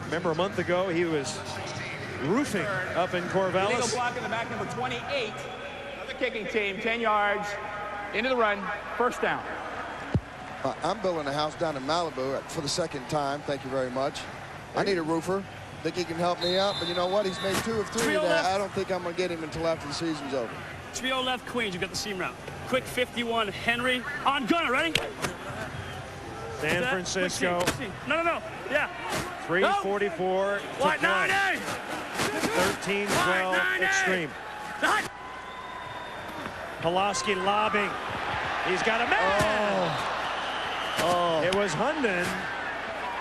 D: Remember, a month ago, he was roofing up in Corvallis.
L: Illegal block in the back, number 28. Another kicking team, 10 yards, into the run, first down.
C: I'm building a house down in Malibu for the 2nd time. Thank you very much. I need a roofer. Think he can help me out, but you know what? He's made 2 of 3 today. I don't think I'm going to get him until after the season's over.
B: Trio left, Queens. You got the seam route. Quick 51, Henry. On gunner, ready?
D: San Francisco.
B: No. Yeah.
D: 3:44 to play. 13-12 Xtreme. Polowski lobbing. He's got a man. Oh. It was Hunden.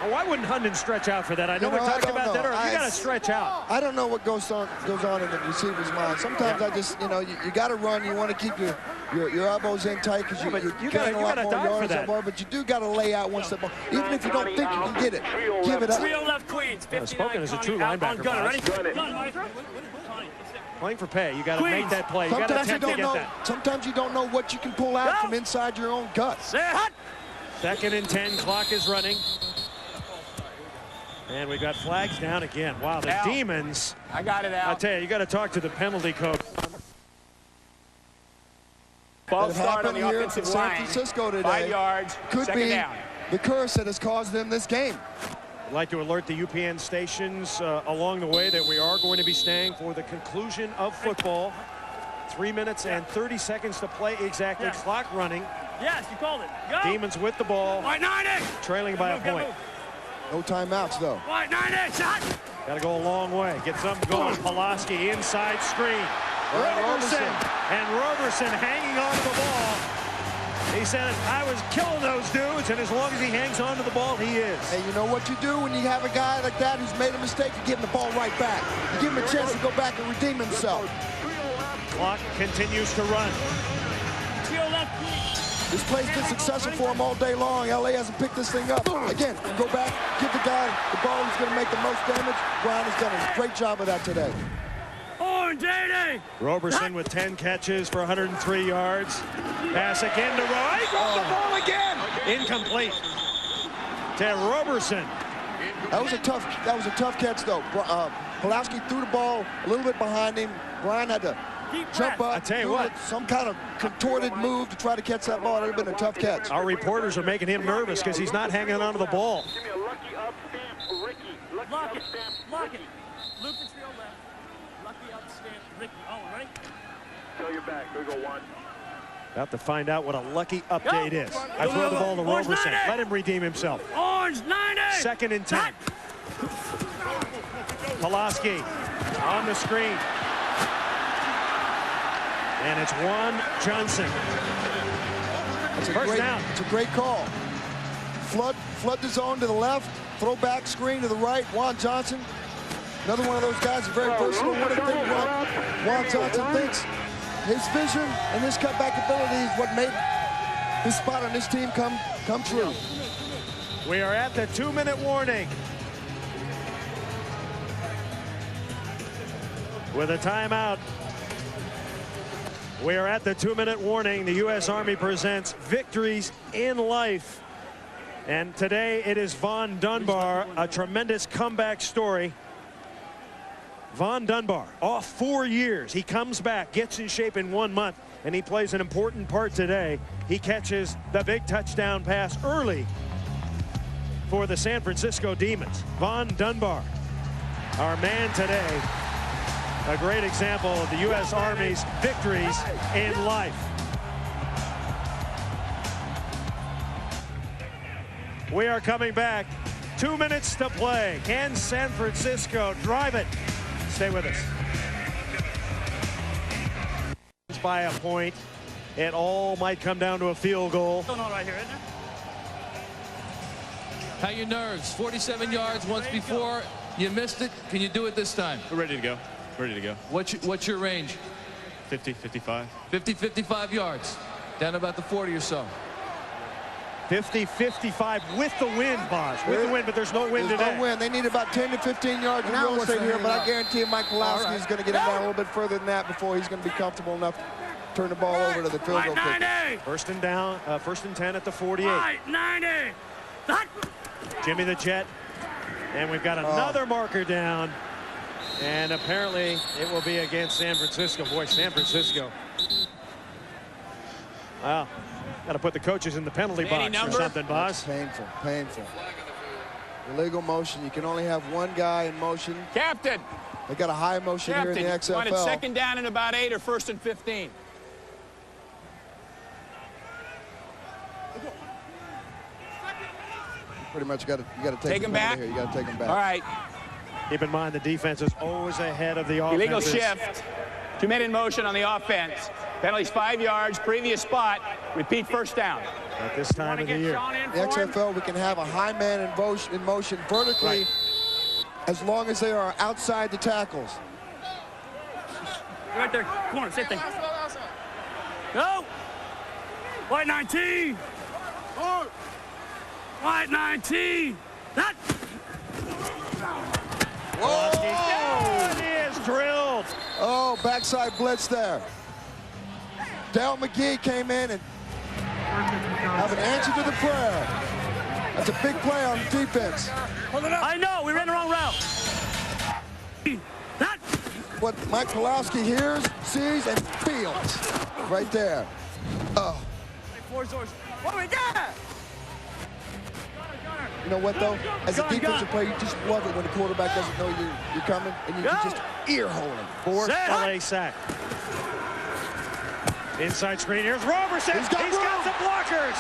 D: Well, why wouldn't Hunden stretch out for that? I know we're talking about that, or you got to stretch out.
C: I don't know what goes on in the receiver's mind. Sometimes I just, you got to run. You want to keep your elbows in tight because you gain a lot more yards that way, but you do got to lay out once the ball. Even if you don't think you can get it, give it up.
B: Trio left, Queens.
D: Spoken as a true linebacker.
B: Ready?
D: Playing for pay. You got to make that play. You got to attempt to get that.
C: Sometimes you don't know what you can pull out from inside your own guts.
D: 2nd and 10. Clock is running. And we got flags down again. Wow, the Demons.
L: I got it out.
D: I tell you got to talk to the penalty coach.
L: Ball start on the offensive line.
C: San Francisco today.
L: 5 yards.
C: Could be
L: down.
C: The curse that has caused them this game.
D: I'd like to alert the UPN stations along the way that we are going to be staying for the conclusion of football. 3 minutes and 30 seconds to play exactly.
B: Yes.
D: Clock running.
B: Yes, you called it. Go.
D: Demons with the ball.
B: Right, 90.
D: Trailing by a point.
C: No timeouts, though.
B: White 90, shot.
D: Got to go a long way. Get something going. Pulaski inside screen. Roberson. And Roberson hanging on to the ball. He said, I was killing those dudes, and as long as he hangs on to the ball, he is.
C: Hey, you know what you do when you have a guy like that who's made a mistake? You give him the ball right back. You give him a chance to go back and redeem himself.
D: Clock continues to run.
C: This play's been successful for him all day long. LA hasn't picked this thing up. Again, go back, give the guy the ball who's going to make the most damage. Brian has done a great job of that today.
B: Orange 80.
D: Roberson with 10 catches for 103 yards. Pass again to Roy. Dropped the ball again. Incomplete to Roberson.
C: That was a tough catch, though. Pulaski threw the ball a little bit behind him. Brian had to jump up,
D: I tell you what,
C: some kind of contorted move to try to catch that ball. It would have been a tough catch.
D: Our reporters are making him nervous because he's not hanging on to the ball.
N: Give me a lucky up stamp, Ricky. Lucky
B: Lock
N: up
B: it.
N: stamp,
B: Lock
N: Ricky.
B: it. Luke and Trio left. Lucky up stamp, Ricky. Oh, ready?
N: Tell your back. Here we go, one.
D: About to find out what a lucky update is. I throw the ball to Roberson. Let him redeem himself.
B: Orange 90.
D: 2nd and 10. Pulaski on the screen. And it's Juan Johnson. First down.
C: It's a great call. Flood the zone to the left. Throw back screen to the right. Juan Johnson. Another one of those guys is very versatile. What do you think Juan Johnson thinks? His vision and his cutback ability is what made his spot on this team come true.
D: We are at the 2-minute warning. With a timeout. We are at the 2-minute warning. The U.S. Army presents Victories in Life. And today it is Von Dunbar, a tremendous comeback story. Von Dunbar, off 4 years. He comes back, gets in shape in 1 month, and he plays an important part today. He catches the big touchdown pass early for the San Francisco Demons. Von Dunbar, our man today. A great example of the U.S. Army's victories in life. We are coming back. 2 minutes to play. Can San Francisco drive it? Stay with us. By a point. It all might come down to a field goal.
B: Going on right here, isn't there?
U: How your nerves? 47 yards once before. You missed it. Can you do it this time?
J: We're ready to go. Ready to go.
U: What's your range?
J: 50, 55.
U: 50, 55 yards. Down about the 40 or so.
D: 50, 55 with the wind, boss. With the wind, but there's no wind today.
C: No wind. They need about 10 to 15 yards of real estate here, but I guarantee you Mike Pulaski is going to get him down a little bit further than that before he's going to be comfortable enough to turn the ball over to the field goal kicker.
D: First and 10 at the 48.
B: Right, 90.
D: Jimmy the Jet. And we've got another marker down. And apparently it will be against San Francisco. Boy, San Francisco. Wow. Got to put the coaches in the penalty box or something, boss.
C: Painful, painful. Illegal motion. You can only have one guy in motion.
L: Captain.
C: They got a high motion here in the XFL.
L: Want it 2nd down and about 8 or 1st and 15?
C: Pretty much you got to take
L: him back.
C: Here. You got to take him back.
L: All right.
D: Keep in mind the defense is always ahead of the offense.
L: Illegal shift. 2 men in motion on the offense. Penalties 5 yards. Previous spot. Repeat 1st down.
D: At this time of the year.
C: The XFL, we can have a high man in motion vertically as long as they are outside the tackles.
B: Right there, corner, same thing. Go! White 19! White 19! That!
C: Whoa!
D: He is drilled.
C: Oh, backside blitz there. Dale McGee came in and have an answer to the prayer. That's a big play on defense.
B: Hold it up. I know, we ran the wrong route. That.
C: What Mike Pulaski hears, sees, and feels right there. Oh.
B: What we got?
C: You know what, though? As a defensive player, you just love it when the quarterback doesn't know you're coming, and you can just ear-hole him.
D: Fourth LA sack. Inside screen, here's Roberson. He's got some blockers.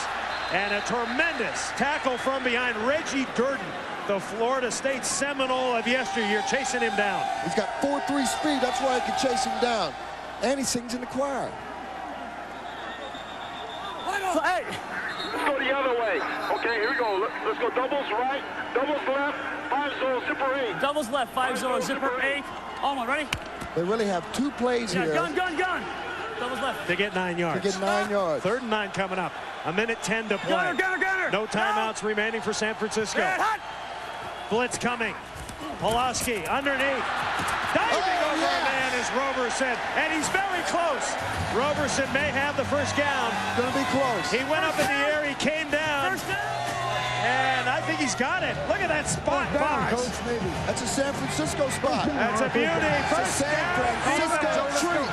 D: And a tremendous tackle from behind. Reggie Durden the Florida State Seminole of yesteryear, chasing him down.
C: He's got 4.3 speed. That's why he can chase him down. And he sings in the choir.
N: Hey, let's go the other way. Okay, here we go. Let's go doubles right, doubles left, 5-0, zipper 8.
B: Doubles left, 5-0, zipper 8. Almost, ready?
C: They really have 2 plays here.
B: Gun. Doubles left.
D: To get 9 yards.
C: To get 9 yards.
D: 3rd and 9 coming up. 1:10 to play.
B: Gunner.
D: No timeouts remaining for San Francisco. Blitz coming. Pulaski underneath. Diving over a man is Roberson. And he's very close. Roberson may have the first down.
C: Gonna be close.
D: He went up in the air. He came down. And I think he's got it. Look at that spot box.
C: Coach, maybe. That's a San Francisco spot.
D: That's a beauty.
C: It's a San Francisco treat.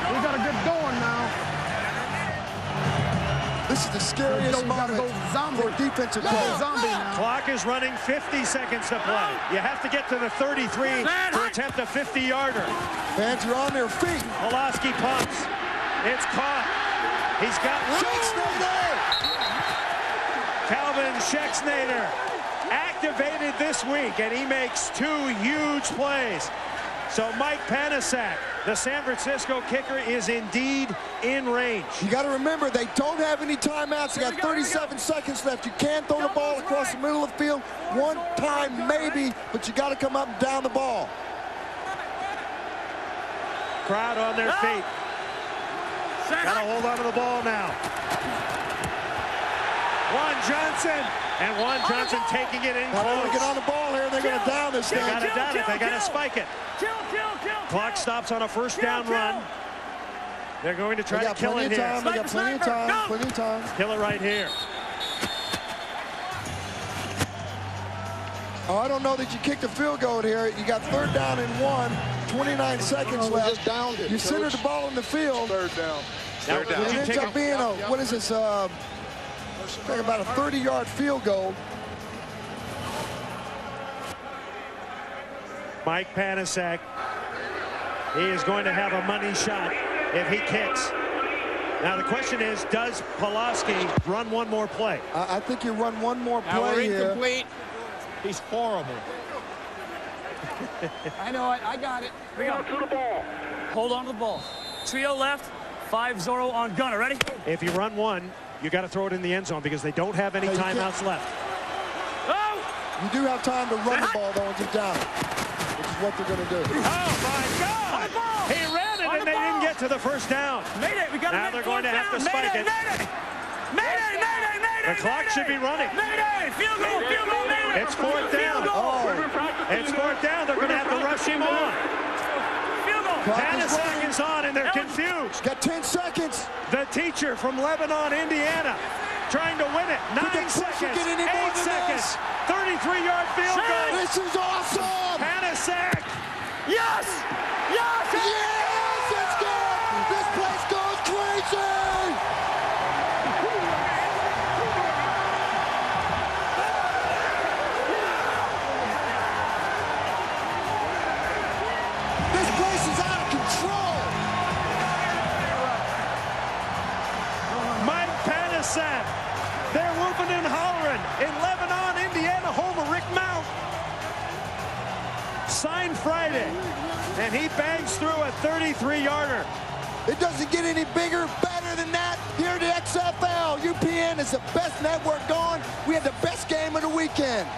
S: We got to get going now.
C: This is the scariest moment for defensive play.
D: Clock is running, 50 seconds to play. You have to get to the 33 to attempt a 50-yarder.
C: Fans are on their feet.
D: Pulaski pumps. It's caught. He's got Calvin Schexnayder activated this week, and he makes 2 huge plays. So Mike Panasak, the San Francisco kicker, is indeed in range.
C: You got to remember, they don't have any timeouts. They got 37 seconds left. You can't throw the ball across the middle of the field. One time, maybe, but you got to come up and down the ball.
D: Crowd on their feet. Got to hold on to the ball now. Juan Johnson. And Juan Johnson taking it in close.
C: They're going to get on the ball here, and they're going to down this thing.
D: They got to down it. They got to spike it. Clock stops on a first down run. They're going to try to kill it here.
C: They got plenty of time. Plenty of time.
D: Kill it right here.
C: Oh, I don't know that you kicked a field goal here. You got 3rd down and 1. 29 seconds left. You centered the ball in the field.
N: 3rd down.
C: It ends up being a, what is this, about a 30-yard field goal.
D: Mike Panasak, he is going to have a money shot if he kicks. Now the question is, does Pulaski run one more play?
C: I think you run one more play here.
L: Incomplete. He's horrible.
R: I know it. I got it.
B: We go to the ball. Hold on to the ball. Trio left. 5-0 on Gunner. Ready?
D: If you run one, you got to throw it in the end zone because they don't have any timeouts left.
B: Oh!
C: You do have time to run the ball, though, and get down, which is what they're going to do.
D: Oh, my God! He ran it, and they didn't get to the first down.
B: Mayday! We got
D: now they're going to have to spike it. The clock should be running.
B: Mayday! Field goal! Field goal! Mayday!
D: It's 4th down. It's 4th down. They're going to have to rush him on. Panasak is on, and they're confused.
C: Got 10 seconds.
D: The teacher from Lebanon, Indiana, trying to win it. 9 seconds, 8 seconds, 33-yard field goal.
C: This is awesome.
D: Panasak.
B: Yes! Yes!
C: Yes! It's good. This place goes crazy. This place is out of control.
D: Mike Panasak. They're whooping and hollering in Lebanon, Indiana, home of Rick Mount. Signed Friday, and he bangs through a 33-yarder.
C: It doesn't get any bigger, better than that. Here at the XFL, UPN is the best network going. We had the best game of the weekend.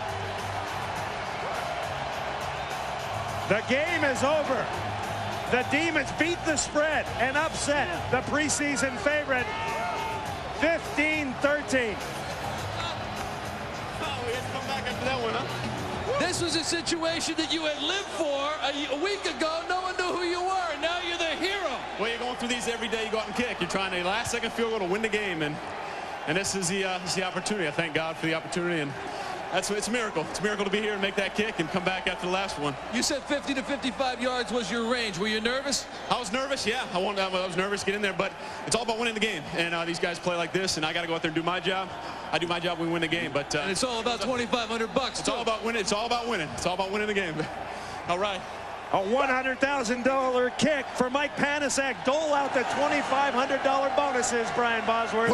D: The game is over. The Demons beat the spread and upset the preseason favorite 15-13.
U: This was a situation that you had lived for a week ago. No one knew who you were. Now you're the hero.
J: Well, you're going through these every day. You go out and kick. You're trying a last-second field goal to win the game, and this is the opportunity. I thank God for the opportunity, and it's a miracle. It's a miracle to be here and make that kick and come back after the last one.
U: You said 50 to 55 yards was your range. Were you nervous?
J: I was nervous, yeah. I was nervous to get in there, but it's all about winning the game. And these guys play like this, and I got to go out there and do my job. I do my job, we win the game. But
U: and it's all about $2,500.
J: It's all about winning. It's all about winning. It's all about winning the game. All right.
D: A $100,000 kick for Mike Panasak. Dole out the $2,500 bonuses, Brian Bosworth.